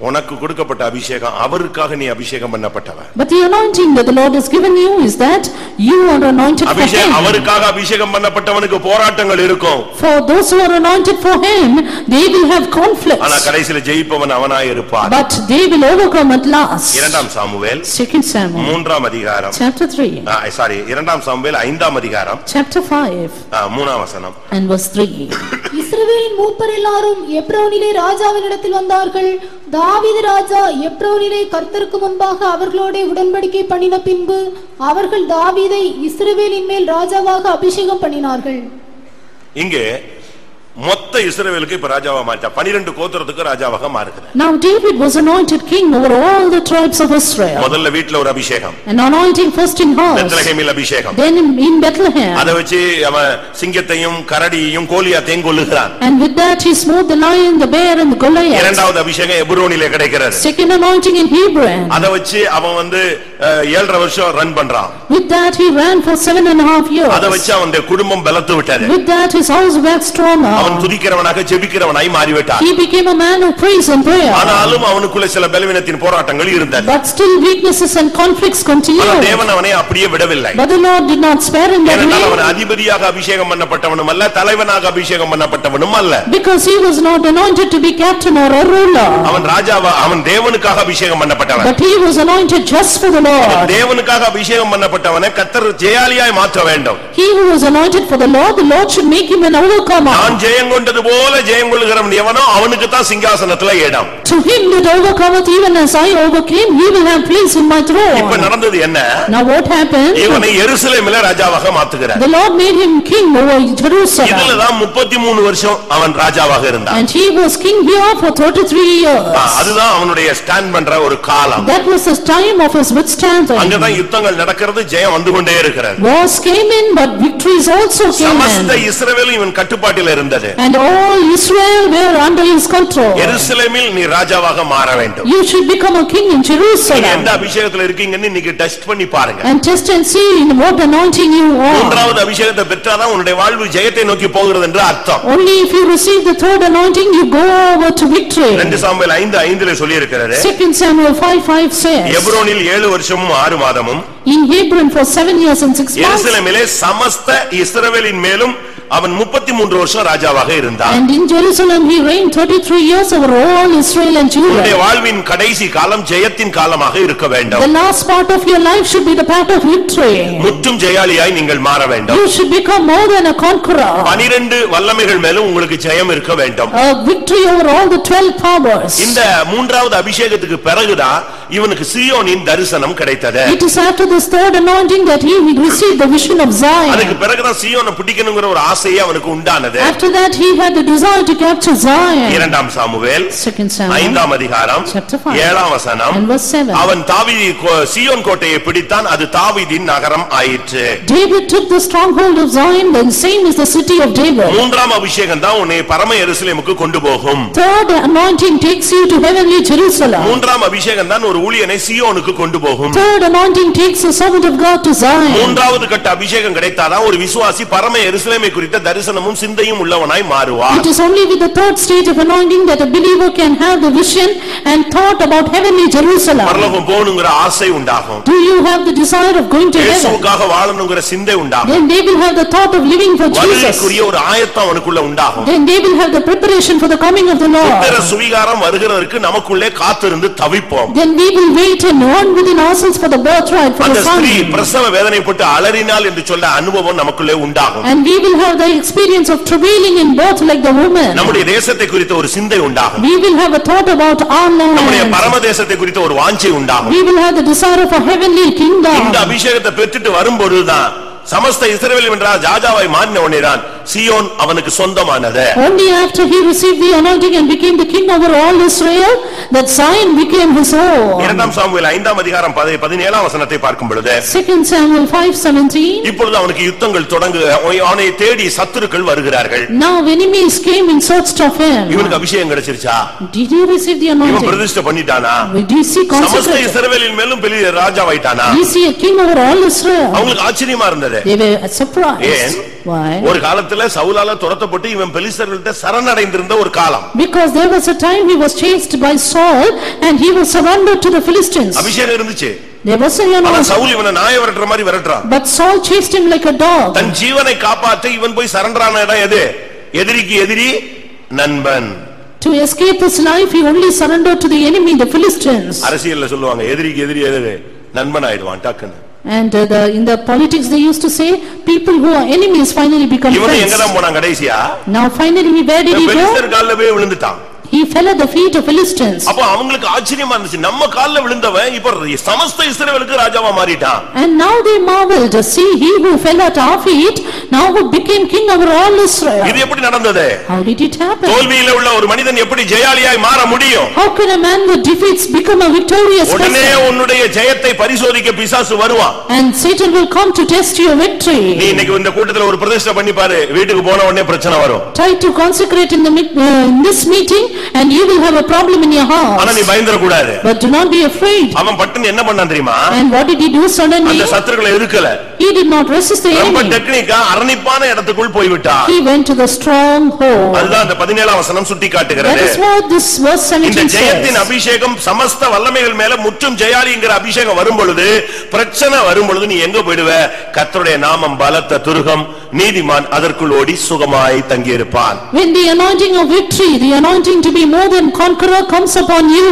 உனக்கு கொடுக்கப்பட்ட அபிஷேகம் அவருக்காக நீ அபிஷேகம் பண்ணப்பட்டவன். But the anointing that the Lord has given you is that you are anointed for him. அவருக்காக அபிஷேகம் பண்ணப்பட்டவனுக்கு போராட்டங்கள் இருக்கும். For those who are anointed for him, they will have conflicts. ஆனா கடைசில ஜெயிப்பவன் அவனாய் இருப்பான். But they will overcome at last. 2 Samuel 2 Samuel 3ஆம் அதிகாரம் chapter 3. 2 Samuel 5ஆம் அதிகாரம் chapter 5 3ஆம் வசனம் and verse 3. இஸ்ரவேலின் மூப்பர் எல்லாரும் எப்ரோனிலே ராஜாவினிடத்தில் வந்தார்கள். தாவீது ராஜா எப்ரோனிலே கர்த்தருக்கு முன்பாக அவர்களோட உடன்படிக்கை பண்ணின பின்பு அவர்கள் தாவீதை இஸ்ரவேலின் மேல் ராஜாவாக அபிஷேகம் பண்ணினார்கள். இங்கே மொத்த இஸ்ரவேலுக்கு இப்ப ராஜாவா மாறிட்டார். 12 கோத்திரத்துக்கு ராஜாவாக மாறுகிறார். Now David was anointed king over all the tribes of Israel. முதல்ல வீட்ல ஒரு அபிஷேகம். An anointing first in house. பெத்லகேமில் அபிஷேகம். Then in Bethlehem. அத வச்சு அவன் சிங்கத்தையும் கரடியையும் கோலியாத்தையும் கொல்லுகிறான். And with that he smote the lion, the bear and the Goliath. இரண்டாவது அபிஷேகம் எப்ரோனிலே கிடைக்கிறது. Second anointing in Hebron. அத வச்சு அவன் 7.5 வருஷம் ரன் பண்றான். With that he ran for 7.5 years. அத வச்சு அவனுடைய குடும்பம் பலத்து விட்டது. With that his house waxed stronger. அவன் துதிக்கிறவனாக ஜெபிக்கிறவனாய் மாறிவிட்டான். He became a man of praise and prayer. ஆனாலும் அவனுக்குள்ள சில பலவீனத்தின் போராட்டங்கள் இருந்தது. But still weaknesses and conflicts continued. தேவன் அவனை அப்படியே விடவில்லை. But the Lord did not spare him that way. அவன் அதிபதியாக அபிஷேகம் பண்ணப்பட்டவனும் அல்ல, தலைவனாக அபிஷேகம் பண்ணப்பட்டவனும் அல்ல. Because he was not anointed to be captain or a ruler. அவன் ராஜாவா, அவன் தேவனுக்காக அபிஷேகம் பண்ணப்பட்டவன். But he was anointed just for the Lord. தேவனுக்காக அபிஷேகம் பண்ணப்பட்டவனை கர்த்தர் ஜெயாலியாய் மாற்ற வேண்டும். He who was anointed for the Lord should make him an overcomer. நான் ஜெயம் கொண்டது போல ஜெயம் கொள்ளுகிறவன் எவனோ அவனுக்கு தான் சிங்காசனத்துல இடம். To him that overcometh, even as I overcame, he will have place in my throne. இப்ப நடந்தது என்ன? Now what happened? இவனை எருசலேமிலே ராஜாவாக மாத்துகிறார். The Lord made him king over Jerusalem. இதுல தான் 33 வருஷம் அவன் ராஜாவாக இருந்தான். And he was king here for 33 years. அதுதான் அவனுடைய ஸ்டாண்ட் பண்ற ஒரு காலம். That was the time of his withstanding. அங்க தான் யுத்தங்கள் நடக்கிறது, ஜெயம் வந்து கொண்டே இருக்கிறது. Wars came in, but victories also came in. சமஸ்த இஸ்ரவேல் இவன் கட்டுப்பாட்டில் இருந்தது. And all Israel were under his control. எருசலேமில் நீ ராஜாவாக மாற வேண்டும். You should become a king in Jerusalem. எந்த அபிஷேகத்துல இருக்கீங்கன்னு இன்னைக்கு டெஸ்ட் பண்ணி பாருங்க. And test and see in what anointing you are. மூன்றாவது அபிஷேகத்தை பெற்றாதான் உன்னுடைய வாழ்வு ஜெயத்தை நோக்கி போகிறது என்று அர்த்தம். Only if you receive the third anointing you go over to victory. 2 Samuel 5:5 சொல்லி இருக்கிறது. 2 Samuel 5:5 says. எப்ரோனில் 7 வருஷமும் 6 மாதமும். In Hebron for 7 years and 6 months. எருசலேமிலே சமஸ்த இஸ்ரவேலின் மேலும் அவன் 33 வருஷம் ராஜாவாக இருந்தான். And in Jerusalem he reigned 33 years over all Israel and Judah. உன்னுடைய வாழ்வின் கடைசி காலம் ஜெயத்தின் காலமாக இருக்க வேண்டும். The last part of your life should be the part of victory. முற்றும் ஜெயாலியாய் நீங்கள் மாற வேண்டும். You should become more than a conqueror. 12 வல்லமைகள் மேலும் உங்களுக்கு ஜெயம் இருக்க வேண்டும். A victory over all the 12 powers. இந்த மூன்றாவது அபிஷேகத்துக்கு பிறகுதான் இவனுக்கு சீயோனின் தரிசனம் கிடைத்தது. It is after this third anointing that he received the vision of Zion. அதுக்கு பிறகுதான் சீயோனை பிடிக்கணும்ங்கற ஒரு ஆசையே அவனுக்கு உண்டானது. After that he had the desire to capture Zion. 2 Samuel 2 Samuel 5ஆம் அதிகாரம் 7ஆம் வசனம். and verse 7. அவன் சீயோன் கோட்டையை பிடித்தான், அது தாவீதின் நகரம் ஆயிற்று. David took the stronghold of Zion, and same is the city of David. மூன்றாம் அபிஷேகம் தான் உன்னை பரம எருசலேமுக்கு கொண்டு போகும். Third anointing takes you to heavenly Jerusalem. மூன்றாம் அபிஷேகம் தான் ஒரு ஊழியனை சீயோனுக்கு கொண்டு போகும். Third anointing takes the servant of God to Zion. மூன்றாவது கட்ட அபிஷேகம் கிடைத்தாதான் ஒரு விசுவாசி பரம எருசலேமை குறித்த தரிசனமும் சிந்தையும் உள்ளவனாய் மாறுவார். It is only with the third stage of anointing that a believer can have the vision and thought about heavenly Jerusalem. பரலோகம் போகணும்ங்கற ஆசை உண்டாகும். Do you have the desire of going to heaven? இயேசுவுக்காக வாழணும்ங்கற சிந்தை உண்டாகும். Then they will have the thought of living for Jesus. வருகைக்குரிய ஒரு ஆயத்தம் அவனுக்குள்ள உண்டாகும். Then they will have the preparation for the coming of the Lord. புத்திர சுவிகாரம் வருகிறதற்கு நமக்குள்ளே காத்திருந்து தவிப்போம். Then we will wait and run within ourselves for the birthright, for the son. அந்த ஸ்திரீ பிரசவ வேதனைப்பட்டு அலறினாள் என்று சொல்ல அனுபவம் நமக்குள்ளே உண்டாகும். And we will have the experience of travailing in birth like the woman. நம்முடைய தேசத்தை குறித்த ஒரு சிந்தை உண்டாகும். We will have a thought about our land. நம்முடைய பரம தேசத்தை குறித்த ஒரு வாஞ்சை உண்டாகும். We will have the desire of a heavenly kingdom. இந்த அபிஷேகத்தை பெற்றுட்டு வரும்போதுதான் சமஸ்த இஸ்ரவேல் என்ற ராஜாவாய் மாறின உடனேதான் சீயோன் அவனுக்கு சொந்தமானது. Only after he received the anointing and became the king over all Israel, that Zion became his own. இரண்டாம் சாமுவேல் 5ஆம் அதிகாரம் 17ஆம் வசனத்தை பார்க்கும் பொழுது 2 Samuel 5:17. இப்பொழுது அவனுக்கு யுத்தங்கள் தொடங்கு, அவனை தேடி சத்துருக்கள் வருகிறார்கள். Now enemies came in search of him. இவனுக்கு அபிஷேகம் கிடைச்சிருச்சா? Did he receive the இவன் anointing? பிரதிஷ்டை பண்ணிட்டானா? Did he see சமஸ்த consecrated? இஸ்ரவேலின் மேலும் பெரிய ராஜாவாயிட்டானா? Did he see a king over all Israel? அவங்களுக்கு ஆச்சரியமா இருந்தது. They were surprised. ஏன்? Why? ஒரு காலத்துல சவுலால துரத்தப்பட்டு இவன் பெலிஸ்தர்கள்ட்ட சரணடைந்திருந்த ஒரு காலம். Because there was a time he was chased by Saul and he was surrendered to the Philistines. அபிஷேகம் இருந்துச்சு. There was a ஆனா சவுல் இவனை நாயை விரட்டுற மாதிரி விரட்டுறான். But Saul chased him like a dog. தன் ஜீவனை காப்பாற்ற இவன் போய் சரண்டரான இடம் எது? எதிரிக்கு எதிரி நண்பன். To escape his life he only surrendered to the enemy, the Philistines. அரசியல்ல சொல்லுவாங்க எதிரிக்கு எதிரி எது? நண்பன் ஆயிடுவான் டக்குன்னு. And in the politics they used to say people who are enemies finally become இவன் friends. எங்க தான் போனான் கடைசியா? Now finally where did he go? பெலிஸ்தர் கால்ல போய் விழுந்துட்டான். He fell at the feet of Philistines. அப்ப அவங்களுக்கு ஆச்சரியமா இருந்துச்சு, நம்ம கால்ல விழுந்தவன் இப்ப சமஸ்த இஸ்ரவேலுக்கு ராஜாவா மாறிட்டான். And now they marveled, see he who fell at our feet now who became king over all Israel. இது எப்படி நடந்தது? How did it happen? தோல்வியில உள்ள ஒரு மனிதன் எப்படி ஜெயாலியாய் மாற முடியும்? How can a man who defeats become a victorious உடனே person? உன்னுடைய ஜெயத்தை பரிசோதிக்க பிசாசு வருவான். And Satan will come to test your victory. நீ இன்னைக்கு இந்த கூட்டத்துல ஒரு பிரதிஷ்டை பண்ணி பாரு, வீட்டுக்கு போன உடனே பிரச்சனை வரும். Try to consecrate in this meeting and you will have a problem in your ஆனா house. நீ பயந்துற கூடாது. But do not be afraid. அவன் பட்டுன்னு என்ன பண்ணான் தெரியுமா? And what did he do suddenly? அந்த சத்துருக்களை எதிர்க்கல. He did not resist the ரொம்ப enemy. டெக்னிக்கா அரணிப்பான இடத்துக்குள் போய் விட்டான். He went to the stronghold. அதுதான் அந்த 17ஆம் வசனம் சுட்டி That காட்டுகிறது. is what this verse இந்த 17 ஜெயத்தின் says. அபிஷேகம் சமஸ்த வல்லமைகள் மேல முற்றும் ஜெயாலிங்கிற அபிஷேகம் வரும் பொழுது, பிரச்சனை வரும் பொழுது நீ எங்க போயிடுவ? கர்த்தருடைய நாமம் பலத்த துருகம், நீதிமான் அதற்குள் ஓடி சுகமாய் தங்கியிருப்பான். When the anointing of victory, the anointing to be more than conqueror comes upon you,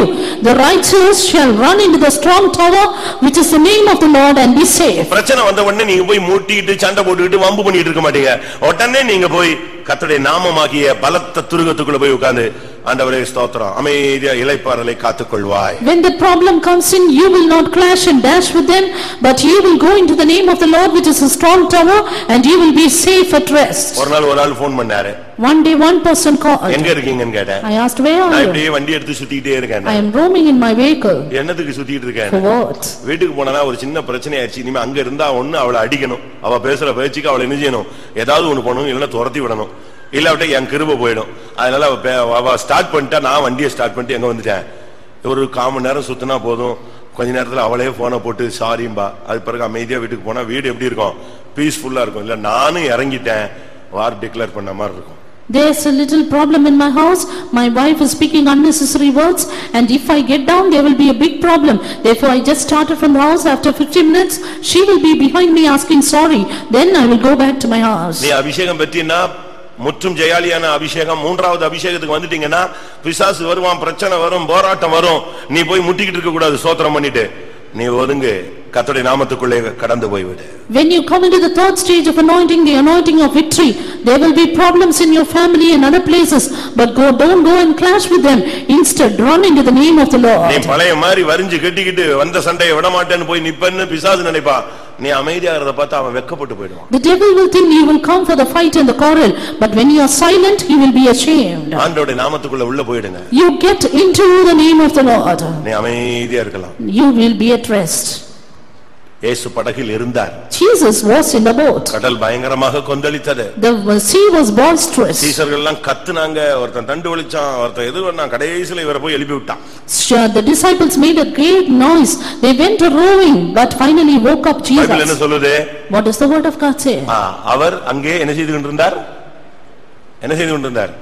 the righteous shall run into the strong tower, which is the name of the Lord, and be safe. பிரச்சனை வந்த உடனே நீங்க போய் மூட்டிட்டு சண்டை போட்டுக்கிட்டு வம்பு பண்ணிட்டு இருக்க மாட்டீங்க. உடனே நீங்க போய் கர்த்தருடைய நாமமாகிய பலத்த துருகத்துக்குள்ள போய் உட்கார்ந்து ஆண்டவரே ஸ்தோத்திரம், அமைதியா இளைப்பாறலை காத்துக்கொள்வாய். When the problem comes in, you will not clash and dash with them, but you will go into the name of the Lord, which is a strong tower, and you will be safe at rest. ஒரு நாள் ஒரு ஆள் phone பண்ணாரு. One day one person called. எங்க இருக்கீங்கன்னு கேட்டேன். I asked, where நான் are you? இப்படியே வண்டி எடுத்து சுத்திட்டே இருக்கேன். I am roaming in my vehicle. என்னத்துக்கு சுத்திட்டு இருக்கேன்? For what? வீட்டுக்கு போனா ஒரு சின்ன பிரச்சனை ஆயிடுச்சு. இனிமே அங்க இருந்தா ஒண்ணு அவளை அடிக்கணும், அவ பேசுற பேச்சுக்கு அவளை என்ன செய்யணும், ஏதாவது ஒண்ணு பண்ணணும், இல்லைன்னா துரத்தி விடணும், இல்லாவிட்ட என் கிருபை போயிடும். அதனால அவ ஸ்டார்ட் பண்ணிட்டா, நான் வண்டியை ஸ்டார்ட் பண்ணிட்டு எங்க வந்துட்டேன், ஒரு 1/4 மணி நேரம் சுத்தினா போதும். கொஞ்ச நேரத்துல அவளே போனை போட்டு சாரிம்பா. அது பிறகு அமைதியா வீட்டுக்கு போனா வீடு எப்படி இருக்கும்? பீஸ்ஃபுல்லா இருக்கும். இல்ல நானும் இறங்கிட்டேன், வார் டிக்ளேர் பண்ண மாதிரி இருக்கும். There's a little problem in my house. My wife is speaking unnecessary words, and if I get down, there will be a big problem. Therefore, I just started from the house. After 15 minutes, she will be behind me asking sorry. Then I will go back to my house. நீ அபிஷேகம் பெற்றினா, முற்றும் ஜெயாலியான அபிஷேகம், 3வது அபிஷேகத்துக்கு வந்துட்டீங்கன்னா பிசாசு வருவான், பிரச்சனை வரும், போராட்டம் வரும். நீ போய் முட்டிக்கிட்டு இருக்க கூடாது. சோத்திரம் பண்ணிட்டு நீ ஒதுங்கு, கர்த்தருடைய நாமத்துக்குள்ளே கடந்து போய்விடு. When you come into the 3rd stage of anointing, the anointing of victory, there will be problems in your family and other places, but don't go and clash with them. Instead, run into the name of the நீ Lord. பழைய மாதிரி வரிஞ்சு கட்டிக்கிட்டு வந்த சண்டையை விட மாட்டேன்னு போய் நிப்பன்னு பிசாசு நினைப்பா. நீ அமைதியாகிறத பார்த்து அவன் வெட்கப்பட்டு போயிடுவான். The devil will think you will come for the fight and the quarrel, but when you are silent, he will be ashamed. ஆண்டவருடைய நாமத்துக்குள்ள உள்ள போயிடுங்க. You get into the name of the Lord. நீ அமைதியா இருக்கலாம். You will be at rest. இயேசு படகில் இருந்தார். Jesus was in the boat. கடல் பயங்கரமாக கொந்தளித்தது. The sea was boisterous. சீசர்கள் எல்லாம் கத்துனாங்க, ஒருத்தன் தண்டு வலிச்சான், ஒருத்தன் எது பண்ணான், கடைசியில இவரை போய் எழுப்பி விட்டான். The disciples made a great noise. They went rowing, but finally woke up Bible என்ன Jesus. சொல்லுது? What does the word of God say? அவர் அங்கே என்ன செய்து கொண்டிருந்தார்? என்ன செய்து கொண்டிருந்தார்?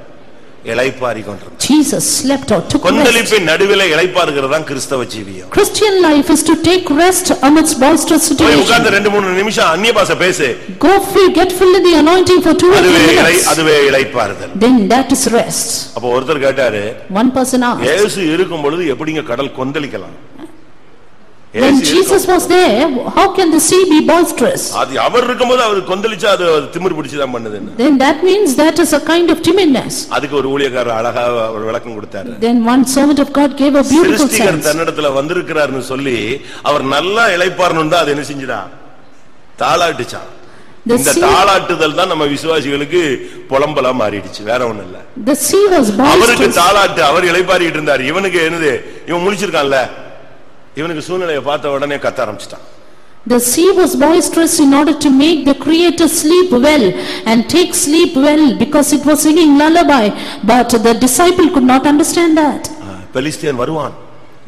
இளைப்பாரி கொண்டிருந்தார். Jesus slept or took rest. கொந்தளிப்பின் நடுவிலே இளைப்பாறுகிறது தான் கிறிஸ்தவ ஜீவியம். Christian life is to take rest amidst boisterous போய் situations. உட்கார்ந்து 2-3 நிமிஷம் அந்நிய பாஷை பேசு. Go free, get filled in the anointing for 2 or 3 minutes. அதுவே இளைப்பாறுதல். Then that is rest. அப்ப ஒருத்தர் கேட்டாரு, One person asked, இயேசு இருக்கும் பொழுது எப்படிங்க கடல் கொந்தளிக்கலாம்? when Jesus was there, how can the sea be boisterous? அது அவர் இருக்கும்போது அவர் கொந்தளிச்சா அது திமிர் பிடிச்சு தான் பண்ணுதுன்னு. Then that means that is a kind of timidness. அதுக்கு ஒரு ஊழியக்காரர் அழகா ஒரு விளக்கம் கொடுத்தாரு. Then one servant of God gave a beautiful சிருஷ்டிகர் sense. தன்னிடத்துல வந்திருக்கிறார்னு சொல்லி அவர் நல்லா இளைப்பாறணும் தான் அது என்ன செஞ்சிடா? தாளாட்டுச்சான். இந்த தாளாட்டுதல் தான் நம்ம விசுவாசிகளுக்கு புலம்பலா மாறிடுச்சு, வேற ஒண்ணும் இல்ல. The sea was அவருக்கு boisterous. தாளாட்டு, அவர் இளைப்பாறிட்டு இருந்தார். இவனுக்கு என்னது, இவன் முழிச்சிருக்கான்ல, இவனுக்கு சூழ்நிலையை பார்த்த உடனே கத்த ஆரம்பிச்சிட்டான். The sea was boisterous in order to make the Creator sleep well and take sleep well, because it was singing lullaby, but the disciple could not understand that. பெலிஸ்தியன் வருவான்.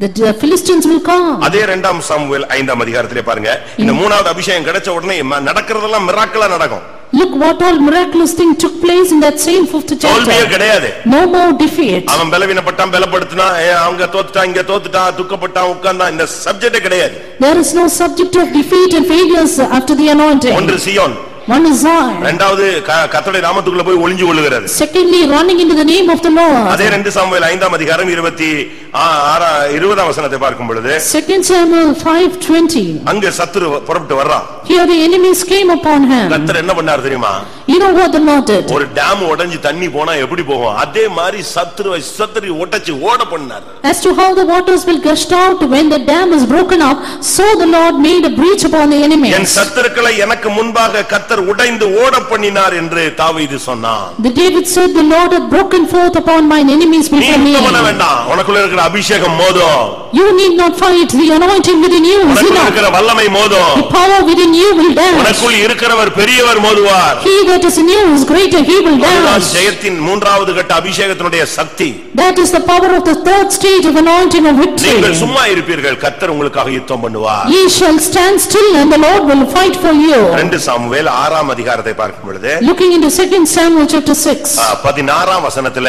The Philistines will come. அதே 2 Samuel 5ஆம் அதிகாரத்திலே பாருங்க, இந்த 3வது அபிஷேகம் கிடைச்ச உடனே நடக்கிறதெல்லாம் மிராக்கிளா நடக்கும். Look what all miraculous thing took place in that same 5th தோல்வியே chapter. கிடையாது. No more defeat. அவன் பலவீனப்பட்டான், பலப்படுத்தினா, அவங்க தோத்துட்டான், இங்க தோத்துட்டான், துக்கப்பட்டான், உட்கார்ந்தான், இந்த சப்ஜெக்ட் கிடையாது. There is no subject of defeat and failures after the anointing. ஒன்று சியோன், One is Zion. இரண்டாவது கர்த்தருடைய நாமத்துக்குள்ள போய் ஒளிஞ்சு கொள்ளுகிறது. Secondly, running into the name of the Lord. அதே 2 சாமுவேல் 5ஆம் அதிகாரம் 20ஆம் வசனத்தை பார்க்கும் பொழுது 2 Samuel 5:20. அங்க சத்துரு புறப்பட்டு வர்றான். Here the enemies came upon him. கர்த்தர் என்ன பண்ணார் தெரியுமா? You know what the Lord did? ஒரு டேம் உடைஞ்சு தண்ணி போனா எப்படி போகும், அதே மாதிரி சத்துருவை சத்துரு உடைச்சு ஓட பண்ணார். As to how the waters will gush out when the dam is broken up, so the Lord made a breach upon the enemies. என் சத்துருக்களை எனக்கு முன்பாக கர்த்தர் உடைந்து ஓட பண்ணினார் என்று தாவீது சொன்னான். The David said, the Lord had broken forth upon mine enemies நீ before me. பண்ண வேண்டாம், உனக்குள்ள இருக்கிற அபிஷேகம் மோதும். You need not fight, the anointing within you is உனக்குள்ள enough. இருக்கிற வல்லமை மோதும். The power within you will dance. உனக்குள் இருக்கிறவர் பெரியவர் மோதுவார். He that is in you is greater, he will அதுதான் dance. ஜெயத்தின் 3வது கட்ட அபிஷேகத்தினுடைய சக்தி. That is the power of the 3rd stage of anointing of victory. நீங்கள் சும்மா இருப்பீர்கள், கர்த்தர் உங்களுக்காக யுத்தம் பண்ணுவார். Ye shall stand still and the Lord will fight for you. 2 Samuel 6ஆம் அதிகாரத்தை பார்க்கும் பொழுது Looking into 2 Samuel chapter 6. 16ஆம் வசனத்துல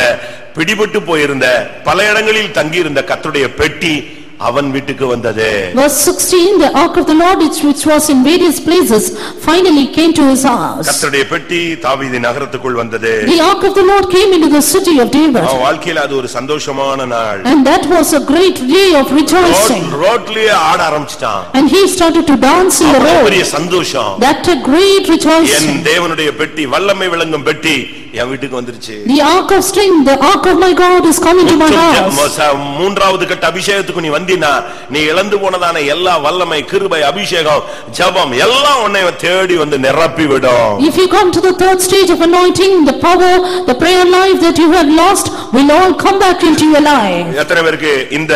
பிடிபட்டு போயிருந்த பல இடங்களில் தங்கி இருந்த கர்த்தருடைய பெட்டி அவன் வீட்டுக்கு வந்தது. Verse 16, the ark of the Lord which was in various places finally came to his house. கர்த்தருடைய பெட்டி தாவீது நகரத்துக்குள் வந்தது. The ark of the Lord came into the city of David. அவன் வாழ்க்கையில அது ஒரு சந்தோஷமான நாள். And that was a great day of rejoicing. ரோட்லயே ஆட ஆரம்பிச்சிட்டான். And he started to dance in the பெரிய road. சந்தோஷம். That a great N rejoicing. தேவனுடைய பெட்டி, வல்லமை விளங்கும் பெட்டி என் வீட்டுக்கு வந்துருச்சு. The ark of strength, the ark of my God is coming to my house. 3வது கட்ட அபிஷேகத்துக்கு நீ வந்தினா, நீ இழந்து போனதான எல்லா வல்லமை, கிருபை, அபிஷேகம், ஜெபம் எல்லாம் உன்னை தேடி வந்து நிரப்பி விடும். If you come to the 3rd stage of anointing, the power, the prayer life that you had lost will all come back into your life. எத்தனை பேருக்கு இந்த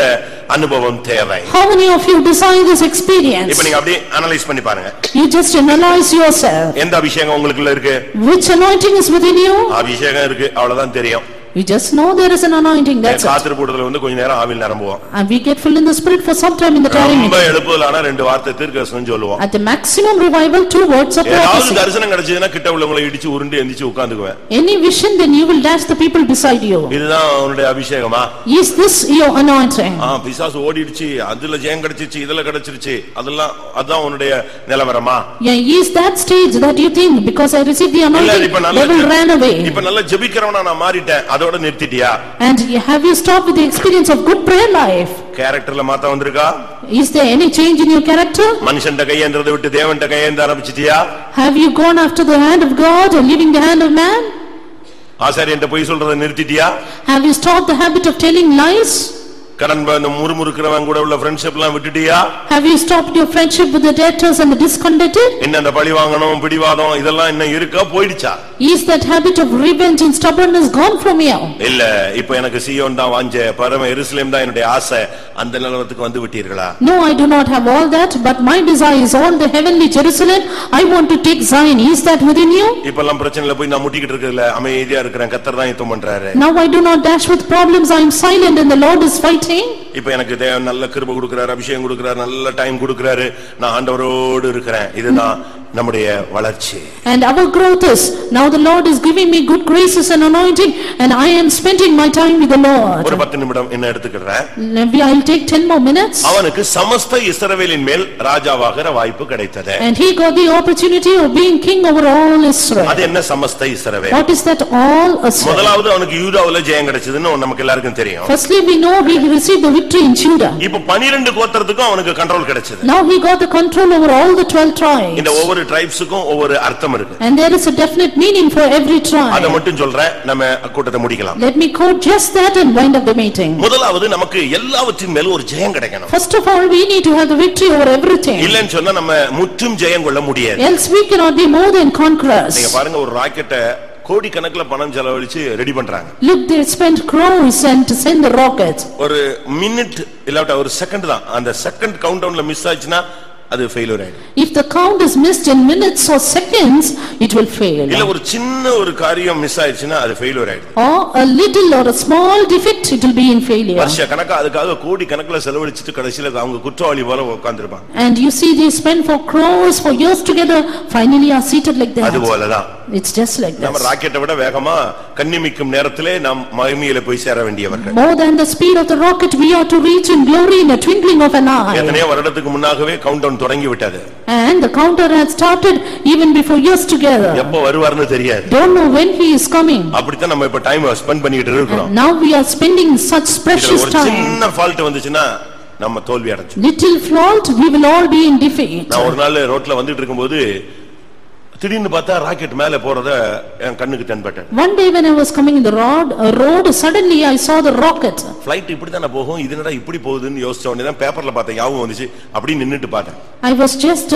அனுபவம் தேவை? How many of you desire this experience? இப்ப நீங்க அப்படியே analyse பண்ணி பாருங்க. You just analyze yourself. எந்த அபிஷேகம் உங்களுக்குள்ள இருக்கு? Which anointing is within you? அபிஷேகம் இருக்கு, அவ்வளவுதான் தெரியும். You just know there is an anointing, that's it. காத்திரு போடுறதுல வந்து கொஞ்ச நேரம் ஆவியில் நிரம்புவோம். And we get full in the spirit for some time in the time. ரொம்ப எழுப்புதலான 2 வார்த்தை தீர்க்கதரிசனம் சொல்லுவோம். At the maximum revival, 2 words of ஏதாவது prophecy. தரிசனம் கிடைச்சதுன்னா கிட்ட உள்ளவங்களை இடிச்சு உருண்டு எந்திரிச்சு உட்கார்ந்துக்குவேன். Any vision, then you will dash the people beside you. இதுதான் உன்னுடைய அபிஷேகமா? Is this your anointing? பிசாசு ஓடிடுச்சு, அதுல ஜெயம் கிடைச்சிருச்சு, இதுல கிடைச்சிருச்சு, அதான் உன்னுடைய நிலவரமா? Yeah, is that stage that you think because I received the anointing, devil ran away? இப்ப நல்ல ஜெபிக்கிறவனா நான் மாறிட்டேன், அதோட நிறுத்திட்டியா? And have you stopped with the experience of good prayer life? கேரக்டர்ல மாத்த வந்திருக்கா? Is there any change in your character? மனுஷன்ட கையேந்திரதை விட்டு தேவன்ட கையேந்த ஆரம்பிச்சிட்டியா? Have you gone after the hand of God and leaving the hand of man? ஆசாரியன்ட்ட போய் சொல்றதை நிறுத்திட்டியா? Have you stopped the habit of telling lies? கடன் முறுமுறுக்கிறவன் கூட உள்ள ஃப்ரெண்ட்ஷிப் எல்லாம் விட்டுட்டியா? Have you stopped your friendship with the debtors and the discontented? இன்ன அந்த பழி வாங்கணும், பிடிவாதம் இதெல்லாம் இன்னும் இருக்கா, போயிடுச்சா? Is that habit of revenge and stubbornness gone from you? இல்ல, இப்போ எனக்கு சீயோன் தான் வாஞ்சே, பரம எருசலேம் தான் என்னுடைய ஆசை, அந்த நிலவரத்துக்கு வந்து விட்டீர்களா? No, I do not have all that, but my desire is all the heavenly Jerusalem. I want to take Zion. Is that within you? இப்பெல்லாம் பிரச்சனையில போய் நான் முட்டிக்கிட்டு இருக்கல, அமைதியா இருக்கிறேன், கர்த்தர் தான் யுத்தம் பண்றாரு. Now I do not dash with problems. I am silent and the Lord is fighting. இப்ப எனக்கு தேவன் நல்ல கிருபை கொடுக்கிறார், அபிஷேகம் கொடுக்கிறார், நல்ல டைம் கொடுக்கிறாரு, நான் ஆண்டவரோடு இருக்கிறேன். இதுதான் நம்முடைய வளர்ச்சி. And our growth is, now the Lord is giving me good graces and anointing, and I am spending my time with the Lord. ஒரு 10 நிமிடம் என்ன எடுத்துக்கிறேன். I'll take 10 more minutes. அவனுக்கு சமஸ்த இஸ்ரவேலின் மேல் ராஜாவாகிற வாய்ப்பு கிடைத்தது. And he got the opportunity of being king over all Israel. அது என்ன சமஸ்த இஸ்ரவேல்? What is that all Israel? முதலாவது அவனுக்கு யூதாவுல ஜெயம் கிடைச்சதுன்னு நமக்கு எல்லாருக்கும் தெரியும். Firstly, we know he received the victory in Judah. இப்ப 12 கோத்திரத்துக்கும் அவனுக்கு கண்ட்ரோல் கிடைச்சது. Now he got the control over all the 12 tribes. இந்த ஒவ்வொரு ஒவ்வொரு ட்ரைப்ஸுக்கும் ஒவ்வொரு அர்த்தம் இருக்கு. And there is a definite meaning for every tribe. அத மட்டும் சொல்றேன், நம்ம கூட்டத்தை முடிக்கலாம். Let me quote just that and wind up the meeting. முதலாவது நமக்கு எல்லாவற்றின் மேலும் ஒரு ஜெயம் கிடைக்கணும். First of all, we need to have the victory over everything. இல்லன்னு சொன்னா நம்ம முற்றும் ஜெயம் கொள்ள முடியாது. Else we cannot be more than conquerors. நீங்க பாருங்க, ஒரு ராக்கெட்டை கோடி கணக்குல பணம் செலவழிச்சு ரெடி பண்றாங்க. Look, they spent crores and to send the rockets. ஒரு மினிட் இல்லாட்ட ஒரு செகண்ட் தான், அந்த செகண்ட் கவுண்ட் டவுன்ல மிஸ் ஆச்சுன்னா அது ஃபெயிலியர் ஆயிடும். If the count is missed in minutes or seconds, it will fail. இல்ல ஒரு சின்ன ஒரு காரியம் மிஸ் ஆயிடுச்சுன்னா அது ஃபெயிலியர் ஆயிடும். Or a little or a small defect, it will be in failure. வருஷ கணக்கா அதுக்காக கோடி கணக்குல செலவழிச்சிட்டு கடைசில அவங்க குற்றவாளி போல உட்கார்ந்திருப்பாங்க. And you see, they spend for crores for years together, finally are seated like that. அது போலதான் It's just like நம்ம this. ராக்கெட்டை விட வேகமா கண்ணிமிக்கும் நேரத்திலே நாம் மகிமையில போய் சேர வேண்டியவர்கள். More than the speed of the rocket, we are to reach in glory in a twinkling of an eye. எத்தனையோ வருடத்துக்கு முன்னாகவே கவுண்ட் டவுன் தொடங்கி விட்டது. And the counter has started even before years together. எப்போ வருவார்னு தெரியாது. Don't know when he is coming. அப்படிதான் நம்ம இப்ப டைம் ஸ்பெண்ட் பண்ணிட்டு இருக்கோம். Now we are spending such precious ஒரு time. சின்ன ஃபால்ட் வந்துச்சுன்னா நம்ம தோல்வி அடைஞ்சோம். Little fault, we will all be in defeat. நான் ஒரு நாள் ரோட்ல வந்துட்டு இருக்கும்போது திடீர்னு பார்த்தா ராக்கெட் மேலே போறத என் கண்ணுக்கு தென்பட்டது. One day when I was coming in the road, suddenly I saw the rocket. Flight இப்படி தான போகும், இது என்னடா இப்படி போகுதுன்னு யோசிச்ச உடனே தான் பேப்பர்ல பார்த்தேன், ஞாபகம் வந்துச்சு, அப்படி நின்னுட்டு பார்த்தேன். I was just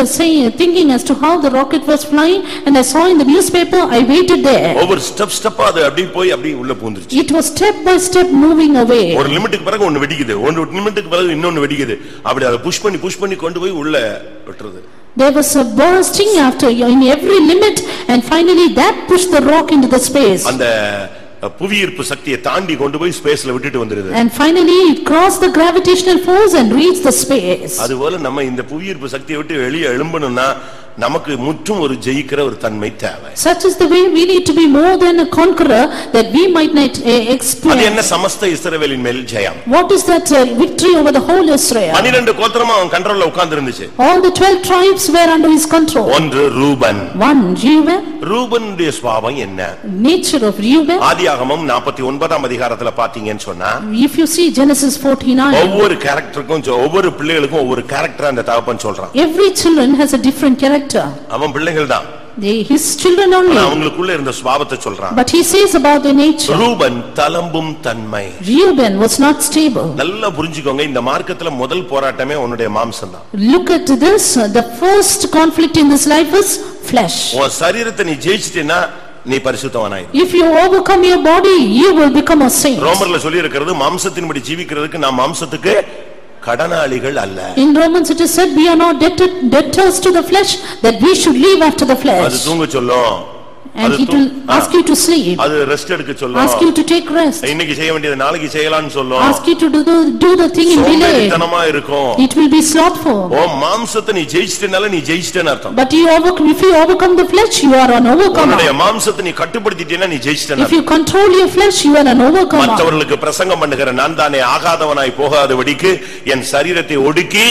thinking as to how the rocket was flying, and I saw in the newspaper. I waited there. ஒவ்வொரு ஸ்டெப்பா அது அப்படி போய் அப்படி உள்ள பூந்துருச்சு. It was step by step moving away. ஒரு லிமிட்டுக்கு பிறகு ஒன்னு வெடிக்குது, ஒரு லிமிட்டுக்கு பிறகு இன்னொன்னு வெடிக்குது, அப்படி அதை புஷ் பண்ணி கொண்டு போய் உள்ள விட்டுறது. There was a bursting after in every limit, and finally that pushed the rock into the space. அந்த புவியீர்ப்பு சக்தியை தாண்டி கொண்டு போய் ஸ்பேஸ்ல விட்டுட்டு வந்துருது. And finally it crossed the gravitational force and reached the space. அதுபோல நம்ம இந்த புவியீர்ப்பு சக்தியை விட்டு வெளியே எழும்பணும்னா நமக்கு முற்றும் ஒரு ஜெயிக்கிற ஒரு தன்மை தேவை. Such is the way we need to be more than a conqueror, that we might not அது experience. என்ன சமஸ்த இஸ்ரவேலின் மேல் ஜெயம். What is that victory over the whole Israel? 12 கோத்திரமா அவன் கண்ட்ரோல்ல உட்கார்ந்து இருந்துச்சு. All the 12 tribes were under his control. ஒன்று ரூபன். One, Reuben. ரூபனுடைய சுபாவம் என்ன? Nature of Reuben. ஆதியாகமம் 49ஆம் அதிகாரத்துல பாத்தீங்கன்னு சொன்னா, If you see Genesis 49, ஒவ்வொரு கேரக்டருக்கும் ஒவ்வொரு பிள்ளைகளுக்கும் ஒவ்வொரு கேரக்டர் அந்த தகப்பன் சொல்றான். every children has a different character. அவன் பிள்ளைகள் தான், His children only. அவங்களுக்குள்ள இருந்த சுபாவத்தை சொல்றான். But he says about the nature. Ruban தளம்பும் தன்மை. Reuben was not stable. நல்லா புரிஞ்சுக்கோங்க, இந்த மார்க்கத்துல முதல் போராட்டமே உன்னுடைய மாம்சம் தான். Look at this, the first conflict in this life is flesh. உன் சரீரத்தை நீ ஜெயிச்சிட்டேன்னா நீ பரிசுத்தவனாய். If you overcome your body, you will become a saint. ரோமர்ல சொல்லி இருக்கிறது, மாம்சத்தின்படி ஜீவிக்கிறதுக்கு நாம் மாம்சத்துக்கு கடனாளிகள் அல்ல. In Romans it is said, we are not debtors to the flesh, that we should live after the அது flesh. தூங்க சொல்லும். And it will ask you to sleep, அது ரெஸ்ட் எடுக்க சொல்லும். ask you to take rest, இன்னைக்கு செய்ய வேண்டியது நாளைக்கு செய்யலாம்னு சொல்லும். ask you to do the thing in delay. சோம்பேறித்தனமா இருக்கும். It will be slothful. ஓ மாம்சத்தை நீ ஜெயிச்சிட்டனால நீ ஜெயிச்சிட்டேன்னு அர்த்தம். But if you overcome the flesh, you are an overcomer. உன்னுடைய மாம்சத்தை நீ கட்டுப்படுத்திட்டேன்னா நீ ஜெயிச்சிட்டேன்னு. If you control your flesh, you are an overcomer. மற்றவர்களுக்கு பிரசங்கம் பண்ணுகிற நான் தானே ஆகாதவனாய் போகாதபடிக்கு என் சரீரத்தை ஒடுக்கி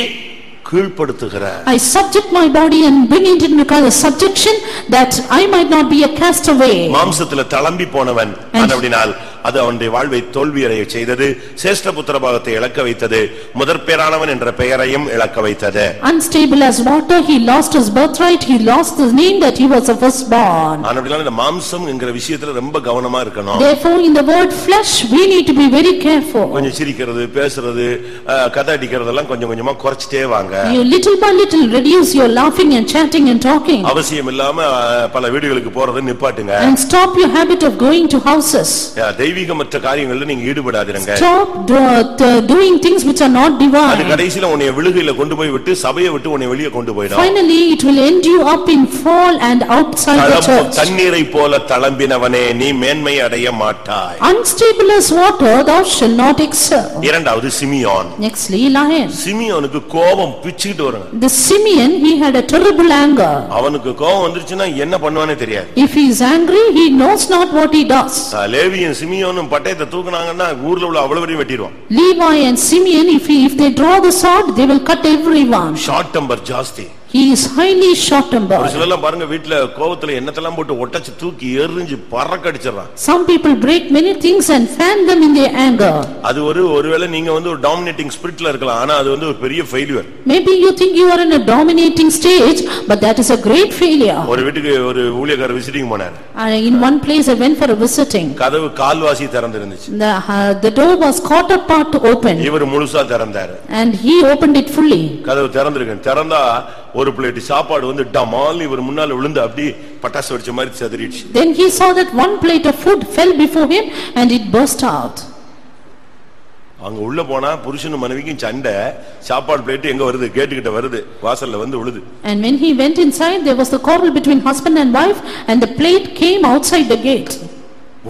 கீழ்ப்படுத்துகிறார். I subject my body and bring it into subjection, that I might not be a castaway. மாம்சத்துல தளம்பி போனவன் அப்படினால் அது அவனுடைய வாழ்வை தோல்வியடைய செய்தது, சேஷ்ட புத்திர பாகத்தை இழக்க வைத்தது, முதற்பேரானவன் என்ற பெயரையும் இழக்க வைத்தது. Unstable as water, he lost his birthright, he lost his name that he was the firstborn. ஆனபடியால் இந்த மாம்சம் என்கிற விஷயத்துல ரொம்ப கவனமா இருக்கணும். Therefore in the word flesh we need to be very careful. கொஞ்சம் சிரிக்கிறது, பேசுறது, கதை அடிக்கிறதெல்லாம் கொஞ்சம் கொஞ்சமா குறைச்சிட்டே வாங்க. You little by little reduce your laughing and chatting and talking. அவசியம் இல்லாம பல வீடுகளுக்கு போறதை நிப்பாட்டுங்க. And stop your habit of going to houses. தெய்வீகமற்ற காரியங்கள்ல நீங்க ஈடுபடாதீங்க. Stop doing things which are not divine. அது கடைசில உன்னை விழுகையில கொண்டு போய் விட்டு சபையை விட்டு உன்னை வெளியே கொண்டு போய்டும். Finally it will end you up in fall and outside the church. தண்ணீரை போல தளம்பினவனே நீ மேன்மை அடைய மாட்டாய். Unstable as water, thou shalt not excel. இரண்டாவது சிமியோன். Nextly Lion. சிமியோனுக்கு கோபம் பிச்சிட்டு வரும். The Simeon, he had a terrible anger. அவனுக்கு கோபம் வந்துருச்சுன்னா என்ன பண்ணுவானே தெரியாது. If he is angry, he knows not what he does. லேவியும் சிமியோனும் பட்டயத்தை தூக்குனாங்கன்னா ஊர்ல உள்ள அவ்வளவு பேரையும் வெட்டிடுவான். Levi and Simeon, if they draw the sword, they will cut everyone. Short temper ஜாஸ்தி. He is highly ஒரு short-tempered. சிலர்லாம் பாருங்க வீட்டுல கோவத்துல என்னத்தெல்லாம் போட்டு ஒட்டச்சு தூக்கி எறிஞ்சு பறக்க அடிச்சிடறான். Some people break many things and fan them in their anger. அது ஒருவேளை நீங்க ஒரு டாமினேட்டிங் ஸ்பிரிட்ல இருக்கலாம், ஆனா அது ஒரு பெரிய failure. Maybe you think you are in a dominating stage, but that is a great failure. ஒரு வீட்டுக்கு ஒரு ஊழியக்காரர் விசிட்டிங் போனார். In one place I went for a visiting. கதவு கால்வாசி திறந்திருந்துச்சு. The door was quarter part open. இவர் முழுசா திறந்தாரு. And he opened it fully. கதவு திறந்திருக்கு. திறந்தா ஒரு பிளேட் சாப்பாடு டமால் இவர் முன்னால விழுந்து அப்படி பட்டாசு வெடிச்ச மாதிரி சிதறிடுச்சு. Then he saw that one plate of food fell before him and it burst out. அங்க உள்ள போனா புருஷனும் மனைவிக்கும் சண்டை. சாப்பாடு பிளேட் எங்க வருது? கேட் கிட்ட வருது, வாசல்ல விழுது. And when he went inside, there was the quarrel between husband and wife, and the plate came outside the gate.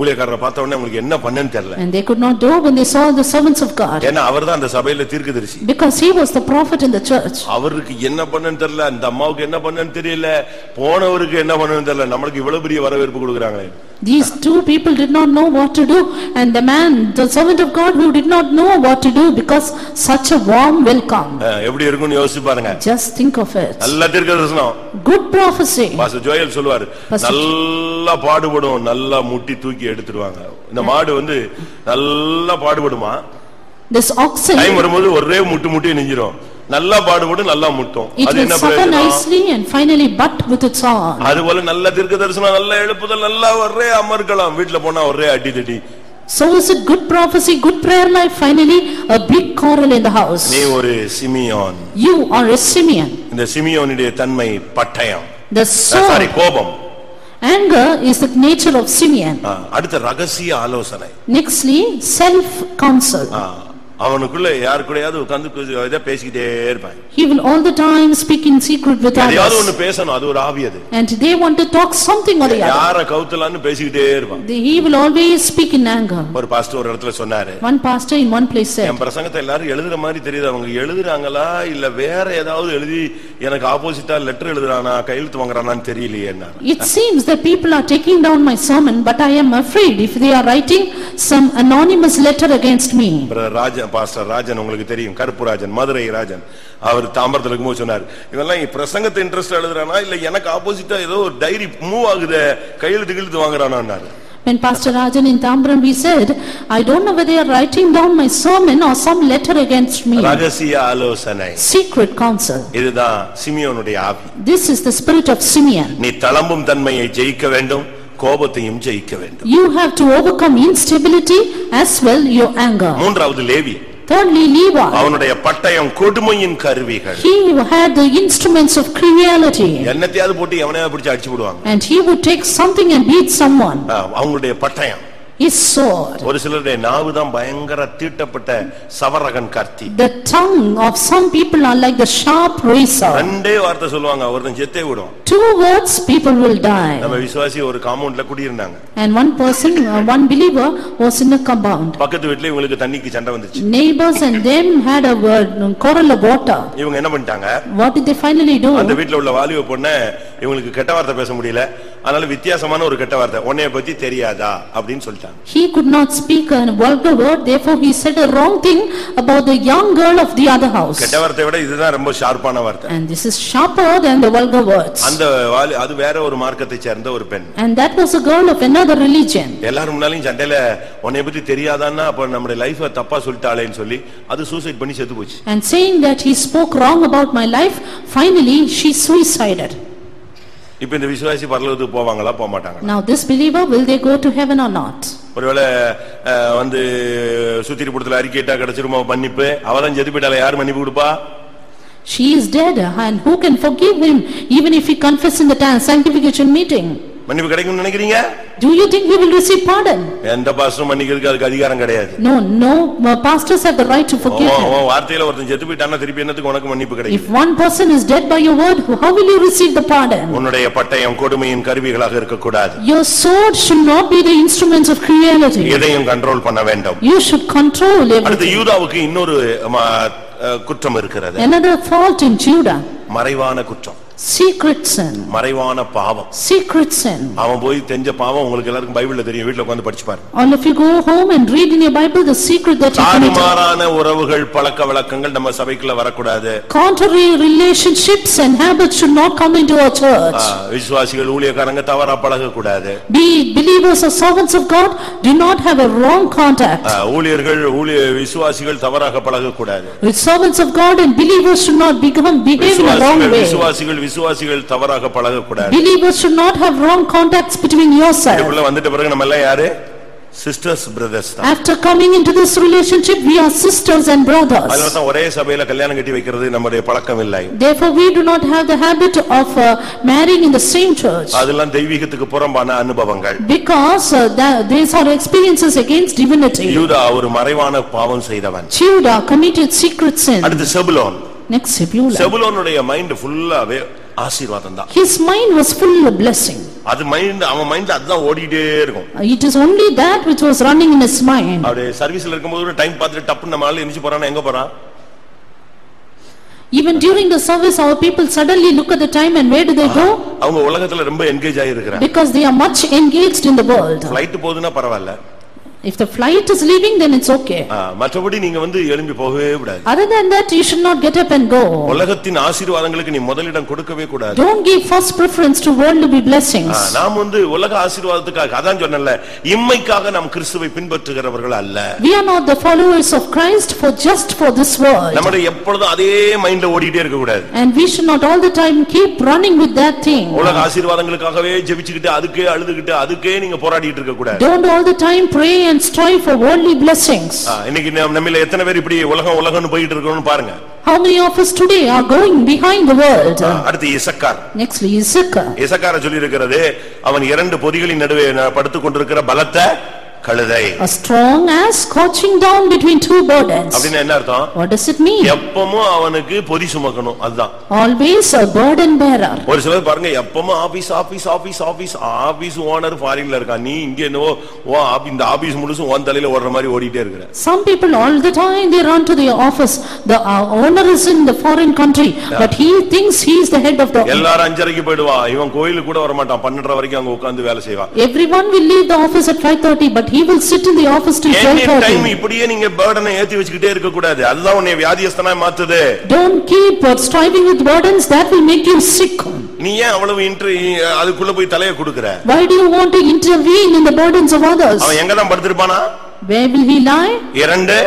ஊழியக்காரரை பார்த்த உடனே உங்களுக்கு என்ன பண்ணன்னு தெரியல. And they could not do when they saw the servants of God. ஏன்னா அவர்தான் அந்த சபையில தீர்க்கதரிசி. Because he was the prophet in the church. அவருக்கு என்ன பண்ணன்னு தெரியல, அந்த அம்மாவுக்கு என்ன பண்ணன்னு தெரியல, போனவருக்கு என்ன பண்ணன்னு தெரியல. நமக்கு இவ்வளவு பெரிய வரவேற்பு கொடுக்கறாங்களே. These two people did not know what to do, and the man, the servant of God, who did not know what to do because such a warm welcome. எப்படி இருக்கும்னு யோசிச்சு பாருங்க. Just think of it. நல்ல தீர்க்கதரிசனம். Good prophecy. Pastor Joel சொல்வாரு, நல்லா பாடுபடும், நல்லா முட்டி தூக்கி எடுத்துடுவாங்க. இந்த மாடு நல்லா பாடுபடுமா? This oxen டைம் வரும்போது ஒரே முட்டி நெஞ்சிரும். நல்லா பாடுபடும், நல்லா முட்டும். அது என்ன பிரயோஜனம்? nicely and finally butt with its horn. அதுபோல நல்ல தீர்க்கதரிசனம், நல்ல எழுப்புதல், நல்லா ஒரே அமர்க்கலாம். வீட்ல போனா ஒரே அடிதடி. So is it good prophecy, good prayer life, finally a big quarrel in the house. நீ ஒரு Simeon. You are a Simeon. இந்த சிமியோனுடைய தன்மை பட்டயம். The sword, கோபம். Anger is the nature of Simeon. அடுத்த ரகசிய ஆலோசனை. Nextly, self counsel. அவனுக்குள்ள யார் கூடயாவது உட்கார்ந்து இத பேசிட்டே இருப்பான். He will all the time speak in secret with others. யாரோ ஒன்னு பேசணும், அது ஒரு ஆவி அது. And they want to talk something or the other. யார கவுத்தலான்னு பேசிட்டே இருப்பான். He will always speak in anger. ஒரு பாஸ்டர் ஒரு இடத்துல சொன்னாரு. One pastor in one place said, என் பிரசங்கத்தை எல்லாரும் எழுதுற மாதிரி தெரியுது. அவங்க எழுதுறாங்களா இல்ல வேற ஏதாவது எழுதி எனக்கு ஆப்போசிட்டா லெட்டர் எழுதுறானா, கையெழுத்து வாங்குறானான்னு தெரியலையேன்னா. It seems that people are taking down my sermon, but I am afraid if they are writing some anonymous letter against me. Pastor Rajan உங்களுக்கு தெரியும், கருப்பு ராஜன், மதுரை ராஜன். அவர் தாம்பரத்துல இருக்கும்போது சொன்னார், இவெல்லாம் பிரசங்கத்தை இன்ட்ரெஸ்ட் எழுதுறானா இல்ல எனக்கு ஆப்போசிட்டா ஏதோ ஒரு டைரி மூவ் ஆகுது, கையெழுத்து வாங்குறானான்னாரு. When Pastor Rajan in Tambaram, he said, I don't know whether they are writing down my sermon or some letter against me. ரகசிய ஆலோசனை. Secret counsel. இதுதான் சிமியோனுடைய ஆவி. This is the spirit of Simeon. நீ தளம்பும் தன்மையை ஜெயிக்க வேண்டும், கோபத்தையும் ஜெயிக்க வேண்டும். You have to overcome instability as well your anger. மூன்றாவது லேவி. Thirdly, Levi. அவனுடைய பட்டயம் கொடுமையின் கருவிகள். He had the instruments of criminality. என்னத்தையாவது போட்டு எவனையாவது பிடிச்சு அடிச்சு விடுவாங்க. And he would take something and beat someone. அவங்களுடைய பட்டயம். His sword. ஒரு சிலருடைய நாவு தான் பயங்கர தீட்டப்பட்ட சவரகன் கத்தி. The tongue of some people are like the sharp razor. ரெண்டே வார்த்தை சொல்லுவாங்க, ஒருத்தன் செத்தே விடும். Two words, people will die. நம்ம விசுவாசி ஒரு காம்பவுண்ட்ல குடியிருந்தாங்க. And one person, one believer was in a compound. பக்கத்து வீட்ல இவங்களுக்கு தண்ணிக்கு சண்டை வந்துச்சு. Neighbors and them had a quarrel of water. இவங்க என்ன பண்ணிட்டாங்க? What did they finally do? அந்த வீட்ல உள்ள வாலிப பொண்ணு இவங்களுக்கு கெட்ட வார்த்தை பேச முடியல, அதனால வித்தியாசமான ஒரு கெட்ட வார்த்தை, உன்னைய பத்தி தெரியாதா அப்படின்னு சொல்லிட்டாங்க. He could not speak a vulgar word, therefore he said a wrong thing about the young girl of the other house. கெட்ட வார்த்தையை விட இதுதான் ரொம்ப ஷார்ப்பான வார்த்தை. And this is sharper than the vulgar words. அந்த அது வேற ஒரு மார்க்கத்தை சேர்ந்த ஒரு பெண். And that was a girl of another religion. எல்லாரும் முன்னாலயும் சண்டையில உன்னைய பத்தி தெரியாதான்னா அப்ப நம்ம லைஃப தப்பா சொல்லிட்டாளேன்னு சொல்லி அது சூசைட் பண்ணி செத்து போச்சு. And saying that he spoke wrong about my life, finally she suicided. இப்ப இந்த விசுவாசி பரலோகத்துக்கு போவாங்களா போக மாட்டாங்களா? Now this believer, will they go to heaven or not? ஒருவேளை சுத்திரிபுரத்துல அறிக்கையிட்டா கிடைச்சிருமா மன்னிப்பு? அவதான் செத்து போயிட்டால, யார் மன்னிப்பு கொடுப்பா? She is dead, and who can forgive him even if he confess in the sanctification meeting? மன்னிப்பு கிடைக்கும்னு நினைக்கிறீங்க? Do you think he will receive pardon? எந்த பாஸ்டரும் மன்னிக்கிறதுக்கு அதுக்கு அதிகாரம் கிடையாது. No pastors have the right to forgive him. வார்த்தையில ஒருத்தன் செத்து போயிட்டானா திருப்பி என்னத்துக்கு உனக்கு மன்னிப்பு கிடைக்கும்? If one person is dead by your word, how will you receive the pardon? உன்னுடைய பட்டயம் கொடுமையின் கருவிகளாக இருக்க கூடாது. Your sword should not be the instruments of cruelty. எதையும் கண்ட்ரோல் பண்ண வேண்டும். You should control everything. அடுத்து யூதாவுக்கு இன்னொரு குற்றம் இருக்கிறது. Another fault in Judah. மறைவான குற்றம். Secret sin. மறைவான பாவம். Secret sin. அவன் போய் தெரிஞ்ச பாவம் உங்களுக்கு எல்லாருக்கும் பைபிள்ல தெரியும். வீட்ல உட்கார்ந்து படிச்சு பாருங்க. All of you go home and read in your Bible the secret that you committed. தாறுமாறான உறவுகள் பழக்கவழக்கங்கள் நம்ம சபைக்குள்ள வரக்கூடாது. Contrary relationships and habits should not come into our church. விசுவாசிகள் ஊழியக்காரங்க தவறா பழக கூடாது. Believers or servants of God do not have a wrong contact. ஊழியர்கள் விசுவாசிகள் தவறாக பழக கூடாது. With servants of God and believers should not behave in a wrong way. விசுவாசிகள் தவறாக பழக கூடாது. Believers should not have wrong contacts between yourselves. இதுக்குள்ள வந்துட்ட பிறகு நம்ம எல்லாம் யாரு? Sisters, brothers. After coming into this relationship, we are sisters and brothers. அதனால ஒரே சபையில கல்யாணம் கட்டி வைக்கிறது நம்முடைய பழக்கம் இல்லை. Therefore we do not have the habit of marrying in the same church. அதெல்லாம் தெய்வீகத்துக்கு புறம்பான அனுபவங்கள். Because these are experiences against divinity. யூதா ஒரு மறைவான பாவம் செய்தவன். Judah committed secret sin. அடுத்து செபுலோன். Next Zebulun. செபுலோனுடைய மைண்ட் ஃபுல்லாவே ஆசீர்வாதம் தான். His mind was full of blessing. அது அவன் மைண்ட்ல அதுதான் ஓடிட்டே இருக்கும். It is only that which was running in his mind. அவரே சர்வீஸ்ல இருக்கும்போது டைம் பார்த்துட்டு டப்புன்னு நம்ம ஆளு எந்திச்சு போறானே எங்க போறான்? Even during the service our people suddenly look at the time and where do they go? அவங்க உலகத்துல ரொம்ப என்கேஜ் ஆகி இருக்காங்க. Because they are much engaged in the world. Flight போகுதுன்னா பரவாயில்லை. If the flight is leaving then it's okay. மற்றபடி நீங்க எழும்பி போகவே கூடாது. Other than that you should not get up and go. உலகத்தின் ஆசீர்வாதங்களுக்கு நீ முதலிடம் கொடுக்கவே கூடாது. Don't give first preference to worldly blessings. நாம் உலக ஆசீர்வாதத்துக்காக அதான் சொன்னேன்ல இம்மைக்காக நாம் கிறிஸ்துவை பின்பற்றுகிறவர்கள் அல்ல. We are not the followers of Christ for this world. நம்ம எப்பொழுதும் அதே மைண்ட்ல ஓடிட்டே இருக்க கூடாது. And we should not all the time keep running with that thing. உலக ஆசீர்வாதங்களுக்காகவே ஜெபிச்சிட்டு அதுக்கே அழுதுகிட்டு அதுக்கே நீங்க போராடிட்டு இருக்க கூடாது. Don't all the time pray and strive for worldly blessings. இன்னைக்கு நம்மில எத்தனை பேர் இப்படி உலகம்னு போயிட்டு இருக்கோம்னு பாருங்க. How many of us today are going behind the world? அடுத்து இசக்கார். Nextly Issachar. இசக்கார சொல்லி இருக்கிறது அவன் இரண்டு பொதிகளின் நடுவே படுத்துக் கொண்டிருக்கிற பலத்த கழுதை. A strong ass crouching down between two burdens. அப்படினா என்ன அர்த்தம்? What does it mean? எப்பவும் அவனுக்கு பொதி சுமக்கணும் அதுதான். Always a burden bearer. ஒரு சிலர் பாருங்க எப்பவும் ஆபீஸ் ஓனர் ஃபாரின்ல இருக்கா நீ இங்க என்னவோ இந்த ஆபீஸ் முழுசும் உன் தலையில ஓடுற மாதிரி ஓடிட்டே இருக்கற. Some people all the time they run to the office. The owner is in the foreign country but he thinks he is the head of the. எல்லாரும் 5:30க்கு போய்டுவா இவன் கோயிலுக்கு கூட வர மாட்டான் 12:30 வரைக்கும் அங்க உட்கார்ந்து வேலை செய்வான். Everyone will leave the office at 5:30 but he will sit in the office till 12:30. Any time இப்படியே நீங்க burden ஏத்தி வச்சிட்டே இருக்க கூடாது. அதுதான் உன்னை வியாதியஸ்தனா மாத்துது. Don't keep striving with burdens that will make you sick. நீ ஏன் அவ்வளவு அதுக்குள்ள போய் தலைய குடுக்குற? Why do you want to intervene in the burdens of others? அவன் எங்க தான் படுத்திருப்பானா? Where will he lie? இரண்டு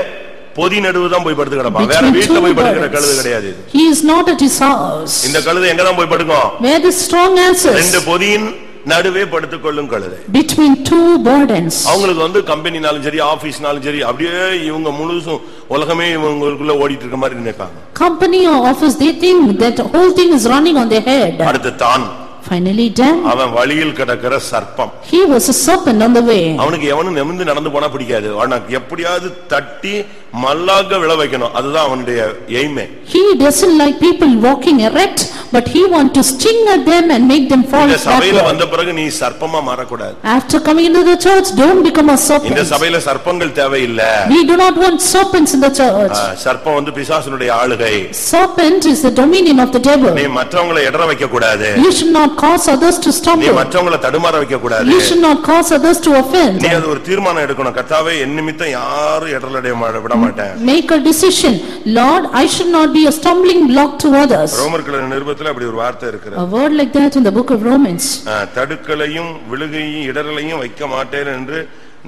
பொதி நடுவுல தான் போய் படுத்து கிடப்பான். வேற வீட்ல போய் படுக்கிற கழுதை கிடையாது. He is not at his house. இந்த கழுதை எங்க தான் போய் படுக்கும்? Where the strong ass is. ரெண்டு பொதியின் நடுவே படுத்துக் கொள்ளும் கழுதை. Between two burdens. அவங்களுக்கு கம்பெனினாலும் சரி ஆபீஸ்னாலும் சரி அப்படியே இவங்க முழுசும் உலகமே இவங்களுக்குள்ள ஓடிட்டு இருக்க மாதிரி நினைப்பாங்க. Company or office they think that whole thing is running on their head. அடுத்து தான் Finally Dan. அவன் வழியில் கிடக்கிற சர்ப்பம். He was a serpent on the way. அவனுக்கு எவனும் நிமிர்ந்து நடந்து போனா பிடிக்காது. அவனுக்கு எப்படியாவது தட்டி மல்லாக விழ வைக்கணும். அதுதான் அவனுடைய எய்மே. He doesn't like people walking erect but he want to sting at them and make them fall இந்த சபையில backward. வந்த பிறகு நீ சர்ப்பமா மாற கூடாது. After coming into the church don't become a serpent. இந்த சபையில சர்ப்பங்கள் தேவையில்லை. We do not want serpents in the church. சர்ப்பம் பிசாசுனுடைய ஆளுகை. Serpent is the dominion of the devil. நீ மற்றவங்களை இடற வைக்க கூடாது. You should not cause others to stumble. நீ மற்றவங்களை தடுமாற வைக்க கூடாது. You should not cause others to offend. நீ அது ஒரு தீர்மானம் எடுக்கணும். கர்த்தாவே என் நிமித்தம் யாரும் இடறலடைய விட மாட்டேன். Make a decision. Lord, I should not be a stumbling block to others. ரோமர்கள் நிருபத்துல அப்படி ஒரு வார்த்தை இருக்கு. A word like that in the book of Romans. தடுக்கலையும் விழுகையும் இடறலையும் வைக்க மாட்டேன் என்று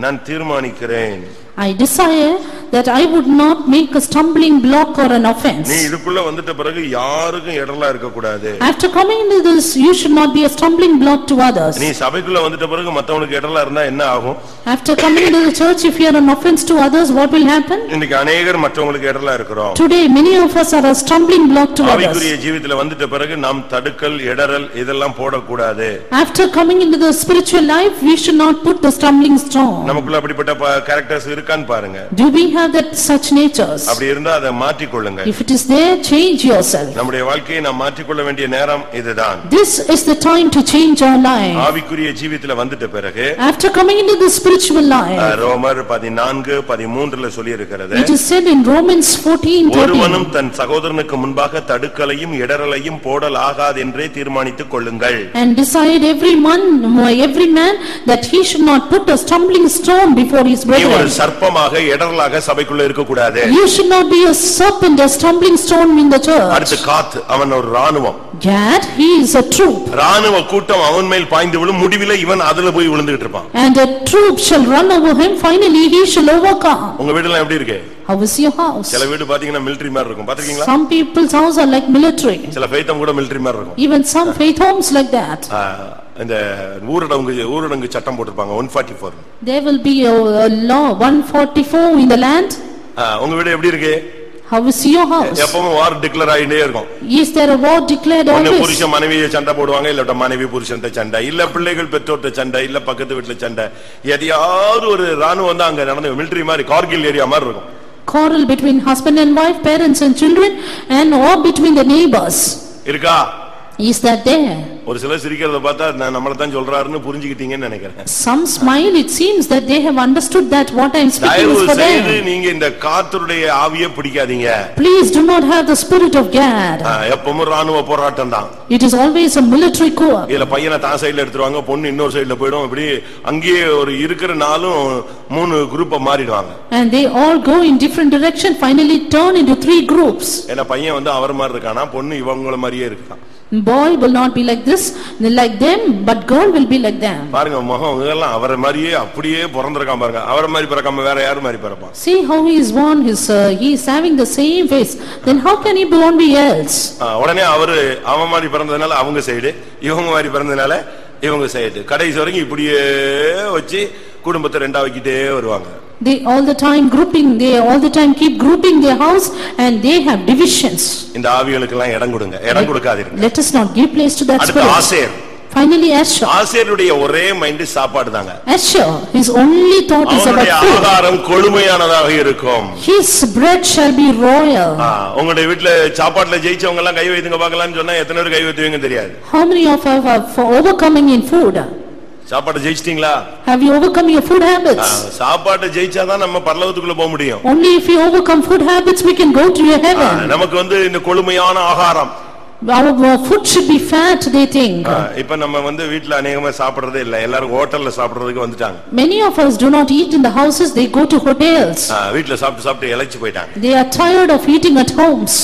நான் தீர்மானிக்கிறேன். I desire that I would not make a stumbling block or an offense. நீ இதுக்குள்ள வந்துட்ட பிறகு யாருக்கும் இடறலா இருக்க கூடாது. After coming into this you should not be a stumbling block to others. நீ சபைக்குள்ள வந்துட்ட பிறகு மத்தவங்களுக்கு இடறலா இருந்தா என்ன ஆகும்? After coming into the church if you are an offense to others what will happen? இன்னைக்கு अनेகர் மற்றவங்களுக்கு இடறலா இருக்கிறோம். Today many of us are a stumbling block to others. ஆவிக்குரிய ஜீவிதத்துல வந்துட்ட பிறகு நாம் தடுக்கல் இடறல் இதெல்லாம் போட கூடாது. After coming into the spiritual life we should not put the stumbling stone. நமக்குள்ள அப்படிப்பட்ட characters இருக்கான்னு பாருங்க. Do we have that such natures? அப்படி இருந்தா அதை மாற்றிக் கொள்ளுங்க. If it is there, change yourself. நம்முடைய வாழ்க்கையை நாம் மாற்றிக்கொள்ள வேண்டிய நேரம் இதுதான். This is the time to change our life. ஆவிக்குரிய ஜீவியத்துல வந்துட்ட பிறகு After coming into the spiritual life, ரோமர் 14:13 சொல்லி இருக்கிறது. it is said in Romans 14:13. ஒருவனும் தன் சகோதரனுக்கு முன்பாக தடுக்கலையும் இடறலையும் போடல் ஆகாதென்றே தீர்மானித்துக் கொள்ளுங்கள். And decide every man that he should not put a stumbling stone before his நீ ஒரு brethren. சர்ப்பமாக இடறலாக சபைக்குள்ள இருக்க கூடாது. You should not be a serpent, a stumbling stone in the church. அடுத்து காத், அவன் ஒரு ராணுவம். Gad, he is a troop. ராணுவ கூட்டம் அவன் மேல் பாய்ந்து விழும், முடிவில இவன் அதுல போய் விழுந்துட்டு இருப்பான். And a troop shall run over him, finally he shall overcome. உங்க வீடுலாம் எப்படி இருக்கு? How is your house? சில வீடு பாத்தீங்கன்னா மிலிட்டரி மாதிரி இருக்கும், பாத்துக்கீங்களா? Some people's house are like military. சில ஃபெய்த்தம் கூட மிலிட்டரி மாதிரி இருக்கும். Even some faith homes like that. இந்த ஊரடங்கு சட்டம் போட்டுருப்பாங்க 144. There will be a law 144 in the land. உங்க வீடு எப்படி இருக்கு? How is your house? எப்பவும் வார் டிக்ளேர் ஆயிட்டே இருக்கும். Is there a war declared ஒண்ணு always? புருஷன் மனைவியை சண்டை போடுவாங்க, இல்ல மனைவி புருஷன்ட்ட சண்டை, இல்ல பிள்ளைகள் பெற்றோர்ட்ட சண்டை, இல்ல பக்கத்து வீட்டுல சண்டை. எதையாவது ஒரு ராணுவம் தான் அங்க நடந்து மிலிட்டரி மாதிரி கார்கில் ஏரியா மாதிரி இருக்கும். Quarrel between husband and wife, parents and children, and or between the neighbors. இருக்கா? Is that there? ஒரு சிலர் சிரிக்கிறத பார்த்தா நம்மள தான் சொல்றாருன்னு புரிஞ்சுக்கிட்டீங்கன்னு நினைக்கிறேன். Some smile, it seems that they have understood that what I am speaking is for them. நீங்க இந்த காத்துடைய ஆவியை பிடிக்காதீங்க. Please do not have the spirit of Gad. எப்பவும் ராணுவ போராட்டம் தான். It is always a military coup. இல்ல பையனை தான் சைடுல எடுத்துருவாங்க, பொண்ணு இன்னொரு சைடுல போய்டும். இப்படி அங்கேயே ஒரு இருக்கிற நாளும் 3 குரூப்பா மாறிடுவாங்க. And they all go in different direction, finally turn into 3 groups. ஏன்னா பையன் வந்து அவர் மாதிரி இருக்கானா, பொண்ணு இவங்கள மாதிரியே இருக்கான். Boy will not be like this, like them, but girl will be like them. பாருங்க முகம் இதெல்லாம் அவரை மாதிரியே அப்படியே பிறந்திருக்கான் பாருங்க. அவரை மாதிரி பிறக்காம வேற யாரு மாதிரி பிறப்பான்? See how he is born, he is having the same face, then how can he be else? உடனே அவன் மாதிரி பிறந்ததனால அவங்க சைடு, இவங்க மாதிரி பிறந்ததனால இவங்க சைடு, கடைசி வரைக்கும் இப்படியே வச்சு குடும்பத்தை ரெண்டா வைக்கிட்டே வருவாங்க. They all the time keep grouping their house, and they have divisions. இந்த ஆவிகளுக்கு எல்லாம் இடம் கொடுங்க, இடம் கொடுக்காதீங்க. Let us not give place to that spirit. Asher, finally Asher. ஆசேருடைய ஒரே மைண்ட் சாப்பாடு தாங்க. Asher, his only thought is about food. ஆகாரம் கொழுமையானதாக இருக்கும். His bread shall be royal. உங்களுடைய வீட்ல சாப்பாட்டுல ஜெயிச்சவங்க எல்லாம் கை வைத்துங்க பார்க்கலாம்னு சொன்னா எத்தனை பேர் கை வைத்துவீங்க தெரியாது. How many of you have overcoming in food? சாப்பாட்டை ஜெயிச்சிட்டீங்களா? Have you overcome your food habits? சாப்பாட்டை ஜெயிச்சாதான் நம்ம பரலோகத்துக்குள்ள போக முடியும். Only if you overcome food habits we can go to your heaven. நமக்கு வந்து இந்த கொழுமையான ஆகாரம், our food should be fat, they think. இப்ப நம்ம வந்து வீட்ல அநேகமா சாப்பிடுறதே இல்ல, எல்லாரும் ஹோட்டல்ல சாப்பிடுறதுக்கு வந்துட்டாங்க. Many of us do not eat in the houses, they go to hotels. வீட்ல சாப்பிட்டு இளைச்சு போயிட்டாங்க. They are tired of eating at homes.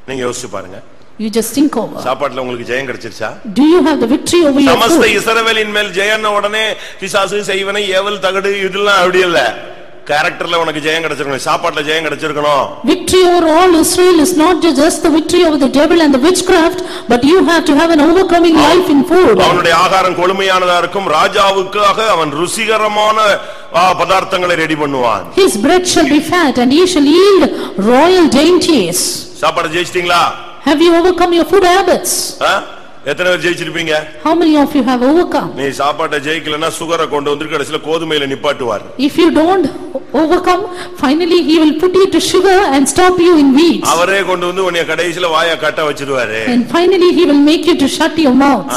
நீங்க யோசிச்சு பாருங்க. You just think over. சாப்பாட்டுல உங்களுக்கு ஜெயம் கிடைச்சிருச்சா? Do you have the victory over your food? சமஸ்த இஸ்ரவேலின் மேல் ஜெயம்ன உடனே பிசாசு செய்வனை ஏவல் தகடு இதெல்லாம் அப்படி இல்ல. கேரக்டர்ல உனக்கு ஜெயம் கிடைச்சிருக்கணும், சாப்பாட்டுல ஜெயம் கிடைச்சிருக்கணும். Victory over all Israel is not just the victory over the devil and the witchcraft, but you have to have an overcoming life in food. அவனுடைய ஆகாரம் கொழுமையானதா இருக்கும். ராஜாவுக்காக அவன் ருசிகரமான பதார்த்தங்களை ரெடி பண்ணுவான். His bread shall be fat and he shall yield royal dainties. சாப்பாடு ஜெயிச்சிட்டீங்களா? Have you overcome your food habits? எத்தனை பேர் ஜெயிச்சிருப்பீங்க? How many of you have overcome? நீ சாப்பாட்டை ஜெயிக்கலனா சுகரை கொண்டு வந்து கடைசில கோதுமையில நிப்பாட்டுவார். If you don't overcome, finally he will put you to sugar and stop you in wheat. அவரே கொண்டு வந்து உன்னை கடைசில வாயை கட்ட வச்சிடுவாரு. And finally he will make you to shut your mouth.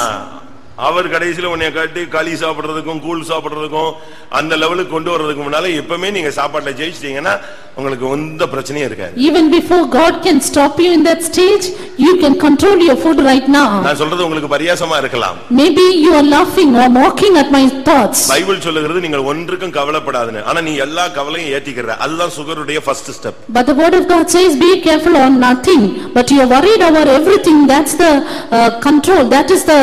அவர் கடைசில உன்னை கட்டி களி சாப்பிடுறதுக்கும் கூழ் சாப்பிடுறதுக்கும் அந்த லெவலுக்கு கொண்டு வரதுக்கு முன்னால எப்பவுமே நீங்க சாப்பாட்டுல ஜெயிச்சிட்டீங்கன்னா உங்களுக்கு எந்த பிரச்சனையும் இருக்காது. Even before God can stop you in that stage, you can control your food right now. நான் சொல்றது உங்களுக்கு பரியாசமா இருக்கலாம். Maybe you are laughing or mocking at my thoughts. Bible சொல்லுகிறது நீங்கள் ஒன்றுக்கும் கவலைப்படாதீங்க, ஆனா நீ எல்லா கவலையும் ஏத்திக்கற. அதுதான் சுகருடைய first step. But the word of God says be careful on nothing, but you are worried over everything. That's the control, that is the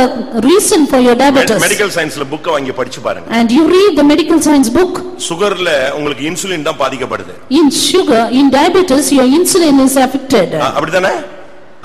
reason for your diabetes. Medical சயின்ஸ்ல புக் வாங்கி படிச்சு பாருங்க. And you read the medical science book. சுகர்ல உங்களுக்கு insulin தான் பாதிக்கப்படுது. In sugar, in diabetes, your insulin is affected. அப்படிதானே?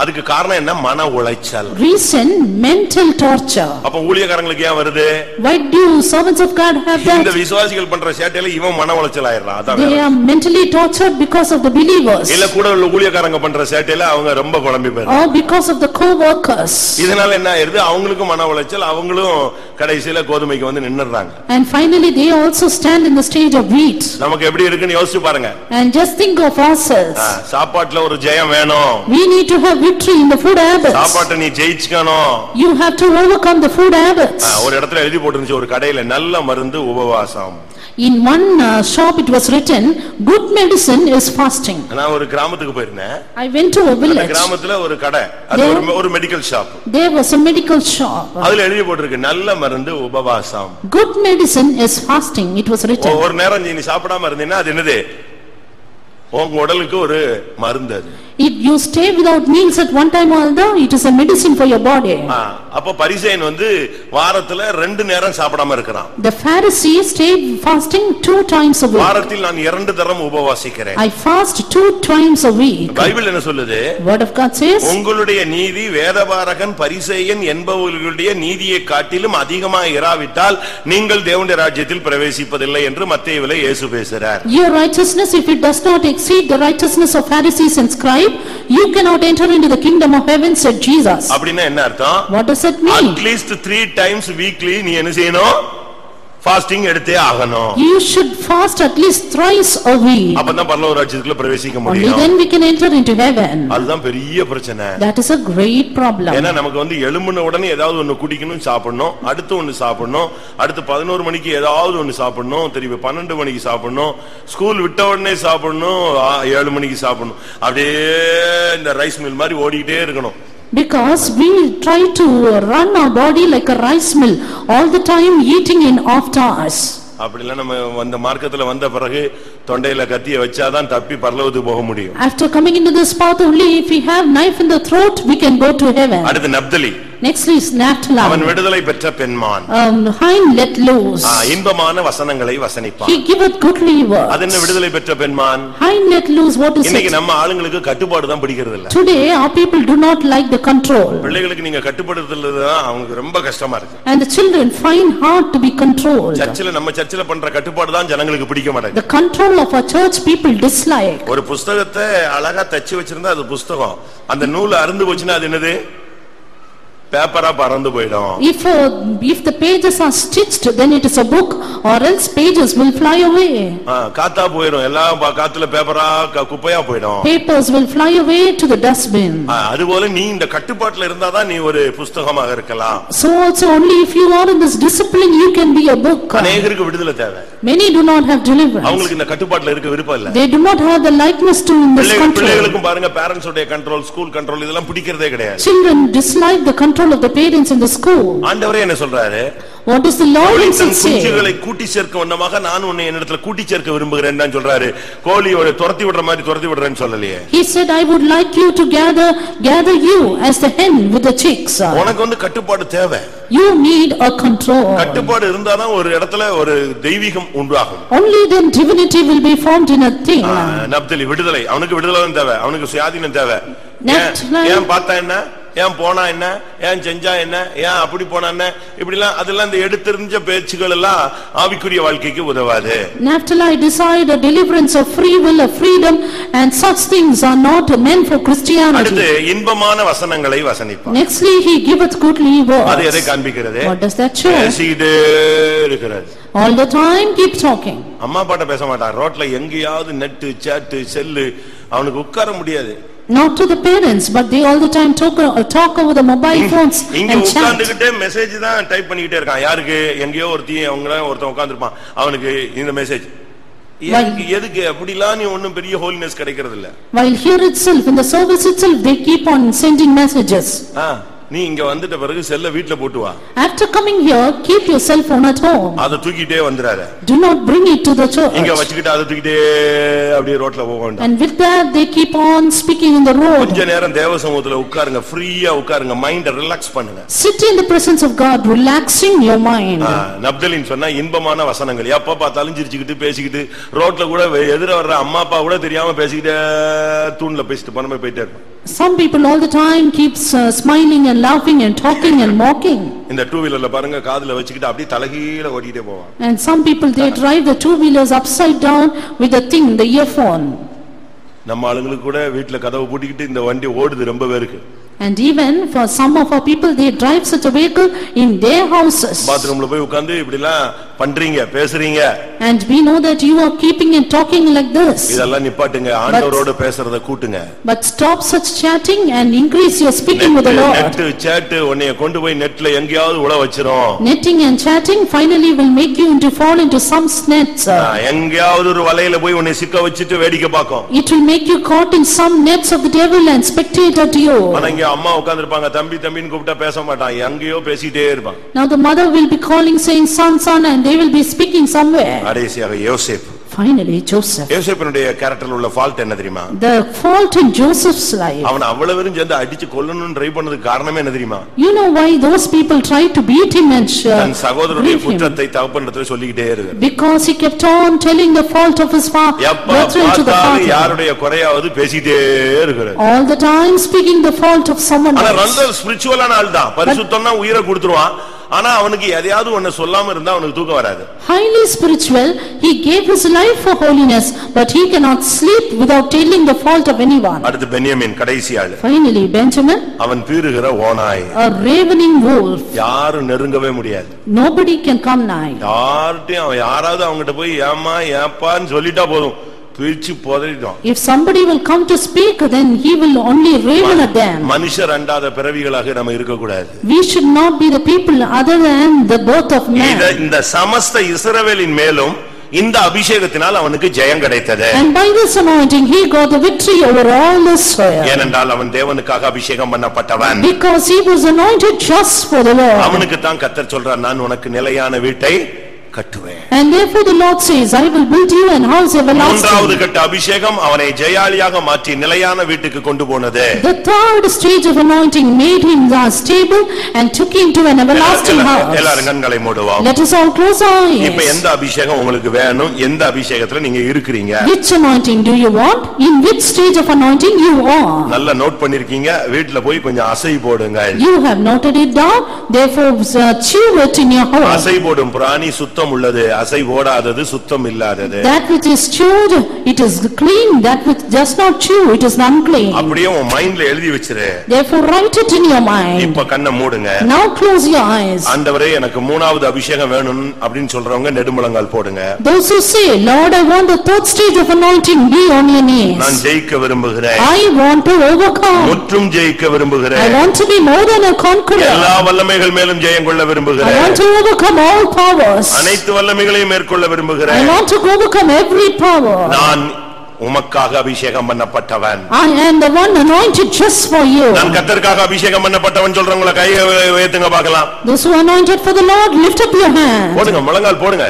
அதுக்கு காரணம் என்ன? மன உளைச்சல். Reason, mental torture. அப்ப ஊழியக்காரங்களுக்கு ஏன் வருது? Why do servants of God have that? இந்த விசுவாசிகள் பண்ற சேட்டையில இவன் மன உளைச்சல் ஆயிடுறான். அதான் They are mentally tortured because of the believers. இல்ல கூட உள்ள ஊழியக்காரங்க பண்ற சேட்டையில அவங்க ரொம்ப குழம்பி போயிடுறாங்க. Or because of the co-workers. இதனால என்ன ஆயிருது? அவங்களுக்கும் மன உளைச்சல், அவங்களும் கடைசில கோதுமைக்கு வந்து நின்னுறாங்க. And finally they also stand in the stage of wheat. நமக்கு எப்படி இருக்குன்னு யோசிச்சு பாருங்க. And just think of ourselves. சாப்பாட்டுல ஒரு ஜெயம் வேணும். We need to have victory in the food habits. சாப்பாட்டை நீ ஜெயிச்சுக்கணும். You have to overcome the food habits. ஒரு இடத்துல எழுதி போட்டுருந்துச்சு, ஒரு கடையில நல்ல மருந்து உபவாசம். In one shop it was written, good medicine is fasting. நான் ஒரு கிராமத்துக்கு போயிருந்தேன். I went to a village. அந்த கிராமத்துல ஒரு கடை, அது ஒரு medical shop. There was a medical shop. அதுல எழுதி போட்டுருக்கு நல்ல மருந்து உபவாசம். Good medicine is fasting, it was written. ஒரு நேரம் நீ சாப்பிடாம இருந்தீன்னா அது என்னது? உங்க உடலுக்கு ஒரு மருந்து அது. If you stay without meals at one time or other, it is a medicine for your body. அப்ப பரிசேயன் வந்து வாரத்துல 2 நேரம் சாப்பிடாம இருக்கறான். The Pharisee stayed fasting 2 times a week. வாரத்தில் நான் 2 தரம் உபவாசிக்கிறேன். I fast 2 times a week. Bible என்ன சொல்லுது? Word of God says, உங்களுடைய நீதி வேதபாரகன் பரிசேயன் என்பவர்களுடைய நீதியை காட்டிலும் அதிகமாக இராவிட்டால் நீங்கள் தேவனுடைய ராஜ்யத்தில் பிரவேசிப்பதில்லை என்று மத்தேயுவிலே இயேசு பேசுறார். Your righteousness, if it does not exceed the righteousness of Pharisees and scribes, you cannot enter into the kingdom of heaven, said Jesus. அப்படினா என்ன அர்த்தம்? What does it mean? At least 3 times weekly நீ என்ன செய்யணும்? fasting எடுத்தே ஆகணும். You should fast at least thrice a week. அப்பதான் பரலோக ராஜ்யத்துக்குள்ள பிரவேசிக்க முடியும். Only then we can enter into heaven. அதுதான் பெரிய பிரச்சனை. That is a great problem. ஏன்னா நமக்கு வந்து எழும்பின உடனே ஏதாவது ஒன்னு குடிக்கணும், சாப்பிடணும், அடுத்து ஒன்னு சாப்பிடணும், அடுத்து 11 மணிக்கு ஏதாவது ஒன்னு சாப்பிடணும், திருப்பி 12 மணிக்கு சாப்பிடணும், ஸ்கூல் விட்ட உடனே சாப்பிடணும், 7 மணிக்கு சாப்பிடணும். அப்படியே இந்த ரைஸ் மில் மாதிரி ஓடிட்டே இருக்கணும். Because we try to run our body like a rice mill, all the time eating in off hours. அப்படிலாம் நம்ம வந்த மார்க்கத்துல வந்த பிறகு தொண்டையில கத்திய வச்சாதான் தப்பி பரலோகத்துக்கு போக முடியும். After coming into this path, only if we have knife in the throat we can go to heaven. அடுத்து நப்தலி. Next is Naphtali. அவன் விடுதலை பெற்ற பெண்மான். Hind let loose. இன்பமான வசனங்களை வசனிப்பான். He giveth goodly words. அது என்ன விடுதலை பெற்ற பெண்மான்? Hind let loose, what is it? இன்னைக்கு நம்ம ஆளுங்களுக்கு கட்டுப்பாடு தான் பிடிக்கிறது இல்ல. Today our people do not like the control. பிள்ளைகளுக்கு நீங்க கட்டுப்படுத்துறது தான் அவங்களுக்கு ரொம்ப கஷ்டமா இருக்கு. And the children find hard to be controlled. சர்ச்சில நம்ம சர்ச்சில பண்ற கட்டுப்பாடு தான் ஜனங்களுக்கு பிடிக்க மாட்டேங்குது. The control of our church people dislike. ஒரு புத்தகத்தை அழகா தச்சு வச்சிருந்தா அது புத்தகம். அந்த நூல் அறுந்து போச்சுனா அது என்னது? பேப்பரா பறந்து போய்டும். If the pages are stitched, then it is a book, or else pages will fly away. காத்தா போயிடும், எல்லாம் காத்துல பேப்பரா குப்பையா போய்டும். Papers will fly away to the dustbin. அதுபோல நீ இந்த கட்டுப்பாட்டுல இருந்தா தான் நீ ஒரு புத்தகமாக இருக்கலாம். So also only if you are in this discipline you can be a book. அநேகருக்கு விடுதலை தேவை. Many do not have deliverance. அவங்களுக்கு இந்த கட்டுப்பாட்டுல இருக்க விருப்பம் இல்ல. They do not have the likeness to in this control. பிள்ளைகளுக்கும் பாருங்க, பேரண்ட்ஸ் உடைய கண்ட்ரோல், ஸ்கூல் கண்ட்ரோல் இதெல்லாம் பிடிக்கிறதே கிடையாது. Children dislike the control of the parents in the school. ஆண்டவரே என்ன சொல்றாரு? What is the Lord himself saying? குஞ்சுகளை கூட்டி சேர்க்க வண்ணமாக நான் உன்னை என்னிடத்துல கூட்டி சேர்க்க விரும்புகிறேன் தான் சொல்றாரு. கோழியோட துரத்தி விடுற மாதிரி துரத்தி விடுறேன்னு சொல்லலையே. He said, I would like you to gather you as the hen with the chicks. உனக்கு வந்து கட்டுப்பாடு தேவை. You need a control. கட்டுப்பாடு இருந்தாதான் ஒரு இடத்துல ஒரு தெய்வீகம் உண்டாகும். Only then divinity will be formed in a thing. Naphtali விடுதலை, அவனுக்கு விடுதலை தேவை, அவனுக்கு சுயாதீனம் தேவை. ஏன் பார்த்தா என்ன, ஏன் போனா என்ன, ஏன் செஞ்சா என்ன, ஏன் அப்படி போனா என்ன, இப்படிலாம் அதெல்லாம் இந்த எடுத்தெறிஞ்ச பேச்சுகள் எல்லாம் ஆவிக்குரிய வாழ்க்கைக்கு உதவாது. Naphtali desired a deliverance of free will, of freedom, and such things are not meant for Christianity. அடுத்து இன்பமான வசனங்களை வசனிப்பான். Nextly he giveth goodly words. அது எதை காண்பிக்கிறது? What does that show? பேசிட்டே இருக்கிறது. All the time keep talking. அம்மா பாட்ட பேச மாட்டான். ரோட்ல எங்கேயாவது நெட் சேட் செல்லு, அவனுக்கு உட்கார முடியாது. Not to the parents, but they all the time talk over the mobile phones இங்க and chat. உட்கார்ந்துகிட்டே மெசேஜ் தான் டைப் பண்ணிட்டே இருக்கான். யாருக்கு? எங்கேயோ ஒருத்தன் உட்கார்ந்திருப்பான், அவனுக்கு இந்த மெசேஜ். எதுக்கு அப்படிலாம் நீ ஒண்ணும் பெரிய ஹோலினஸ் கிடைக்கிறது இல்ல. While here itself, in the service itself, they keep on sending messages. நீ இங்க வந்துட்ட பிறகு செல்ல வீட்ல போட்டு வா. After coming here, keep your cell phone at home. அத தூக்கிட்டே வந்துறாரு. Do not bring it to the church. இங்க வச்சிட்டு அத தூக்கிட்டே அப்படியே ரோட்ல போக வேண்டாம். And with that they keep on speaking in the road. கொஞ்ச நேரம் தேவ சமூகத்துல உட்காருங்க, ஃப்ரீயா உட்காருங்க, மைண்ட ரிலாக்ஸ் பண்ணுங்க. Sit in the presence of God, relaxing your mind. நப்தலின் சொன்னா இன்பமான வசனங்கள். எப்ப பார்த்தாலும் சிரிச்சிட்டு பேசிக்கிட்டு ரோட்ல கூட எதிர வர்ற அம்மா அப்பா கூட தெரியாம பேசிக்கிட்டே தூண்ல பேசிட்டு போனமே போயிட்டே இருப்பாங்க. Some people all the time keeps smiling and laughing and talking and mocking. இந்த டூ வீலர்ல பாருங்க, காதுல வச்சிட்டு அப்படியே தலைகீழ ஓடிட்டே போவாங்க. And some people they drive the two wheelers upside down with the thing, the earphone. நம்ம ஆளுங்களுக்கு கூட வீட்ல கதவு பூட்டிக்கிட்டு இந்த வண்டி ஓடுது ரொம்ப பேருக்கு. And even for some of our people, they drive such a vehicle in their houses. பாத்ரூம்ல போய் உட்கார்ந்து இப்படிலாம் பண்றீங்க பேசுறீங்க. And we know that you are keeping and talking like this. இதெல்லாம் நிப்பாட்டுங்க, ஆண்டவரோட பேசுறத கூட்டுங்க. But stop such chatting and increase your speaking with the Lord. நெட் சாட் உன்னை கொண்டு போய் நெட்ல எங்கயாவது உள வச்சிரும். Netting and chatting finally will make you into fall into some nets. எங்கயாவது ஒரு வலையில போய் உன்னை சிக்க வச்சிட்டு வேடிக்கை பார்க்கும். It will make you caught in some nets of the devil and spectate at you. ஆனா இங்க அம்மா உட்கார்ந்திருப்பாங்க, தம்பி தம்பின்னு கூப்பிட்டா பேச மாட்டான், எங்கேயோ பேசிட்டே இருப்பான். Now the mother will be calling saying son son and they will be speaking somewhere. கடைசியாக யோசேப். Finally Joseph. யோசேப்பினுடைய கேரக்டர்ல உள்ள ஃபால்ட் என்ன தெரியுமா? The fault in Joseph's life. அவன் அவ்வளவு வெறும் சேர்ந்து அடிச்சு கொல்லணும்னு ட்ரை பண்ணதுக்கு காரணமே என்ன தெரியுமா? You know why those people tried to beat him and தன் சகோதரனுடைய குற்றத்தை தகப்பனிடத்துல சொல்லிக்கிட்டே இருக்கார். Because he kept on telling the fault of his father to the father. யாருடைய குறையாவது பேசிட்டே இருக்கார். All the time speaking the fault of someone else. ஆனா ரொம்ப ஸ்பிரிச்சுவலான ஆள் தான், பரிசுத்தம்னா உயிரை கொடுத்துருவான். ஆனா அவனுக்கு எதையாவது ஒன்னு சொல்லாம இருந்தா அவனுக்கு தூக்கம் வராது. Highly spiritual, he gave his life for holiness, but he cannot sleep without telling the fault of anyone. அடுத்து பென்யமீன் கடைசி ஆளு. Finally Benjamin, அவன் பீறுகிற ஓநாய், a ravening wolf. யாரும் நெருங்கவே முடியாது. Nobody can come nigh. யாராவது அவங்கிட்ட போய் ஏமா ஏப்பான்னு சொல்லிட்டா போதும், பிரிச்சு போதறிடும். If somebody will come to speak, then he will only raven at them. மனுஷர் அண்டாத பிறவிகளாக நாம இருக்க கூடாது. We should not be the people other than the birth of man. இந்த சமஸ்த இஸ்ரவேலின் மேலும் இந்த அபிஷேகத்தினால் அவனுக்கு ஜெயம் கிடைத்தது. And by this anointing he got the victory over all Israel. ஏனென்றால் அவன் தேவனுக்காக அபிஷேகம் பண்ணப்பட்டவன். Because he was anointed just for the Lord. அவனுக்கு தான் கர்த்தர் சொல்றார், நான் உனக்கு நிலையான வீட்டை கட்டுவேன். And therefore the Lord says, I will build you an house everlasting. மூன்றாவது கட்ட அபிஷேகம் அவனை ஜெயாலியாக மாற்றி நிலையான வீட்டுக்கு கொண்டு போனது. The third stage of anointing made him stable and took him to an everlasting house. எல்லாரும் கண்களை மூடுவோம். Let us all close our eyes. இப்போ எந்த அபிஷேகம் உங்களுக்கு வேணும்? எந்த அபிஷேகத்துல நீங்க இருக்கீங்க? Which anointing do you want? In which stage of anointing you are? நல்லா நோட் பண்ணிருக்கீங்க, வீட்ல போய் கொஞ்சம் அசை போடுங்க. You have noted it down, therefore chew it in your heart. அசை போடும் பிராணி சுத்தம் உள்ளது, அசை போடாதது சுத்தம் இல்லாதது. That which is chewed, it is clean. That which does not chew, it is unclean. அப்படியே உன் மைண்ட்ல எழுதி வச்சிரு. Therefore write it in your mind. இப்ப கண்ணை மூடுங்க. Now close your eyes. ஆண்டவரே எனக்கு மூணாவது அபிஷேகம் வேணும் அப்படினு சொல்றவங்க நெடுமுழங்கால் போடுங்க. Those who say, Lord, I want the third stage of anointing, be on your knees. நான் ஜெயிக்க விரும்புகிறேன். I want to overcome. முற்றும் ஜெயிக்க விரும்புகிறேன். I want to be more than a conqueror. எல்லா வல்லமைகள் மேலும் ஜெயம் கொள்ள விரும்புகிறேன். I want to overcome all powers. அனைத்து வல்லமைகளையும் மேற்கொள்ள விரும்புகிறேன். I want to overcome every power. நான் உமக்காக அபிஷேகம் பண்ணப்பட்டவன். I am the one anointed just for you. நான் கர்த்தருக்காக அபிஷேகம் பண்ணப்பட்டவன் சொல்றவங்கள கையை உயர்த்துங்க பார்க்கலாம். Those who are anointed for the Lord, lift up your hand. போடுங்க, முழங்கால் போடுங்க.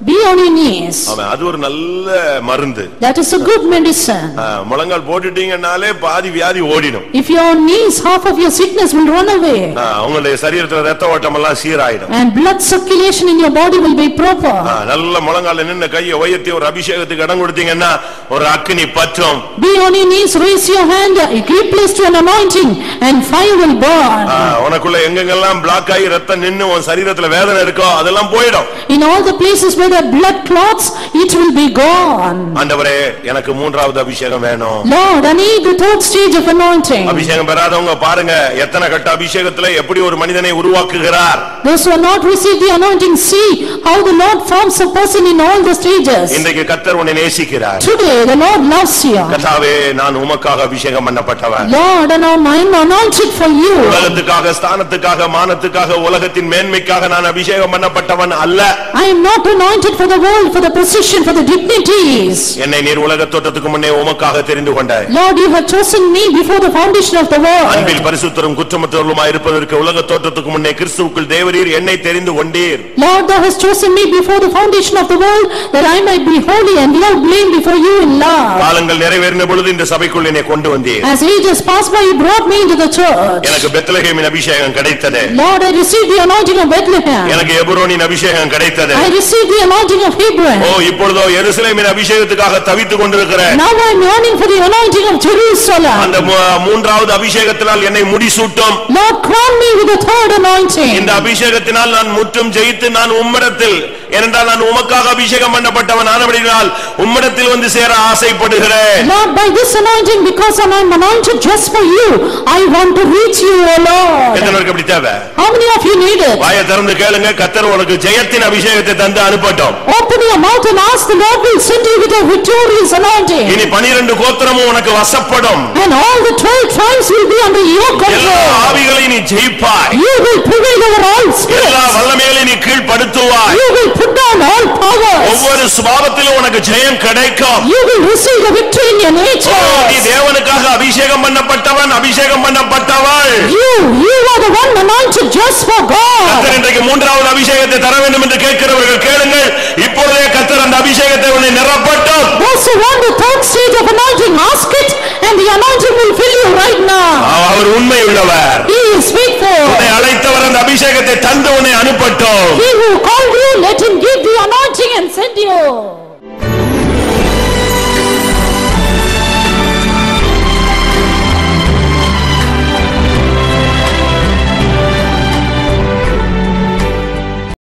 Be on your knees. அது ஒரு நல்ல மருந்து. That is a good medicine. முழங்கால் போட்டுட்டீங்கனாலே பாதி வியாதி ஓடிடும். If your knees, half of your sickness will run away. உங்களுடைய சரீரத்துல ரத்த ஓட்டம் எல்லாம் சீராயிடும். And blood circulation in your body will be proper. நல்ல முழங்கால்ல நின்னு கையை உயர்த்தி ஒரு அபிஷேகத்துக்கு இடம் கொடுத்தீங்கன்னா ஒரு அக்கினி பற்றும். Be on your knees, raise your hand, give place to an anointing and fire will burn. உனக்குள்ள எங்கெங்கெல்லாம் பிளாக் ஆகி ரத்தம் நின்னு உன் சரீரத்துல வேதனை இருக்கோ அதெல்லாம் போய்டும். In all the places where the blood clots, it will be gone. ஆண்டவரே எனக்கு மூன்றாவது அபிஷேகம் வேணும். Lord, I need the third stage of anointing. அபிஷேகம் பெறாதவங்க பாருங்க எத்தனை கட்ட அபிஷேகத்துல எப்படி ஒரு மனிதனை உருவாக்குகிறார். Those who have not received the anointing, see how the Lord forms a person in all the stages. இன்றைக்கு கர்த்தர் உன்னை நேசிக்கிறார். Today the Lord loves you. கர்த்தாவே நான் உமக்காக அபிஷேகம் பண்ணப்பட்டவன். Lord, and I am anointed for you. உலகத்துக்காக ஸ்தானத்துக்காக மானத்துக்காக உலகத்தின் மேன்மைக்காக நான் அபிஷேகம் பண்ணப்பட்டவன் அல்ல. I am not anointed for the world, for the position, for the dignities. என்னை நீர் உலகத் தோற்றத்துக்கு முன்னே உமக்காக தெரிந்து கொண்டாய். Lord, you have chosen me before the foundation of the world. அன்பில் பரிசுத்தரும் குற்றமற்றவர்களுமாய் இருப்பதற்கு உலகத் தோற்றத்துக்கு முன்னே கிறிஸ்துவுக்குள் தேவரீர் என்னை தெரிந்து கொண்டீர். Lord, thou hast chosen me before the foundation of the world, that I might be holy and without blame before you in love. காலங்கள் நிறைவேறின பொழுது இந்த சபைக்குள் என்னை கொண்டு வந்தீர். As ages passed by, you brought me into the church. எனக்கு பெத்லகேமின் அபிஷேகம் கிடைத்தது. Lord, I received the anointing of Bethlehem. எனக்கு எபிரோனின் அபிஷேகம் கிடைத்தது. I received the anointing of Hebron. ஓ இப்பொழுதோ எருசலேமின் அபிஷேகத்துக்காக தவித்துக் கொண்டிருக்கிறேன். Now I am yearning for the anointing of Jerusalem. அந்த மூன்றாவது அபிஷேகத்தினால் என்னை முடிசூட்டும். Lord, crown me with the third anointing. இந்த அபிஷேகத்தினால் நான் முற்றும் ஜெயித்து நான் உம்மிடத்தில், ஏனென்றால் நான் உமக்காக அபிஷேகம் பண்ணப்பட்டவன் ஆனபடியால் உம்மிடத்தில் வந்து சேர ஆசைப்படுகிறேன். Lord, by this anointing, because I am anointed just for you, I want to reach you, O Lord. எத்தனை பேருக்கு அப்படி தேவை? How many of you need it? வாயை திறந்து கேளுங்க, கர்த்தர் உனக்கு ஜெயத்தின் அபிஷேகத்தை தந்து அனுப்பட்டும். Open your mouth and ask, the Lord will send you with a victorious anointing. இனி 12 கோத்திரமும் உனக்கு வசப்படும். And all the 12 tribes will be under your எல்லா control. ஆவிகளையும் நீ ஜெயிப்பாய். You will prevail over all எல்லா spirits. வல்லமைகளையும் நீ கீழ்ப்படுத்துவாய். You will put down all powers. ஒவ்வொரு சுபாவத்திலும் உனக்கு ஜெயம் கிடைக்கும். You will receive the victory in your O, nature. நீ தேவனுக்காக அபிஷேகம் பண்ணப்பட்டவன், அபிஷேகம் பண்ணப்பட்டவள். You are the one anointed just for God. கர்த்தர் இன்றைக்கு மூன்றாவது அபிஷேகத்தை தர வேண்டும் என்று கேட்கிறவர்கள் கேளுங்கள். இப்பொழுதே கர்த்தர் அந்த அபிஷேகத்தை உன்னை நிரப்பட்டும். Those who want the third stage of anointing, ask it, and the anointing will fill you right now. அவர் உண்மை உள்ளவர். He is faithful. உன்னை அழைத்தவர் அந்த அபிஷேகத்தை தந்து உன்னை அனுப்பட்டும். He who called you, let him give the anointing and send you.